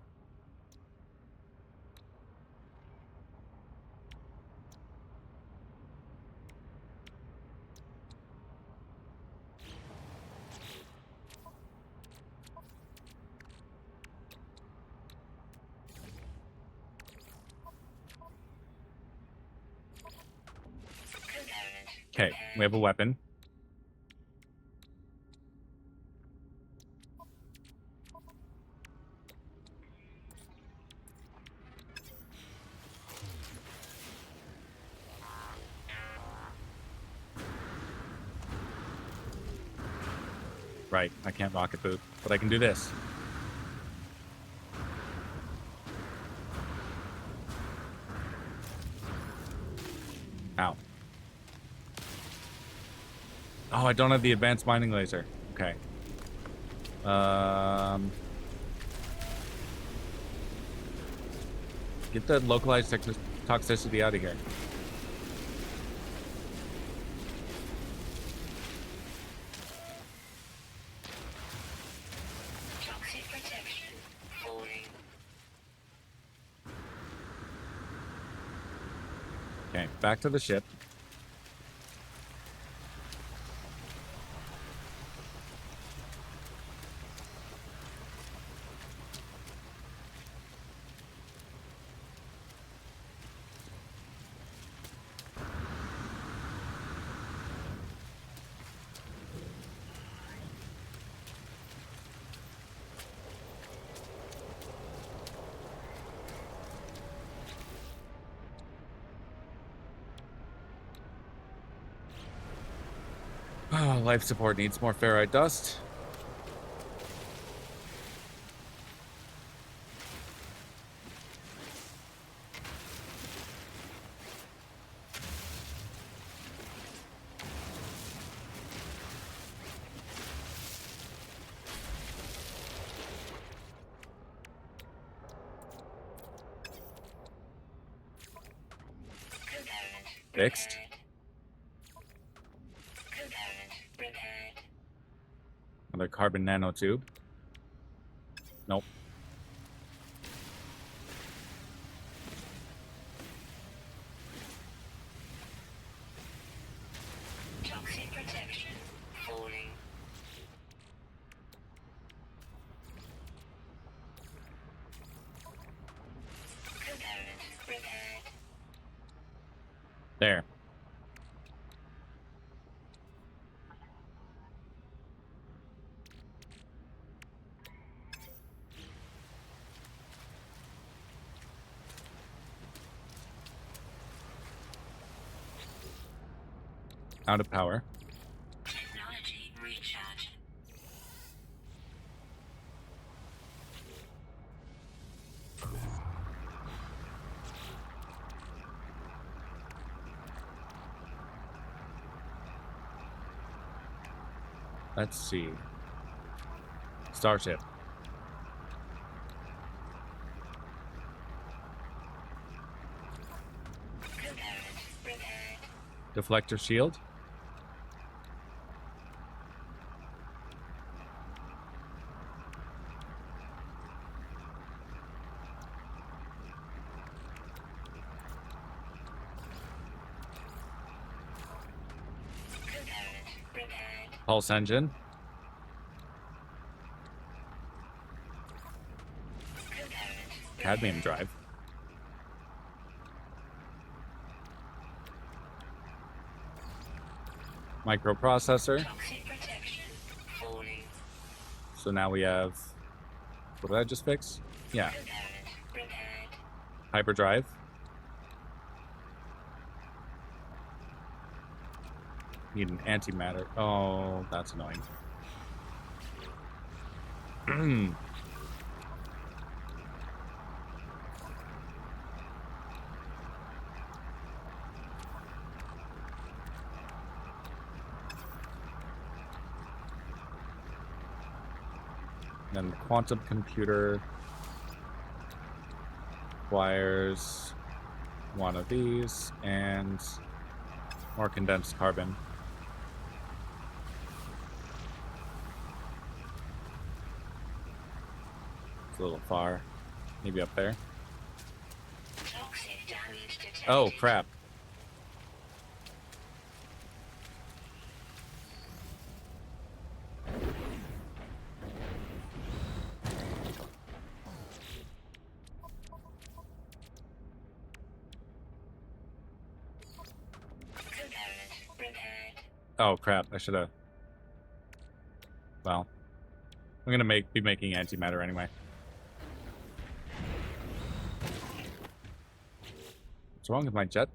Component. Okay, we have a weapon. Right, I can't rocket boot, but I can do this. Ow. Oh, I don't have the advanced mining laser. Okay. Get the localized toxicity out of here. Toxic protection. Falling. Okay, back to the ship. Oh, life support needs more ferrite dust. Component. Fixed. Component. Repaired. Another carbon nanotube. Nope. Toxic protection. Falling. Component. Repaired. There. Out of power. Technology recharge. Let's see. Starship. Component. Repaired. Deflector shield. Pulse engine. Cadmium drive. Microprocessor. Toxic protection. Falling. So now we have... What did I just fix? Yeah. Repaired. Hyperdrive. Need an antimatter. Oh, that's annoying. Then quantum computer requires one of these and more condensed carbon. It's a little far. Maybe up there. Toxic damage detected. Oh, crap. Repaired. Oh, crap. I should have... Well, I'm going to be making antimatter anyway. What's wrong with my jet?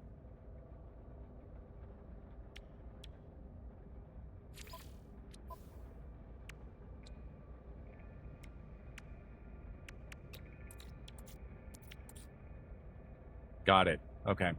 Got it. Okay.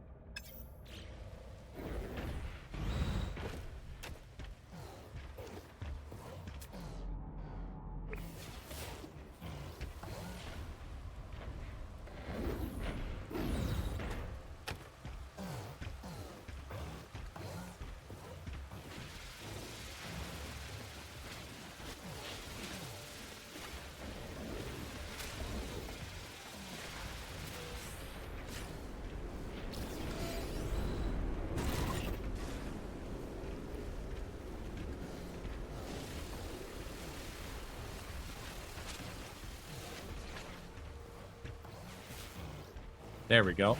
There we go.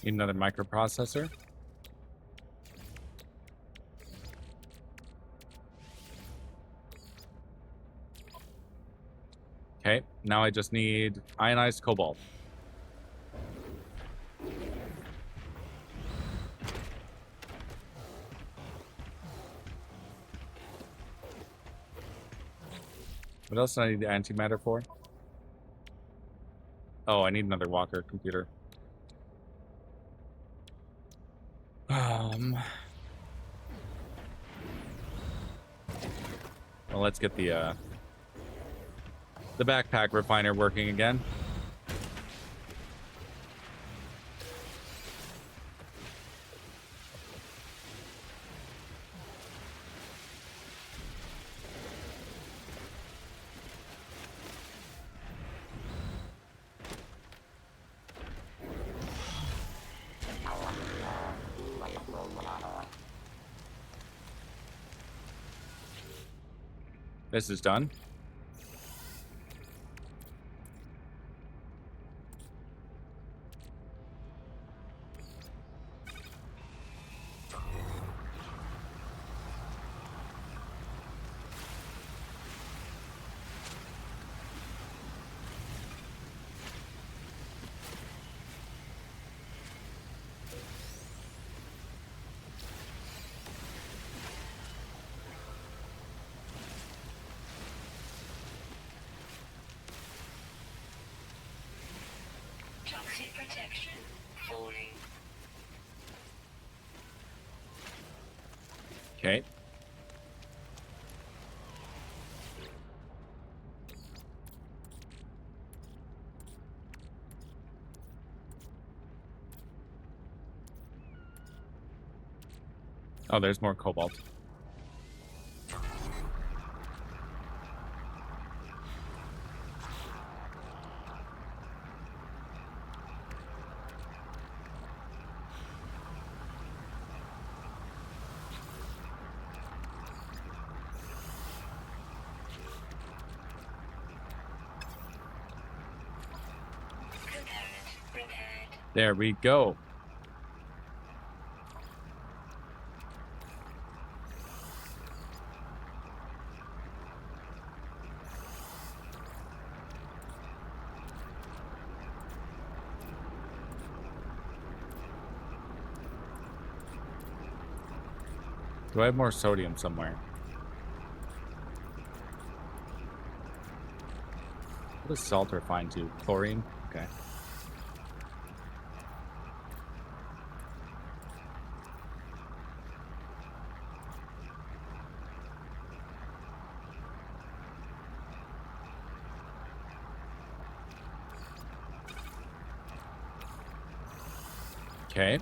Need another microprocessor. Okay, now I just need ionized cobalt. What else do I need the antimatter for? Oh, I need another walker computer. Well, let's get the backpack refiner working again. This is done. Toxic protection. Falling. Okay. Oh, there's more cobalt. There we go. Do I have more sodium somewhere? What does salt refine to? Chlorine? Okay. Okay.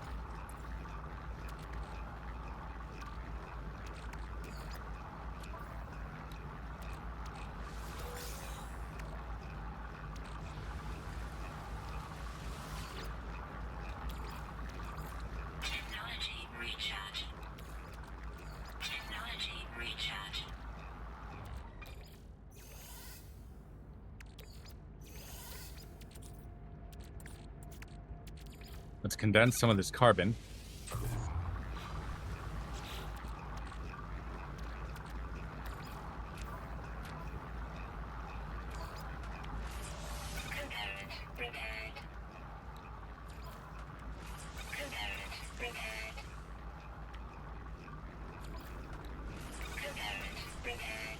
Technology recharge. Technology recharge. Let's condense some of this carbon. Component repaired. Component repaired. Component repaired.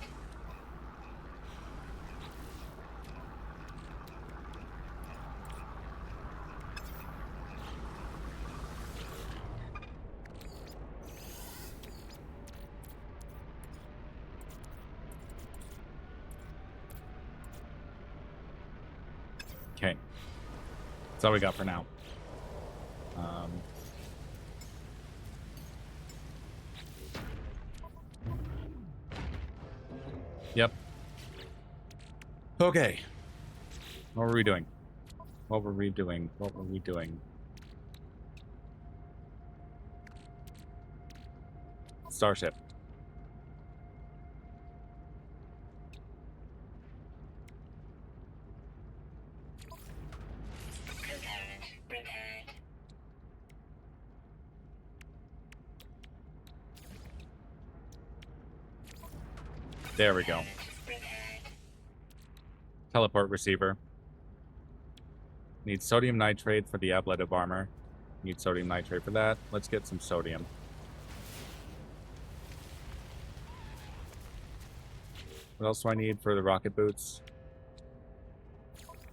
Okay. That's all we got for now. Yep. Okay. What were we doing? What were we doing? What were we doing? Starship. Component repaired. There we go. Repaired. Teleport receiver. Need sodium nitrate for the ablative armor. Need sodium nitrate for that. Let's get some sodium. What else do I need for the rocket boots?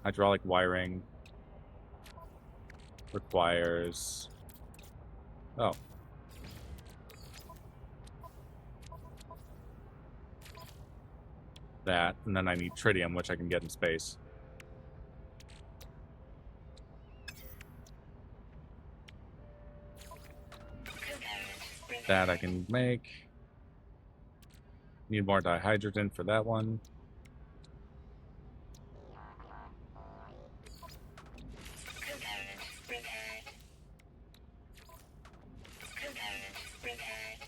Hydraulic wiring. Requires... Oh. That. And then I need tritium, which I can get in space. That I can make. Need more dihydrogen for that one. Component repaired. Component repaired.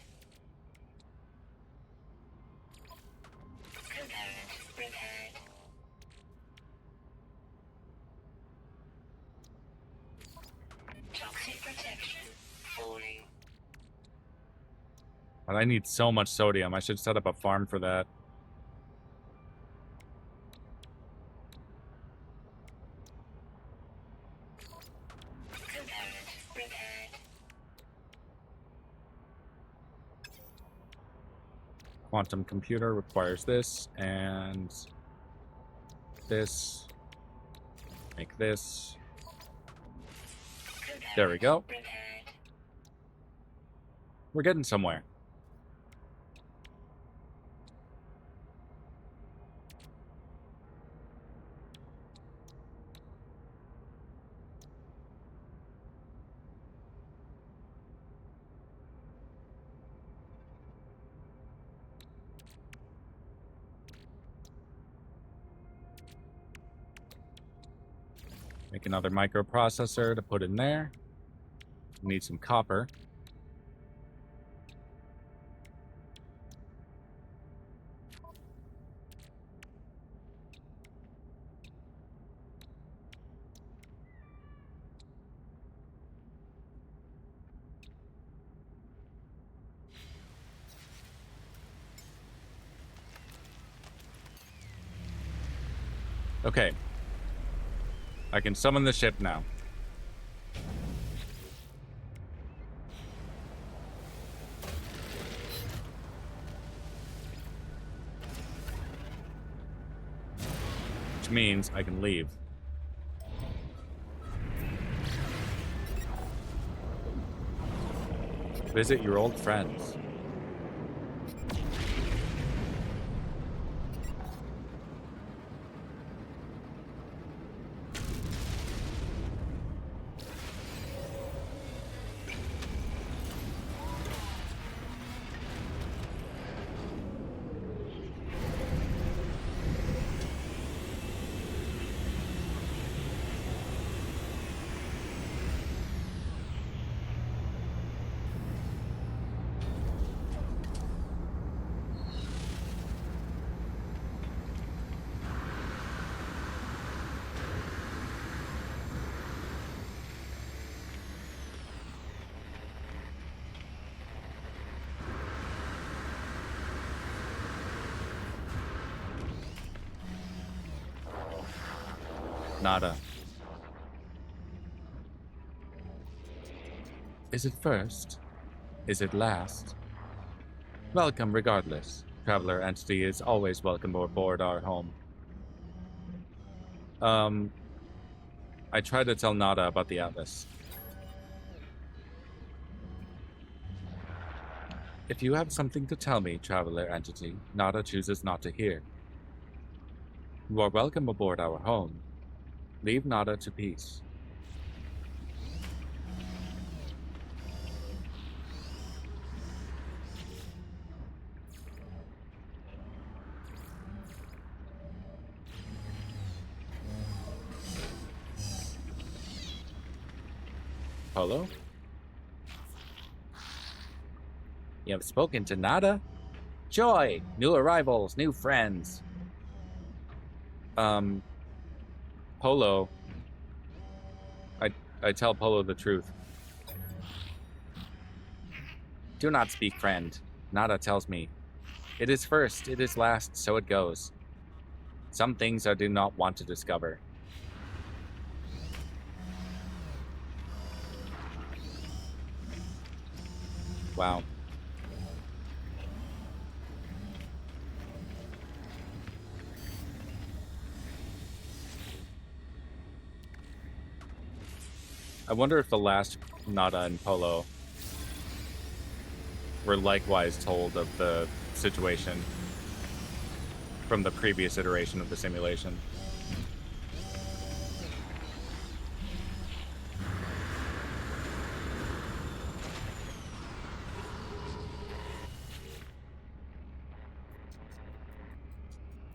Component repaired. Toxic protection falling. But I need so much sodium. I should set up a farm for that. Component repaired. Quantum computer requires this, and this. Make this. There we go. Repaired. We're getting somewhere. Make another microprocessor to put in there. Need some copper. Okay. I can summon the ship now. Which means I can leave. Visit your old friends. Nada. Is it first? Is it last? Welcome regardless. Traveler entity is always welcome aboard our home. I tried to tell Nada about the Atlas. If you have something to tell me, Traveler entity, Nada chooses not to hear. You are welcome aboard our home. Leave Nada to peace. Polo? You have spoken to Nada? Joy! New arrivals, new friends. Polo. I tell Polo the truth. Do not speak, friend. Nada tells me. It is first, it is last, so it goes. Some things I do not want to discover. Wow. I wonder if the last Nada and Polo were likewise told of the situation from the previous iteration of the simulation.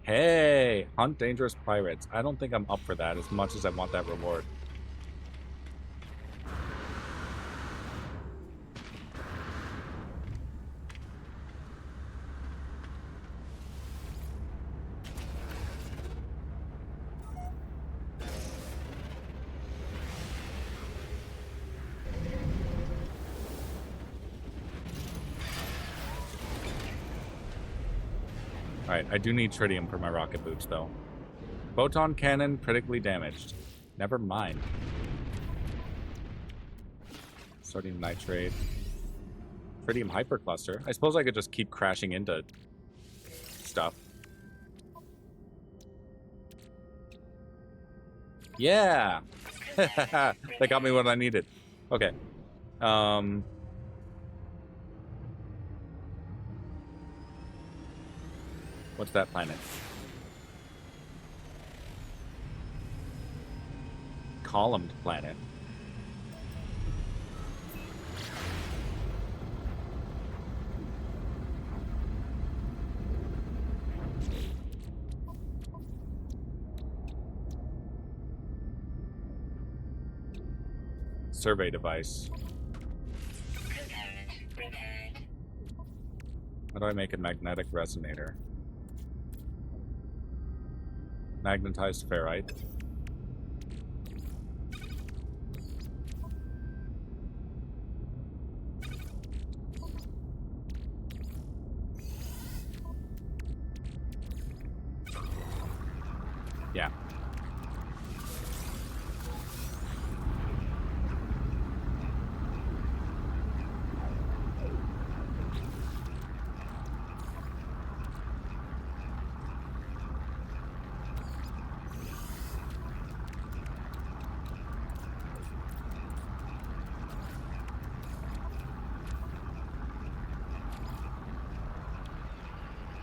Hey, hunt dangerous pirates. I don't think I'm up for that as much as I want that reward. Alright, I do need tritium for my rocket boots, though. Photon cannon critically damaged. Never mind. Sodium nitrate. Tritium hypercluster. I suppose I could just keep crashing into stuff. Yeah! They got me what I needed. Okay. What's that planet? Columned planet. Survey device. Component repaired. How do I make a magnetic resonator? Magnetized ferrite. Yeah.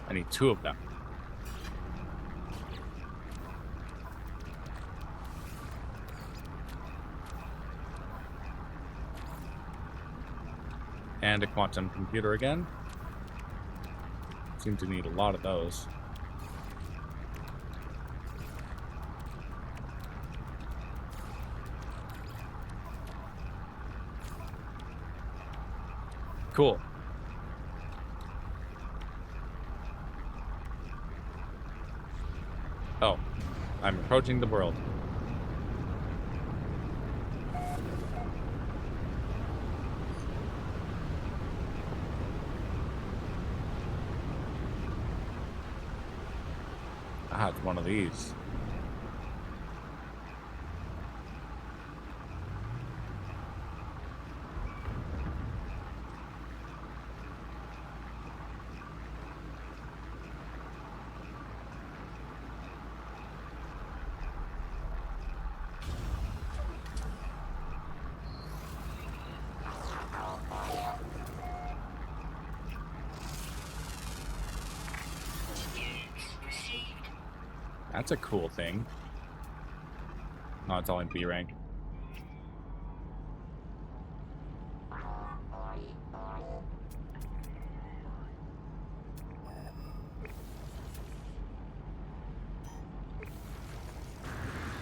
I need 2 of them. And a quantum computer again. Seem to need a lot of those. Cool. Oh, I'm approaching the world. Ah, it's one of these. Units received. That's a cool thing. Oh, it's all in B rank.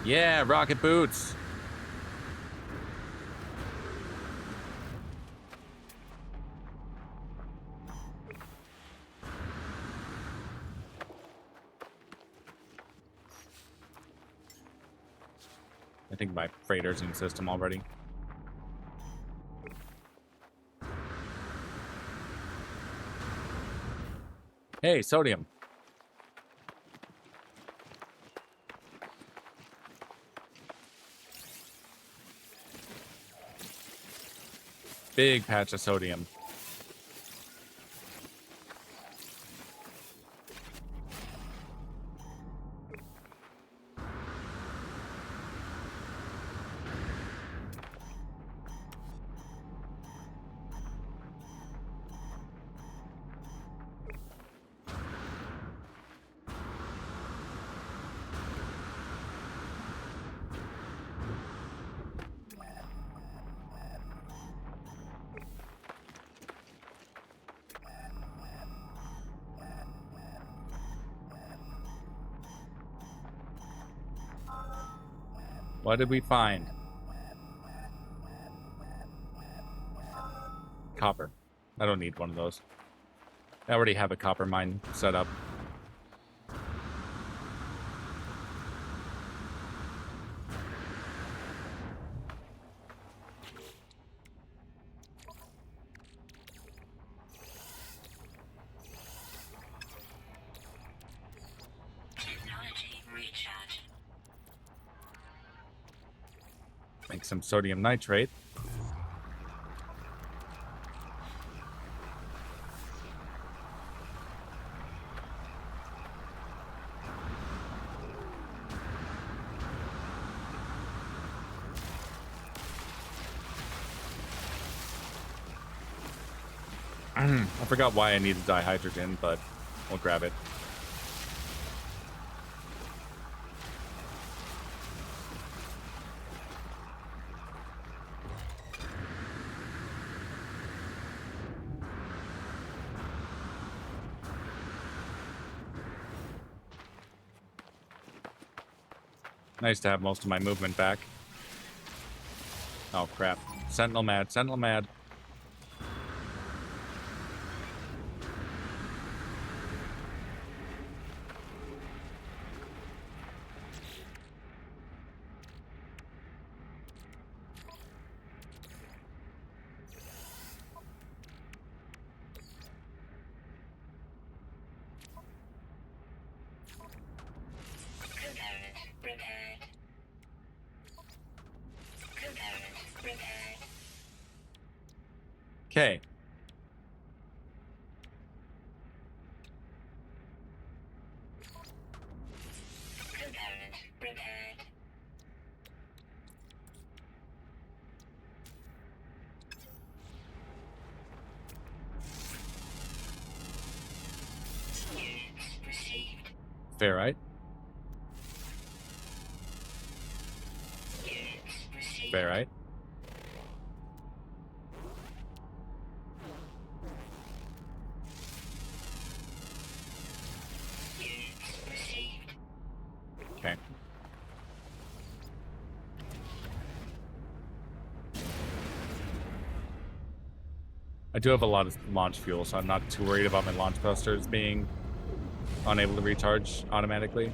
Yeah, rocket boots. I think my freighter's in system already. Hey, sodium. Big patch of sodium. What did we find? Copper. I don't need one of those. I already have a copper mine set up. Technology recharge. Make some sodium nitrate. I forgot why I needed dihydrogen, but we'll grab it. Nice to have most of my movement back. Oh, crap. Sentinel mad. Sentinel mad. Component repaired. Component repaired. Okay. Component repaired. Units received. Ferrite. Units received. Ferrite. Units received. Okay. I do have a lot of launch fuel, so I'm not too worried about my launch thrusters being unable to recharge automatically.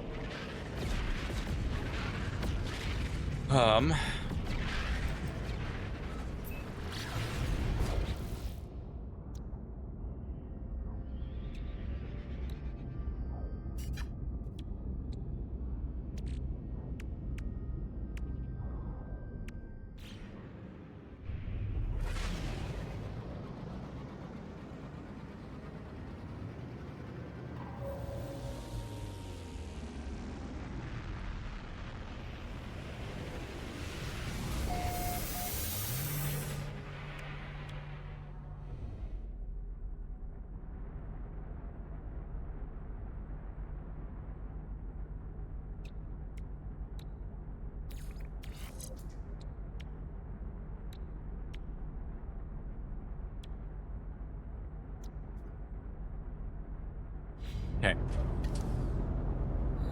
Okay.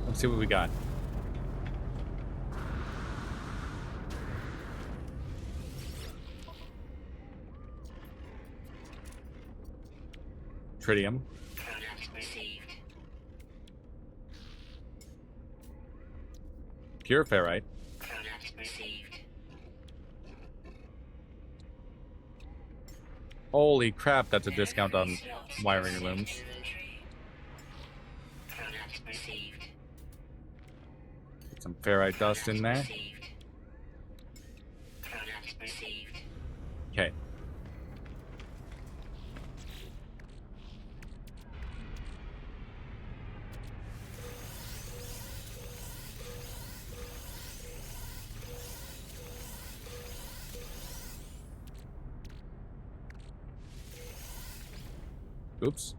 Let's see what we got. Tritium. Product received. Pure ferrite. Product received. Holy crap, that's a There are discount 3 on slots in wiring suit looms. inventory. Product received. Get some ferrite dust in there. Received. Product received. Okay. Oops.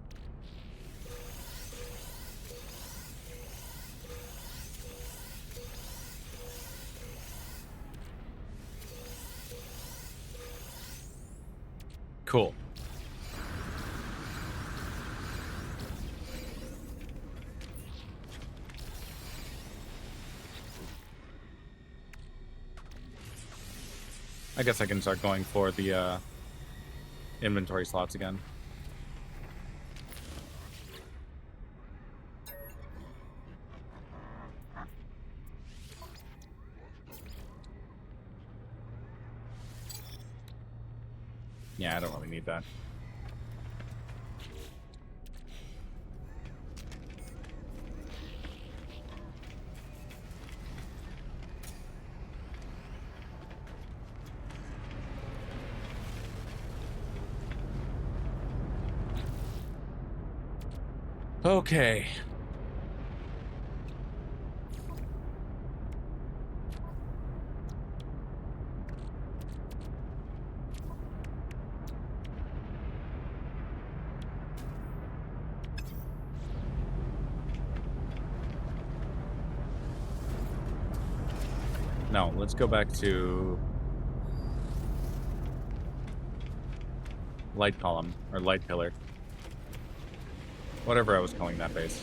Cool. I guess I can start going for the inventory slots again. Yeah, I don't really need that. Okay. No, let's go back to light column or light pillar. Whatever I was calling that base.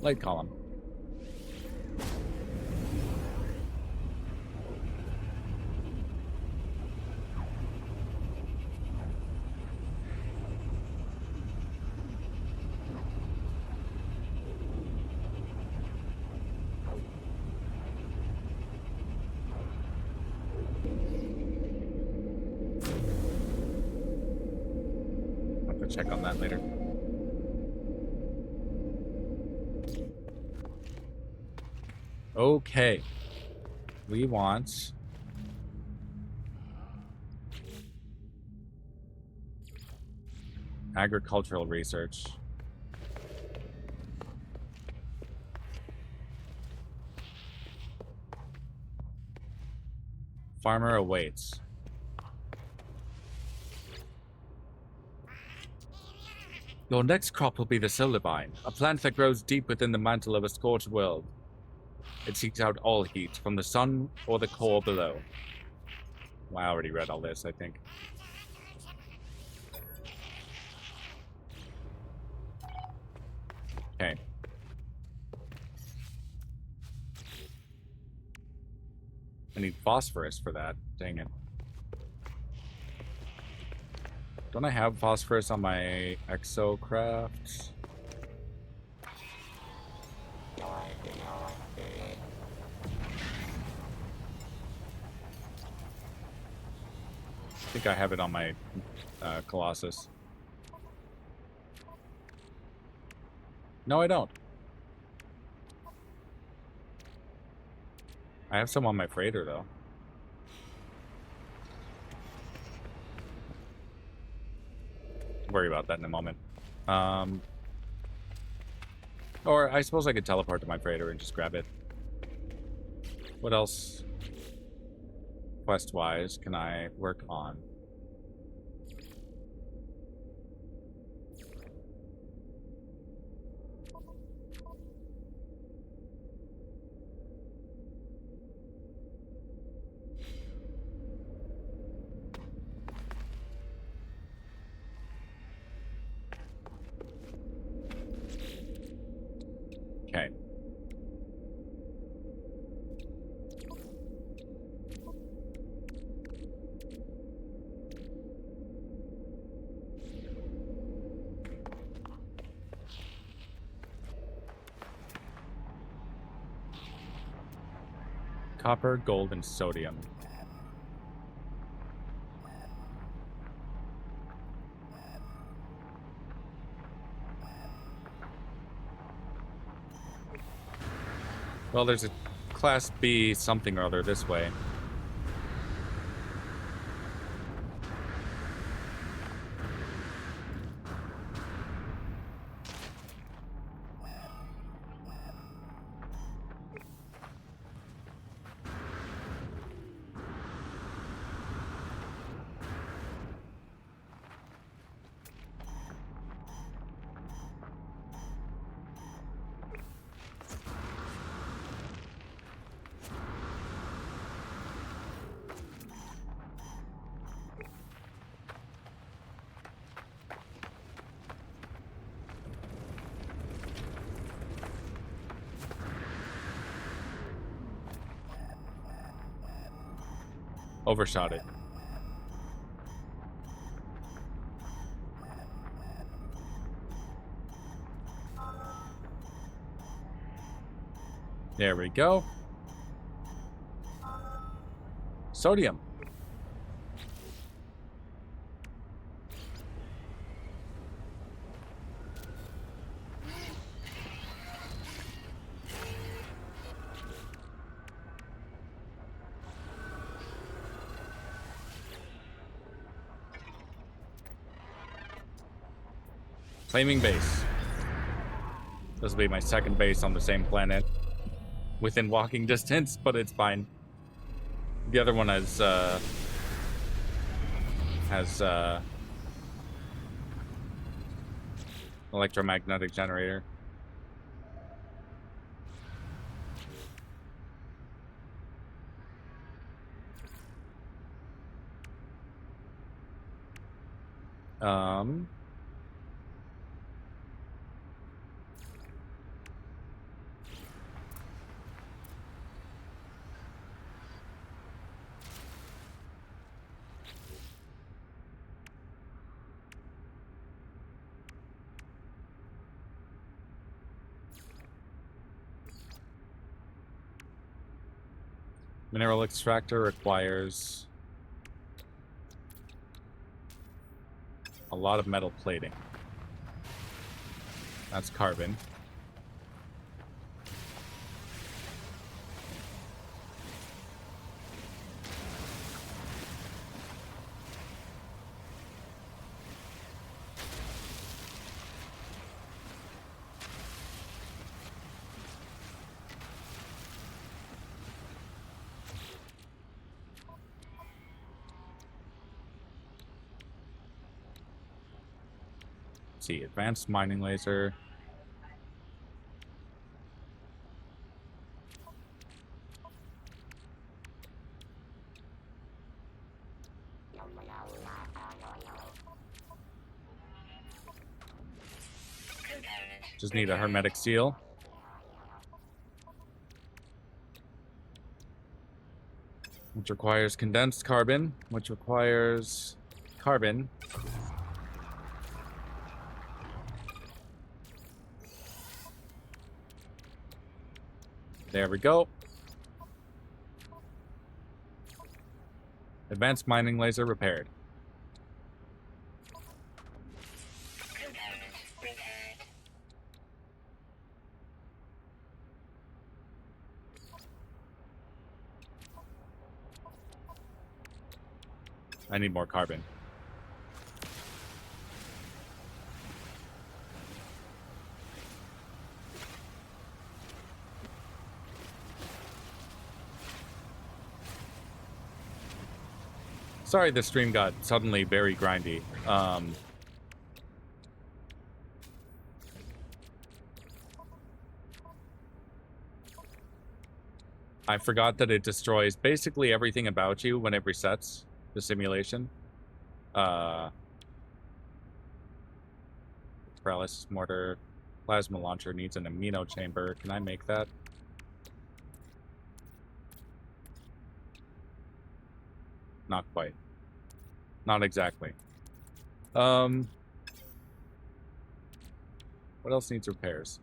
Light column. check on that later. Okay. We want agricultural research. Farmer awaits. Your next crop will be the solar vine, a plant that grows deep within the mantle of a scorched world. It seeks out all heat, from the sun or the core below. Well, I already read all this, I think. Okay. I need phosphorus for that. Dang it. Don't I have phosphorus on my exocraft? I think I have it on my Colossus. No, I don't. I have some on my freighter, though. Worry about that in a moment. Or I suppose I could teleport to my freighter and just grab it. What else, quest-wise, can I work on? Okay. Copper, gold, and sodium. Well, there's a Class B something or other this way. Overshot it. There we go. Sodium. Claiming base. This will be my second base on the same planet. Within walking distance, but it's fine. The other one has electromagnetic generator. Mineral extractor requires a lot of metal plating. That's carbon. Let's see, advanced mining laser. Just need a hermetic seal. Which requires condensed carbon, which requires carbon. There we go. Advanced mining laser repaired. I need more carbon. Sorry, the stream got suddenly very grindy. I forgot that it destroys basically everything about you when it resets the simulation. Paralysis mortar. Plasma launcher needs an amino chamber. Can I make that? Not quite. Not exactly. What else needs repairs?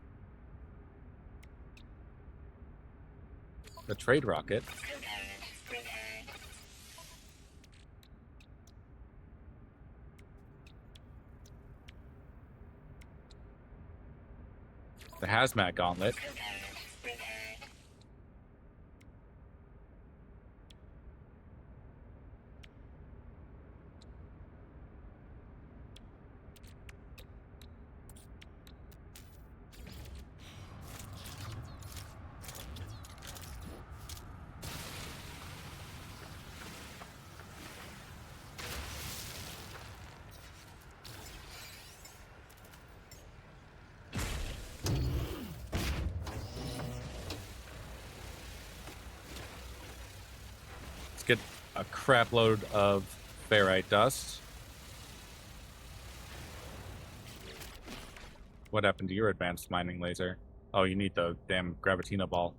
The trade rocket. The hazmat gauntlet. Get a crap load of ferrite dust. What happened to your advanced mining laser? Oh, you need the damn Gravitino ball.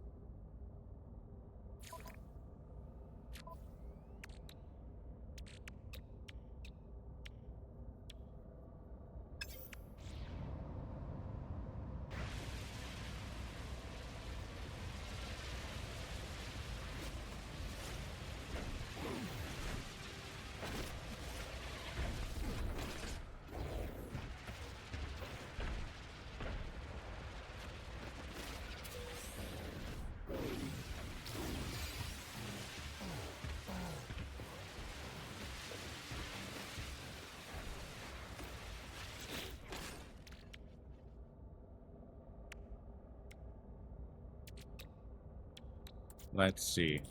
Let's see.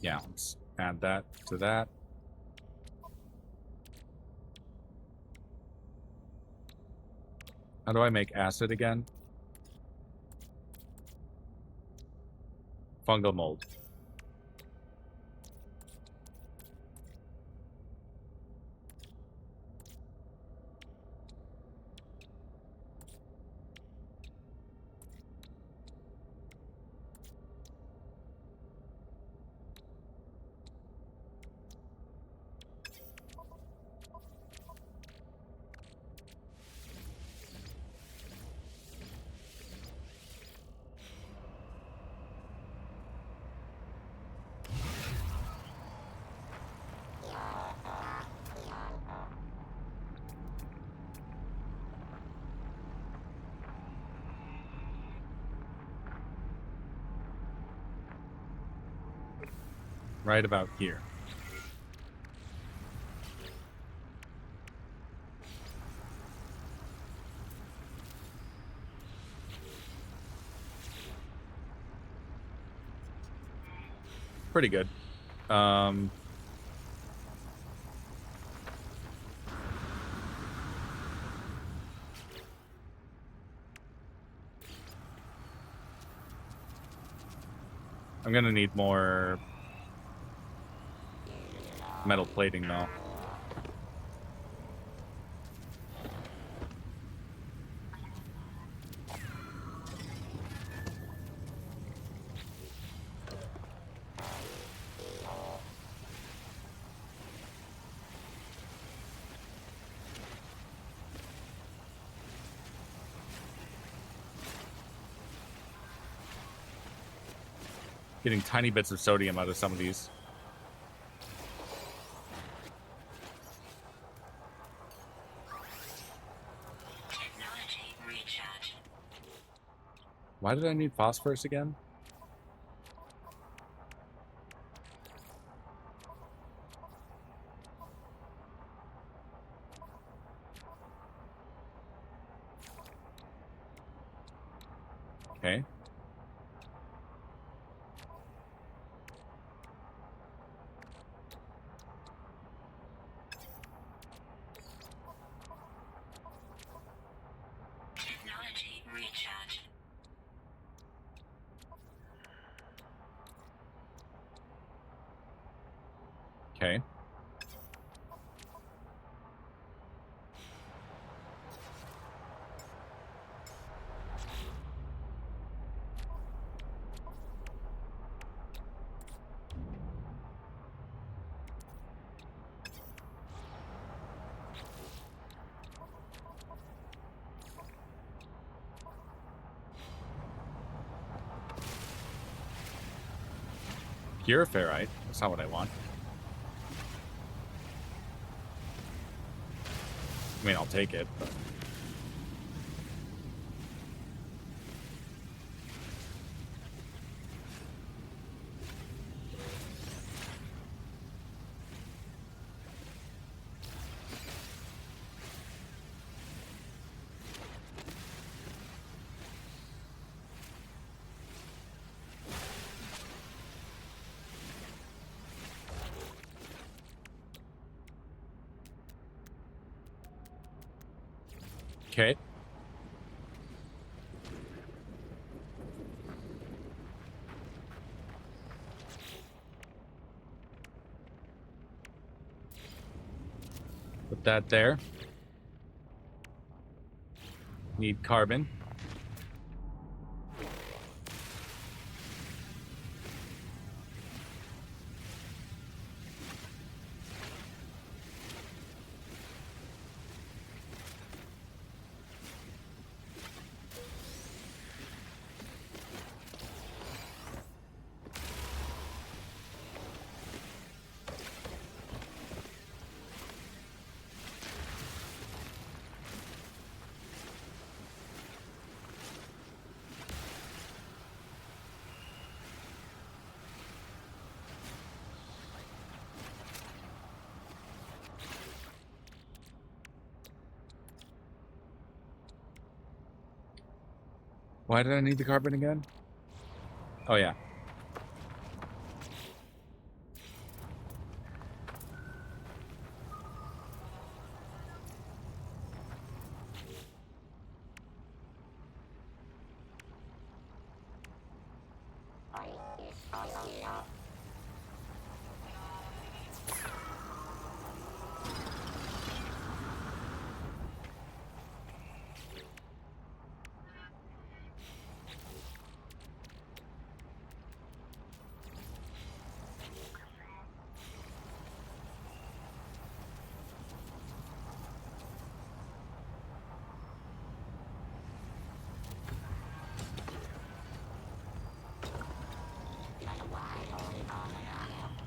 Yeah, let's add that to that. How do I make acid again? Fungal mold. Right about here. Pretty good. I'm gonna need more metal plating, though. Getting tiny bits of sodium out of some of these. Technology recharge. Why did I need phosphorus again? Okay. Technology recharge. Okay. Pure ferrite. That's not what I want. I mean, I'll take it, but... Okay. Put that there. Need carbon. Why did I need the carbon again? Oh, yeah.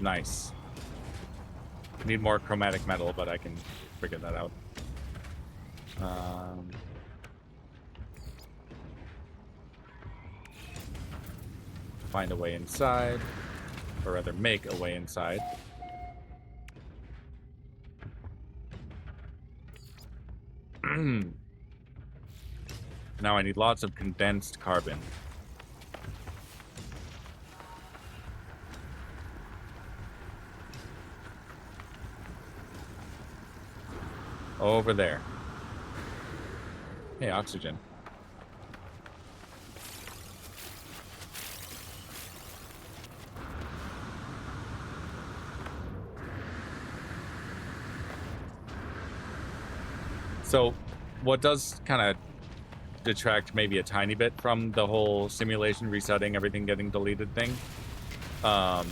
Nice. Need more chromatic metal, but I can figure that out. Find a way inside. or rather make a way inside. Now I need lots of condensed carbon. Over there. Hey, oxygen. So, what does kind of detract maybe a tiny bit from the whole simulation resetting, everything getting deleted thing? Oh.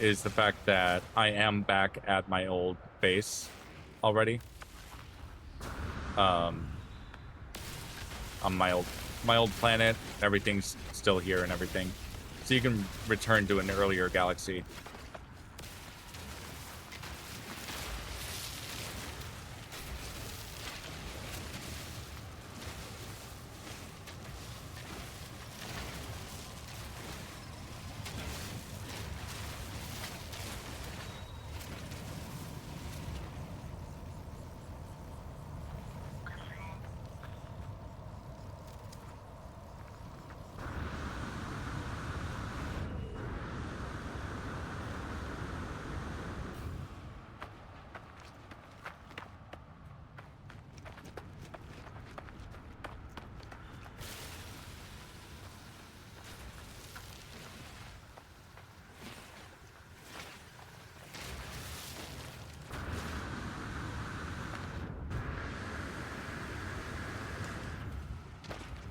Is the fact that I am back at my old base already. On my old planet, everything's still here and everything. So you can return to an earlier galaxy.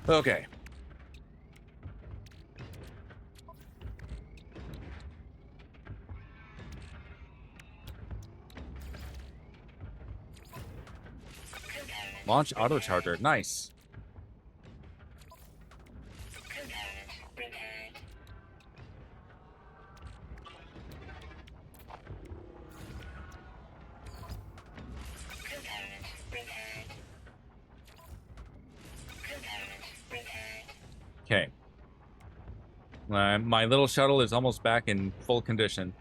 Okay. Launch auto charger. Nice. Component prepared. Component prepared. Component prepared. Okay. My little shuttle is almost back in full condition.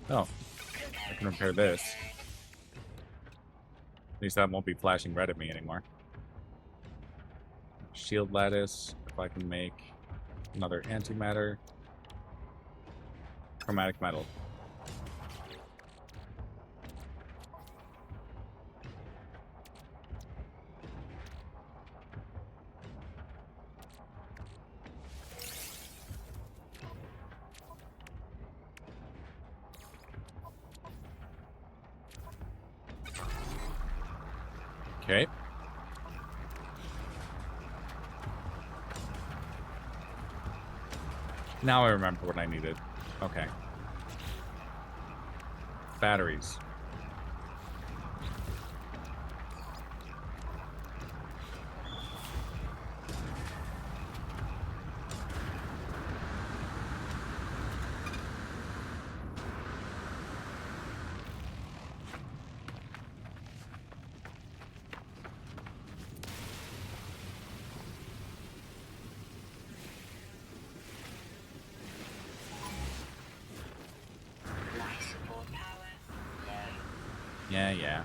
Oh, I can repair this. At least that won't be flashing red at me anymore. Shield lattice, if I can make another antimatter. Chromatic metal. Okay. Now I remember what I needed. Okay. Batteries. Life support power low. Yeah.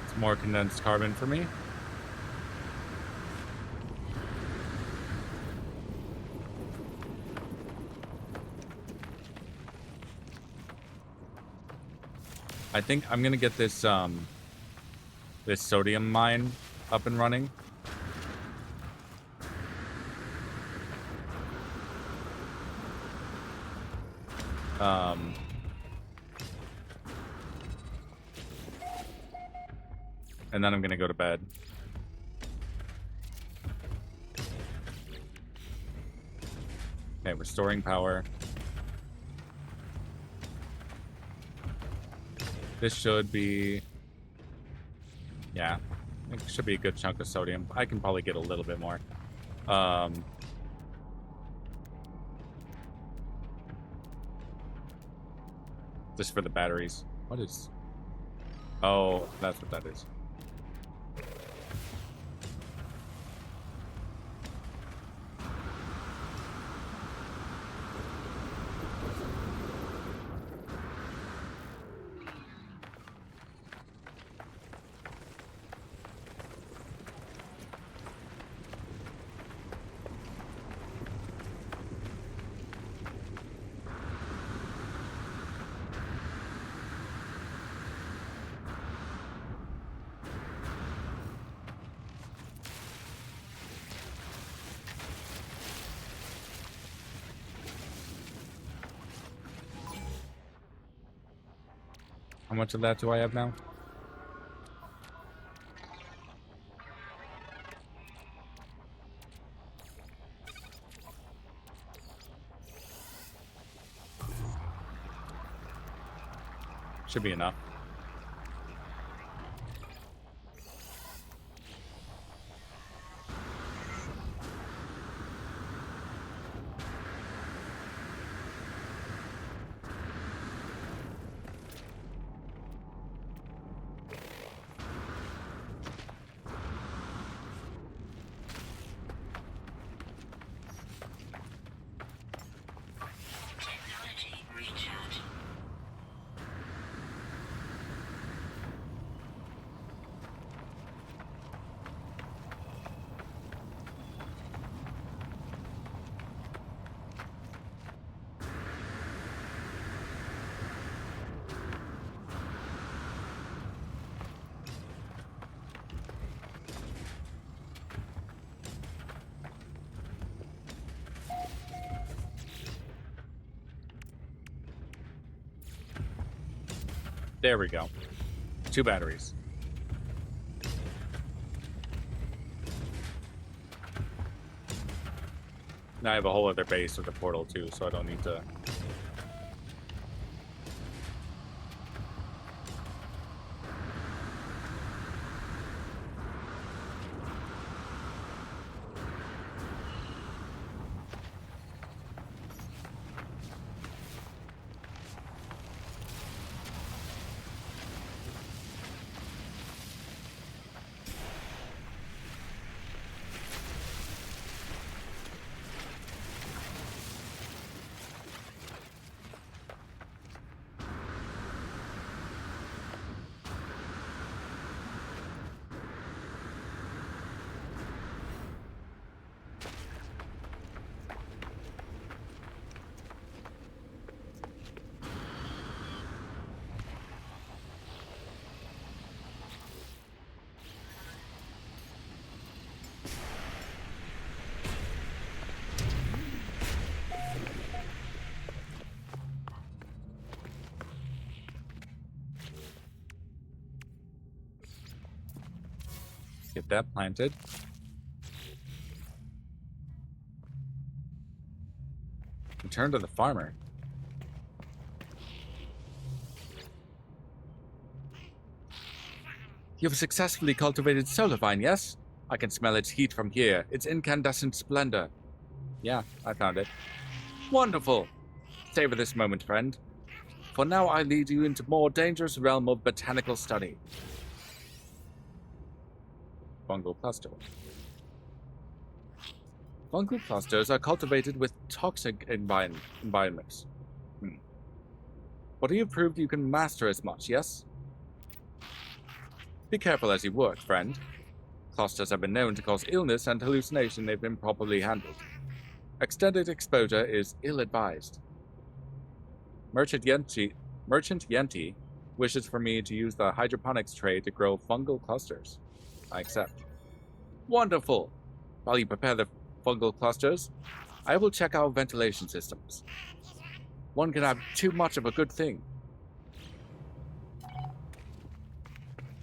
It's more condensed carbon for me. I think I'm gonna get this this sodium mine up and running. And then I'm gonna go to bed. Okay, restoring power. This should be... Yeah, it should be a good chunk of sodium. I can probably get a little bit more. Just for the batteries. What is... Oh, that's what that is. How much of that do I have now? Should be enough. Technology recharge. There we go. 2 batteries. Now I have a whole other base with a portal too, so I don't need to... Get that planted. Return to the farmer. You've successfully cultivated solar vine, yes? I can smell its heat from here, its incandescent splendor. Yeah, I found it. Wonderful! Savor this moment, friend. For now I lead you into more dangerous realm of botanical study. Fungal cluster. Fungal clusters are cultivated with toxic environments. But you've proved you can master as much, yes? Be careful as you work, friend. Clusters have been known to cause illness and hallucination if improperly handled. Extended exposure is ill-advised. Merchant Yenti wishes for me to use the hydroponics tray to grow fungal clusters. I accept. Wonderful! While you prepare the fungal clusters, I will check our ventilation systems. One can have too much of a good thing.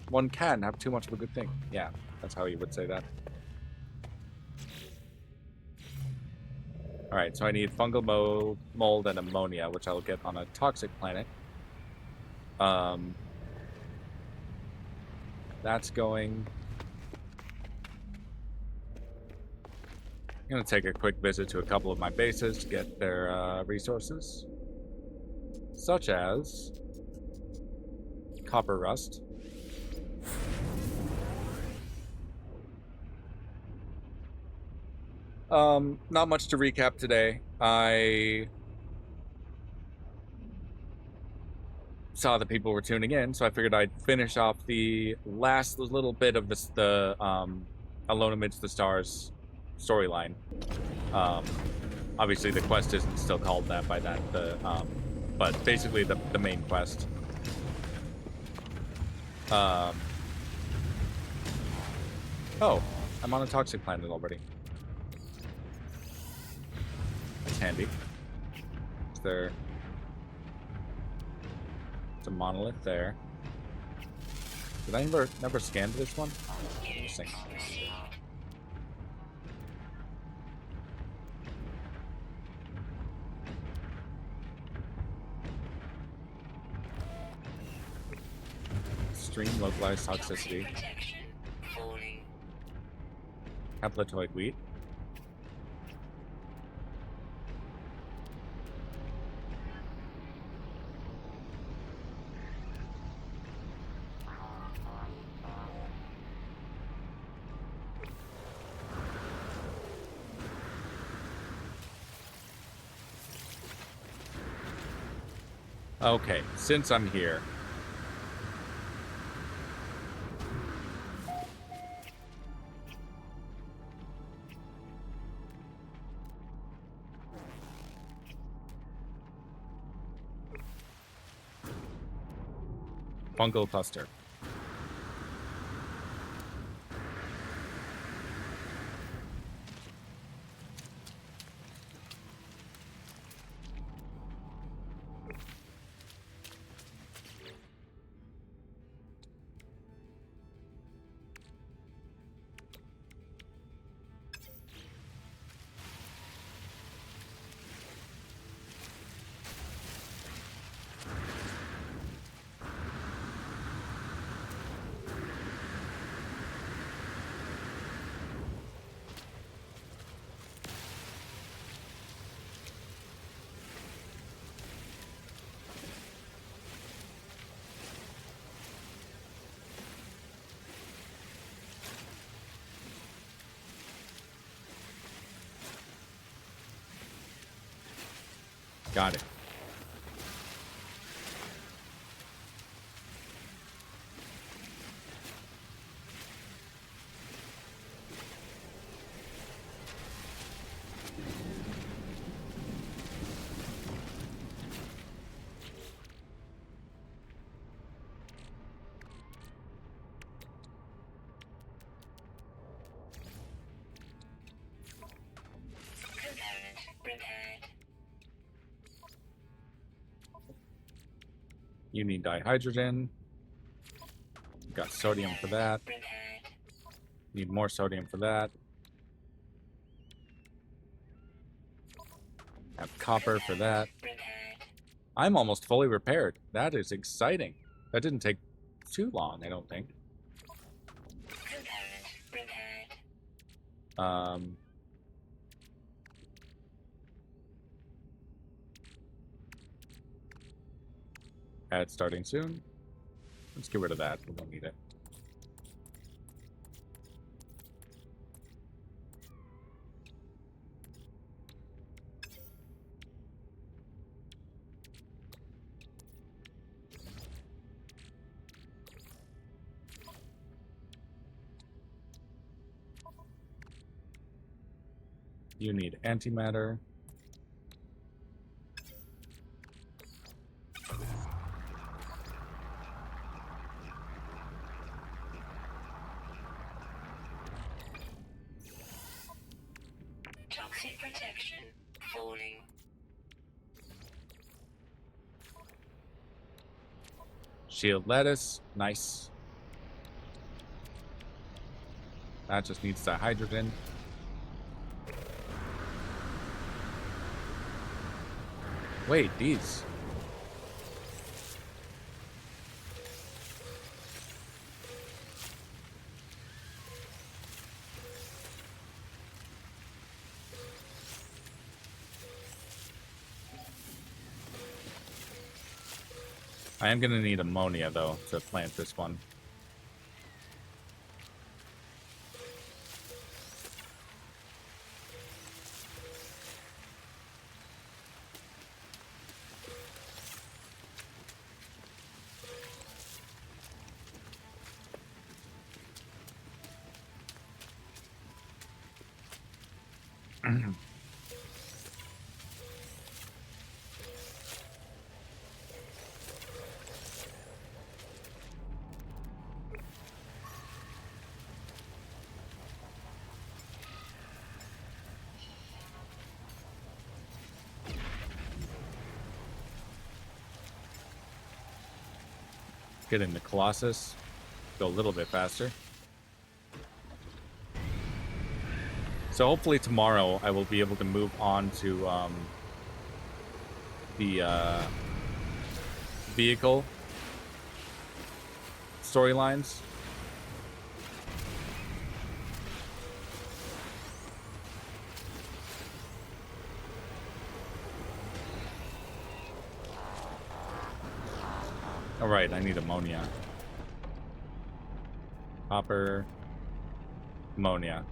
One can have too much of a good thing. Yeah, that's how you would say that. Alright, so I need fungal mold, and ammonia, which I'll get on a toxic planet. That's going. I'm going to take a quick visit to a couple of my bases to get their resources. Such as copper rust. Not much to recap today. I saw that people were tuning in, so I figured I'd finish off the last little bit of the Alone Amidst the Stars storyline. Obviously the quest isn't still called that by that, but basically the main quest. Oh, I'm on a toxic planet already. That's handy. Is there... It's a monolith there. Did I never scan this one? Interesting. Extreme localized toxicity. Hapletoid wheat. Okay, since I'm here. Fungal cluster. Got it. Component repaired. You need dihydrogen. Got sodium for that. Repaired. Need more sodium for that. Have copper for that. Repaired. I'm almost fully repaired. That is exciting. That didn't take too long, I don't think. Component repaired. Ad starting soon. Let's get rid of that. We don't need it. You need antimatter. Toxic protection falling. Shield lettuce. Nice. That just needs the hydrogen. Wait, these. I am gonna need ammonia though to plant this one. Get in the Colossus. Go a little bit faster. So hopefully tomorrow I will be able to move on to the vehicle storylines. All right, I need ammonia. Copper. Ammonia.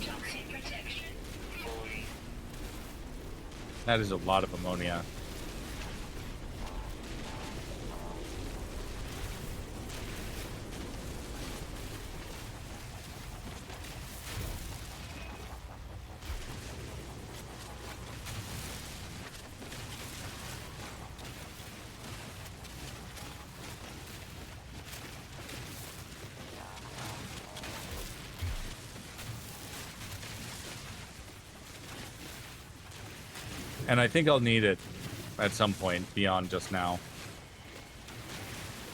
Toxic protection falling. That is a lot of ammonia. And I think I'll need it at some point beyond just now.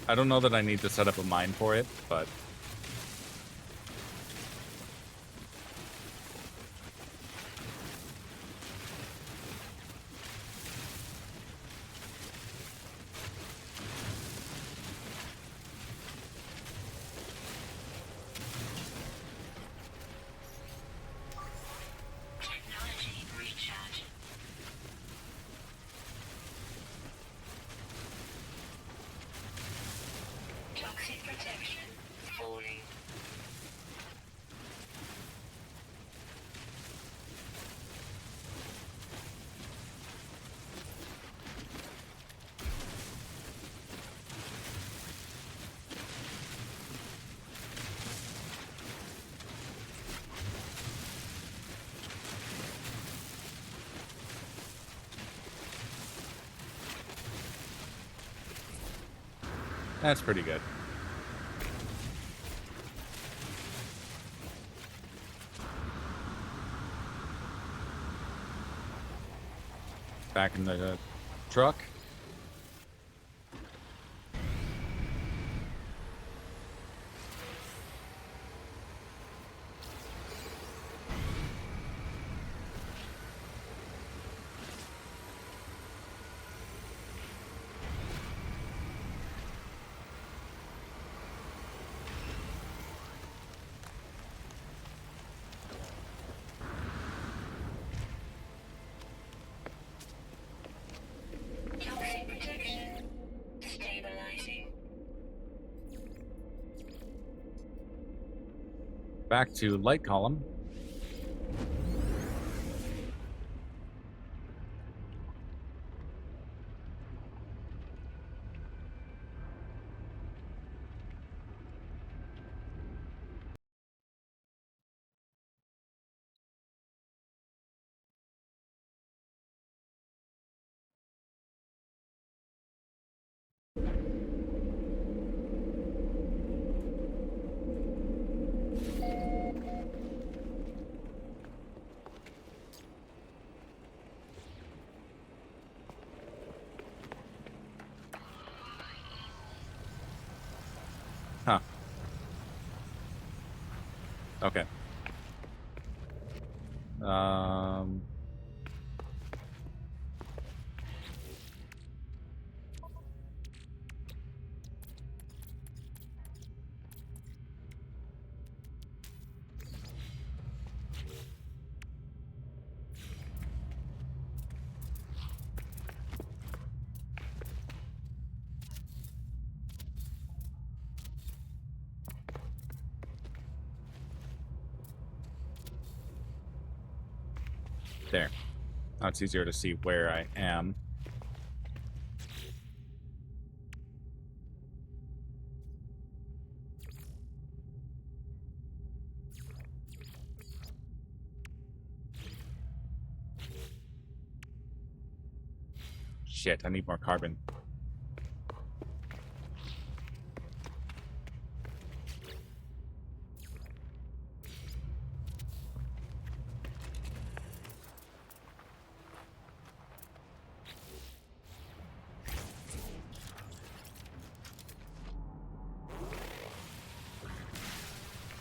I don't know that I need to set up a mine for it, but Technology recharge. Toxic protection falling. that's pretty good. Back in the truck. Back to light column. Huh. Okay. Um... There. Now it's easier to see where I am. Shit, I need more carbon.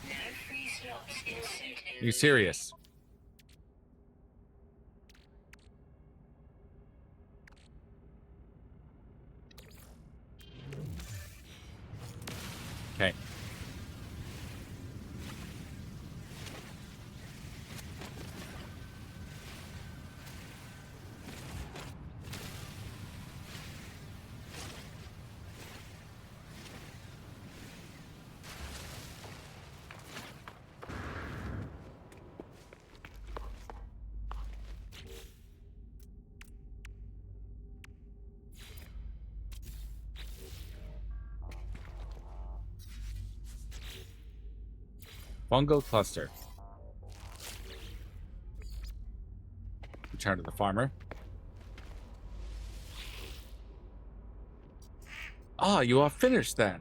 No free slots inserted. You serious? Okay. Fungal cluster. Return to the farmer. Ah, you are finished then.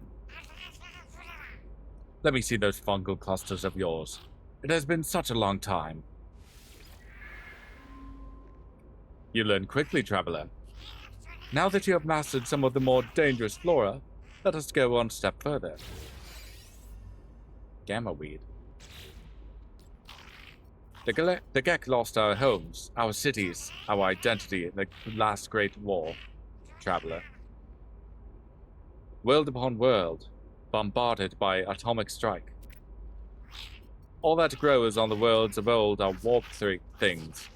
Let me see those fungal clusters of yours. It has been such a long time. You learn quickly, traveler. Now that you have mastered some of the more dangerous flora, let us go one step further. Gamma weed. The Gek lost our homes, our cities, our identity in the last great war, traveler. World upon world, bombarded by atomic strike. All that grows on the worlds of old are warped things,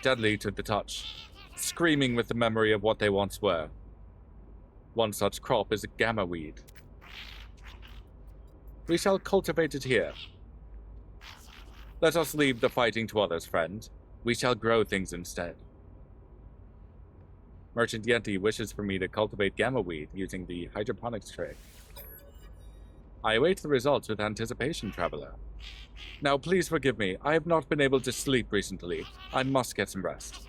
deadly to the touch, screaming with the memory of what they once were. One such crop is a gamma weed. We shall cultivate it here. Let us leave the fighting to others, friend. We shall grow things instead. Merchant Yenti wishes for me to cultivate gamma weed using the hydroponics tray. I await the results with anticipation, traveler. Now, please forgive me. I have not been able to sleep recently. I must get some rest.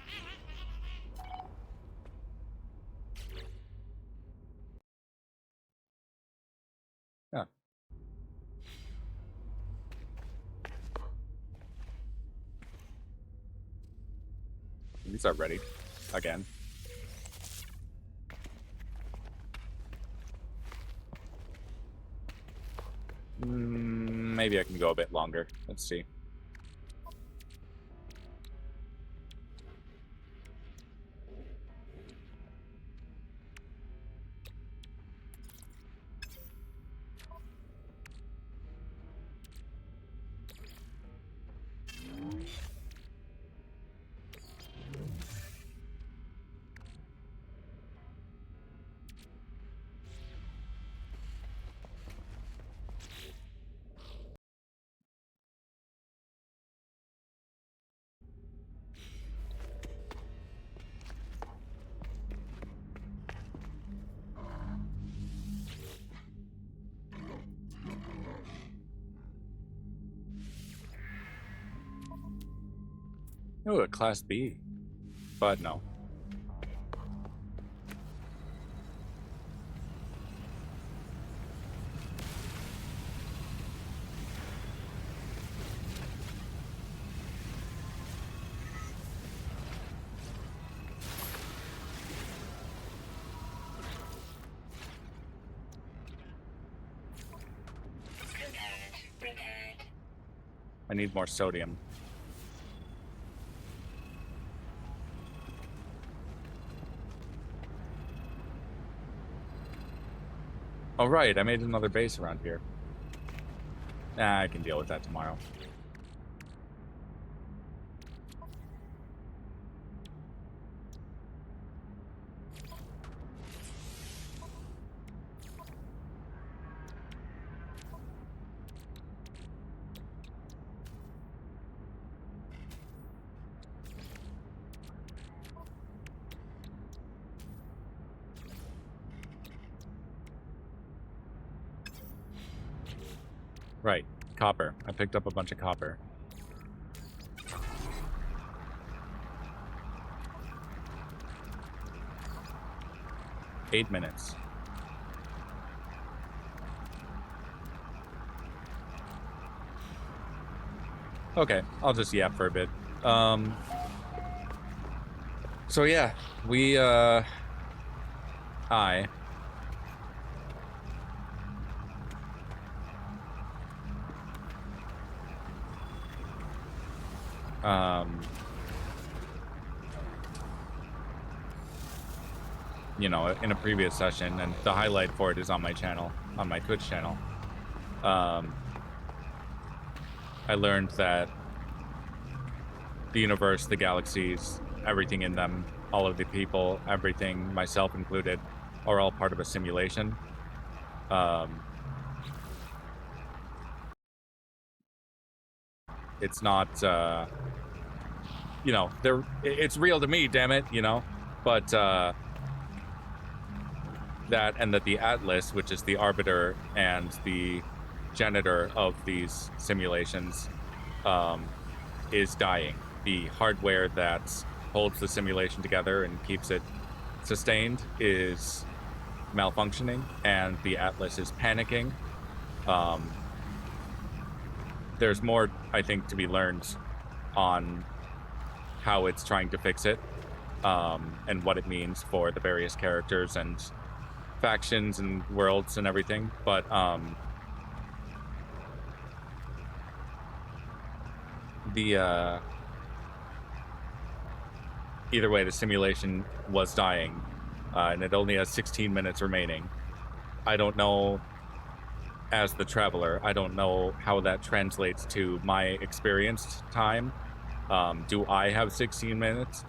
Yeah. These are ready. Again. Maybe I can go a bit longer. Let's see. Oh, a Class B. But no. Prepared. I need more sodium. Oh, right, I made another base around here. Nah, I can deal with that tomorrow. Right, copper. I picked up a bunch of copper. Eight minutes. Okay, I'll just yap for a bit. So yeah, I you know, in a previous session, and the highlight for it is on my channel, on my Twitch channel. I learned that the universe, the galaxies, everything in them, all of the people, everything, myself included, are all part of a simulation. It's not, you know, it's real to me, damn it, you know, but that, and that the Atlas, which is the arbiter and the janitor of these simulations, is dying. The hardware that holds the simulation together and keeps it sustained is malfunctioning, and the Atlas is panicking. There's more, I think, to be learned on how it's trying to fix it, and what it means for the various characters and factions and worlds and everything. But either way, the simulation was dying, and it only has 16 minutes remaining. I don't know, as the traveler, I don't know how that translates to my experienced time. Do I have 16 minutes?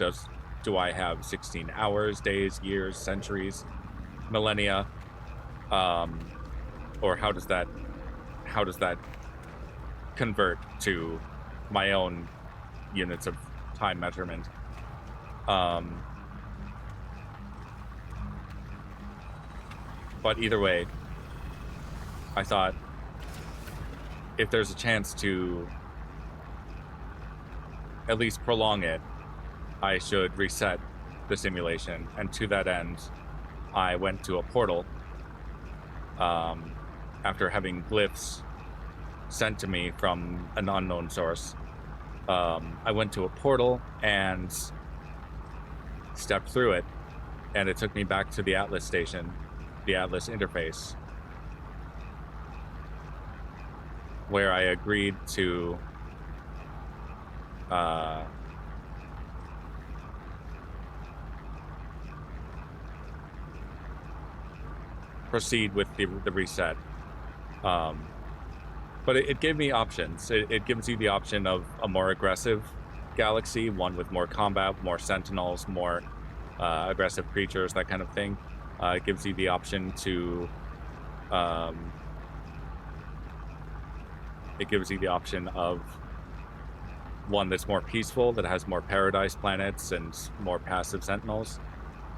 Do I have 16 hours, days, years, centuries, millennia? Or how does that convert to my own units of time measurement? But either way, I thought if there's a chance to at least prolong it, I should reset the simulation. And to that end, I went to a portal after having glyphs sent to me from an unknown source. I went to a portal and stepped through it, and it took me back to the Atlas station, the Atlas interface, where I agreed to proceed with the reset. But it gave me options. It gives you the option of a more aggressive galaxy, one with more combat, more sentinels, more aggressive creatures, that kind of thing. It gives you the option to it gives you the option of one that's more peaceful, that has more paradise planets and more passive sentinels.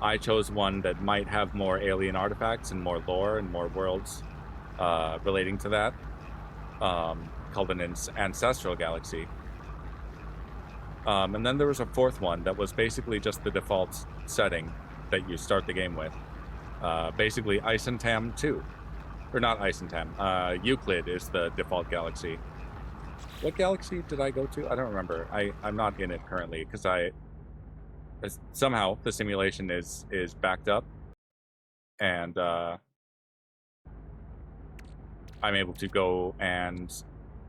I chose one that might have more alien artifacts and more lore and more worlds relating to that, called an ancestral galaxy. And then there was a fourth one that was basically just the default setting that you start the game with. Basically, Isentam 2. Or not Isentam. Euclid is the default galaxy. What galaxy did I go to? I don't remember. I'm not in it currently because somehow the simulation is backed up, and I'm able to go and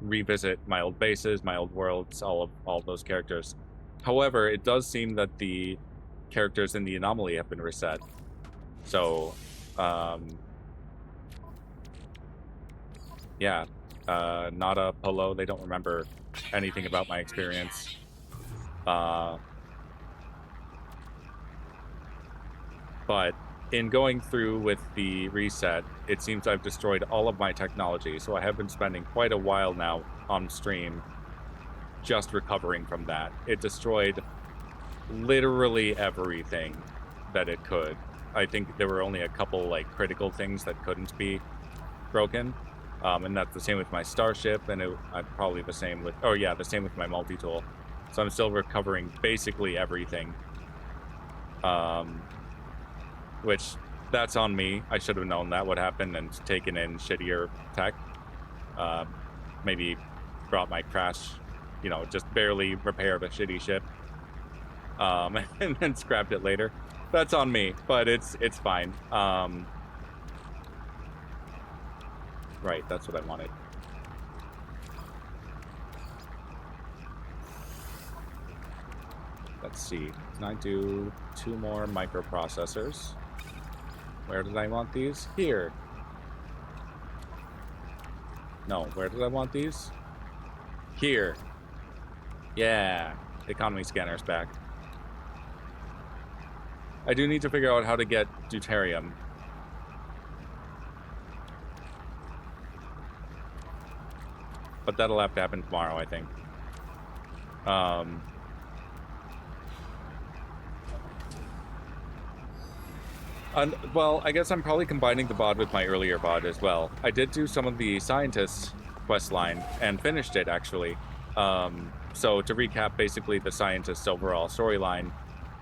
revisit my old bases, my old worlds, all those characters. However, it does seem that the characters in the anomaly have been reset. So, yeah, Nada, Polo, they don't remember anything about my experience. But in going through with the reset, it seems I've destroyed all of my technology. So I have been spending quite a while now on stream just recovering from that. It destroyed literally everything that it could. I think there were only a couple like critical things that couldn't be broken. And that's the same with my starship, and probably the same with, the same with my multi-tool. So I'm still recovering basically everything. Which, that's on me. I should have known that would happen and taken in shittier tech. Maybe brought my crash, just barely repair the shitty ship. And then scrapped it later. That's on me, but it's fine. Right, that's what I wanted. Let's see. Can I do 2 more microprocessors? Where did I want these? Here. No, where did I want these? Here. Yeah. Economy scanner's back. I do need to figure out how to get deuterium. But that'll have to happen tomorrow, I think. Well, I guess I'm probably combining the VOD with my earlier VOD as well. I did do some of the scientist questline and finished it, actually. So to recap, basically the scientist's overall storyline,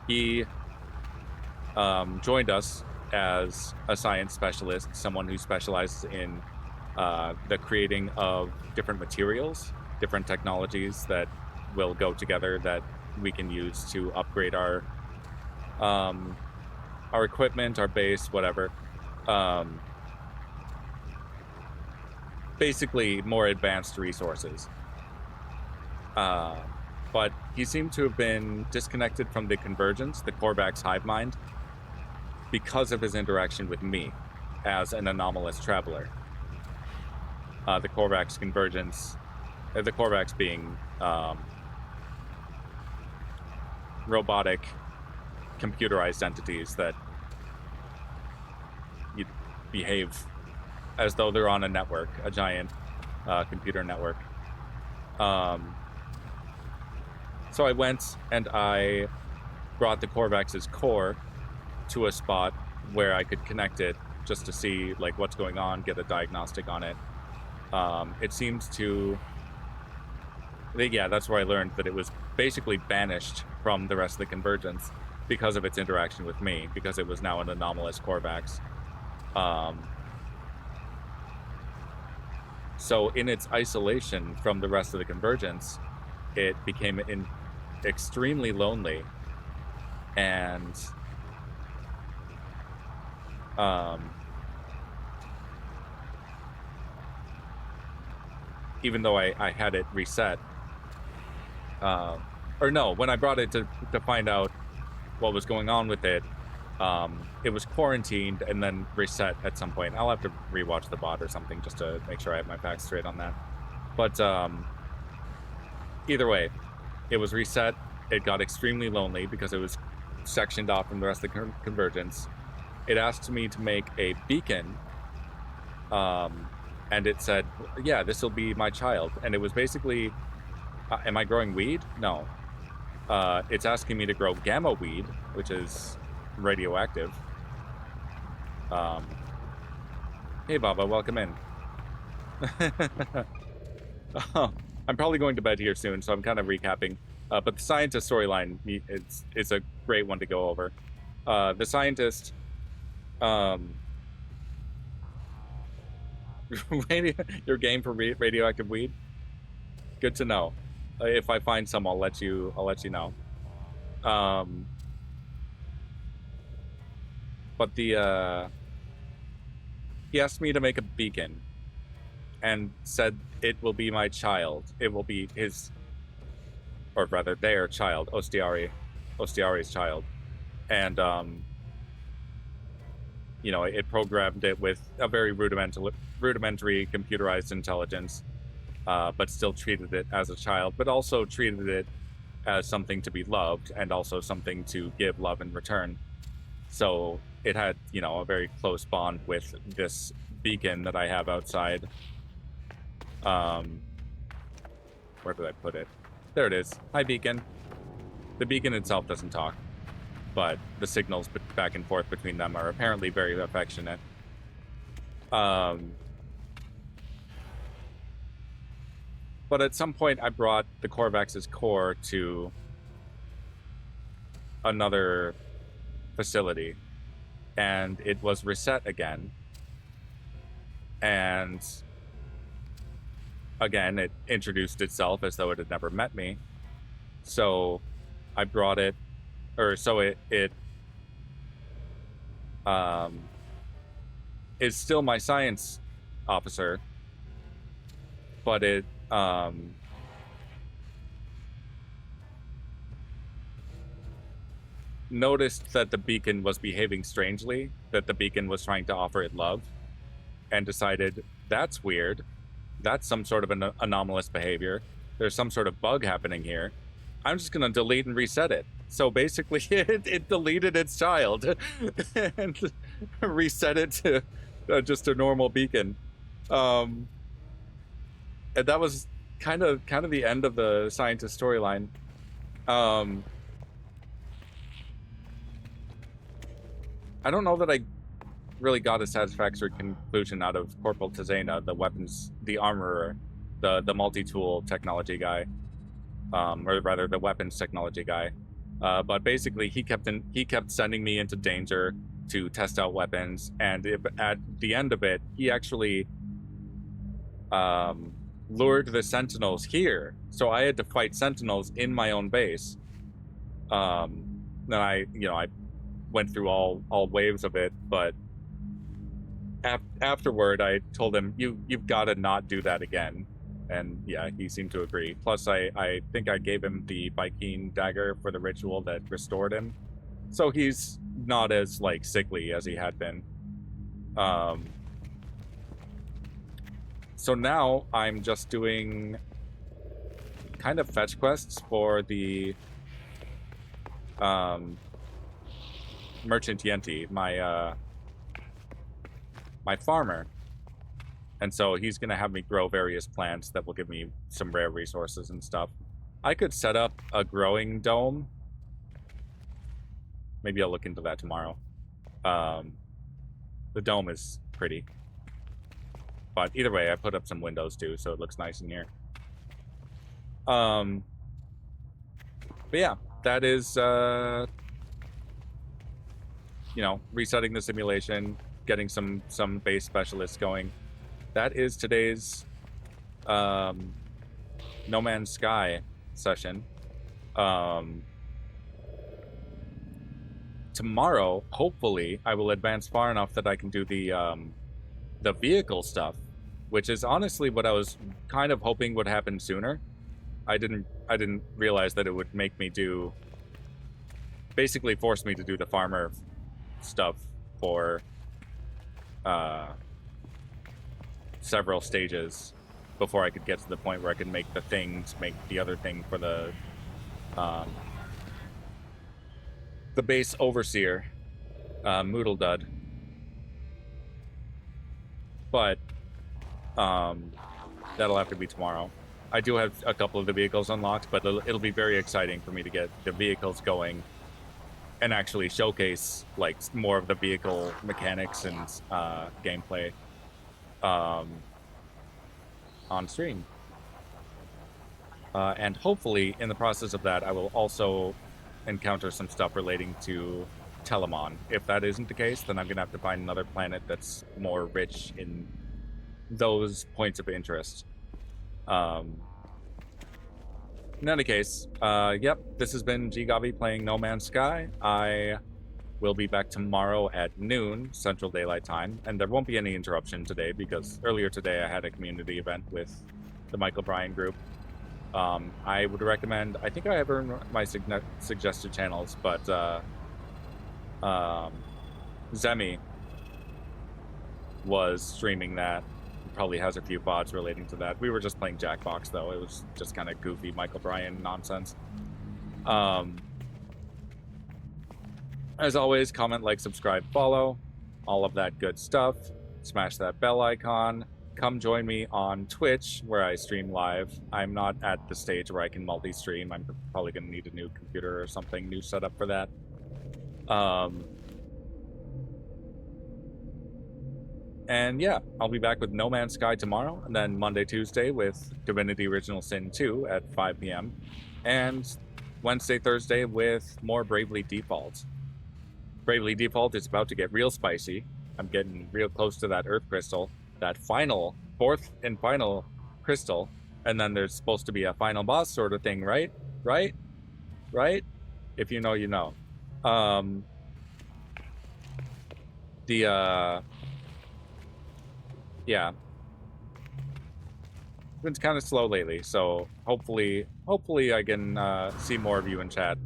he joined us as a science specialist, someone who specializes in the creating of different materials, different technologies that will go together that we can use to upgrade our equipment, our base, whatever. Basically, more advanced resources. But he seemed to have been disconnected from the convergence, the Korvax hive mind, because of his interaction with me as an anomalous traveler. The Korvax convergence, the Korvax being robotic, computerized entities that you behave as though they're on a network, a giant computer network. So I went and I brought the Korvax's core to a spot where I could connect it just to see like what's going on, get a diagnostic on it. It seems to, yeah, that's where I learned that it was basically banished from the rest of the convergence because of its interaction with me, because it was now an anomalous Korvax. So in its isolation from the rest of the convergence, it became extremely lonely, and even though I had it reset, or no, when I brought it to find out what was going on with it, it was quarantined and then reset at some point. I'll have to rewatch the bot or something just to make sure I have my facts straight on that. But either way, it was reset. It got extremely lonely because it was sectioned off from the rest of the convergence. It asked me to make a beacon, and it said, yeah, this will be my child. And it was basically, am I growing weed? No. It's asking me to grow gamma weed, which is radioactive. Hey, Baba, welcome in. Oh, I'm probably going to bed here soon, so I'm kind of recapping. But the scientist storyline, it's a great one to go over. The scientist, um, your game for radioactive weed. Good to know. If I find some, I'll let you know. Um, but he asked me to make a beacon, and said it will be my child. It will be his, or rather their child, Ostiari's child, and you know, it programmed it with a very rudimentary computerized intelligence, but still treated it as a child, but also treated it as something to be loved and also something to give love in return. So it had, you know, a very close bond with this beacon that I have outside. Where did I put it? There it is. Hi, beacon. The beacon itself doesn't talk, but the signals back and forth between them are apparently very affectionate. But at some point, I brought the Corvax's core to another facility, and it was reset again. And again, it introduced itself as though it had never met me. So I brought it, or so it is still my science officer, but it noticed that the beacon was behaving strangely, that the beacon was trying to offer it love, and decided, that's weird. That's some sort of an anomalous behavior. There's some sort of bug happening here. I'm just going to delete and reset it. So basically, it deleted its child and reset it to just a normal beacon. And that was kind of the end of the scientist storyline. I don't know that I really got a satisfactory conclusion out of Corporal Tazena, the armorer, the multi-tool technology guy, or rather the weapons technology guy. But basically, he kept sending me into danger to test out weapons, and at the end of it, he actually lured the Sentinels here, so I had to fight Sentinels in my own base. Then I went through all waves of it, but afterward, I told him, you've got to not do that again. And yeah, he seemed to agree. Plus, I think I gave him the Vikine dagger for the ritual that restored him, so he's not as like sickly as he had been. So now I'm just doing kind of fetch quests for the Merchant Yenti, my farmer. And so he's going to have me grow various plants that will give me some rare resources and stuff. I could set up a growing dome. Maybe I'll look into that tomorrow. The dome is pretty. But either way, I put up some windows too, so it looks nice in here. But yeah, that is, resetting the simulation, getting some base specialists going. That is today's No Man's Sky session. Tomorrow, hopefully, I will advance far enough that I can do the vehicle stuff, which is honestly what I was kind of hoping would happen sooner. I didn't realize that it would make me basically force me to do the farmer stuff for several stages before I could get to the point where I could make the other thing for the base overseer, Moodle Dud. But that'll have to be tomorrow. I do have a couple of the vehicles unlocked, but it'll be very exciting for me to get the vehicles going and actually showcase like more of the vehicle mechanics and gameplay on stream. And hopefully, in the process of that, I will also encounter some stuff relating to Telemon. If that isn't the case, then I'm going to have to find another planet that's more rich in those points of interest. In any case, yep, this has been GGobbie playing No Man's Sky. I will be back tomorrow at noon Central Daylight Time, and there won't be any interruption today because earlier today I had a community event with the Michael Bryan group. I would recommend, I think I have earned my suggested channels, but Zemi was streaming that. Probably has a few VODs relating to that. We were just playing Jackbox, though. It was just kind of goofy Michael Bryan nonsense. As always, comment, like, subscribe, follow, all of that good stuff. Smash that bell icon. Come join me on Twitch, where I stream live. I'm not at the stage where I can multi-stream. I'm probably going to need a new computer or something, new setup for that. And yeah, I'll be back with No Man's Sky tomorrow, and then Monday, Tuesday with Divinity Original Sin 2 at 5 p.m. And Wednesday, Thursday with more Bravely Default. Bravely Default is about to get real spicy. I'm getting real close to that Earth Crystal, that fourth and final crystal, and then there's supposed to be a final boss sort of thing, right? Right? If you know, you know. Yeah. It's kind of slow lately, so hopefully I can see more of you in chat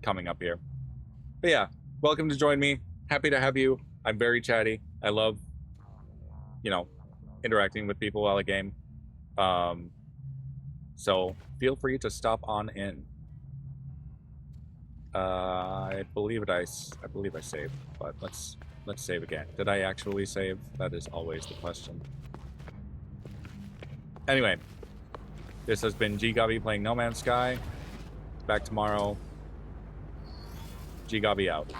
coming up here. But yeah, welcome to join me. Happy to have you. I'm very chatty. I love, interacting with people while I game. So feel free to stop on in. I believe I saved, but let's save again. Did I actually save? That is always the question. Anyway, this has been GGobbie playing No Man's Sky. Back tomorrow. GGobbie out.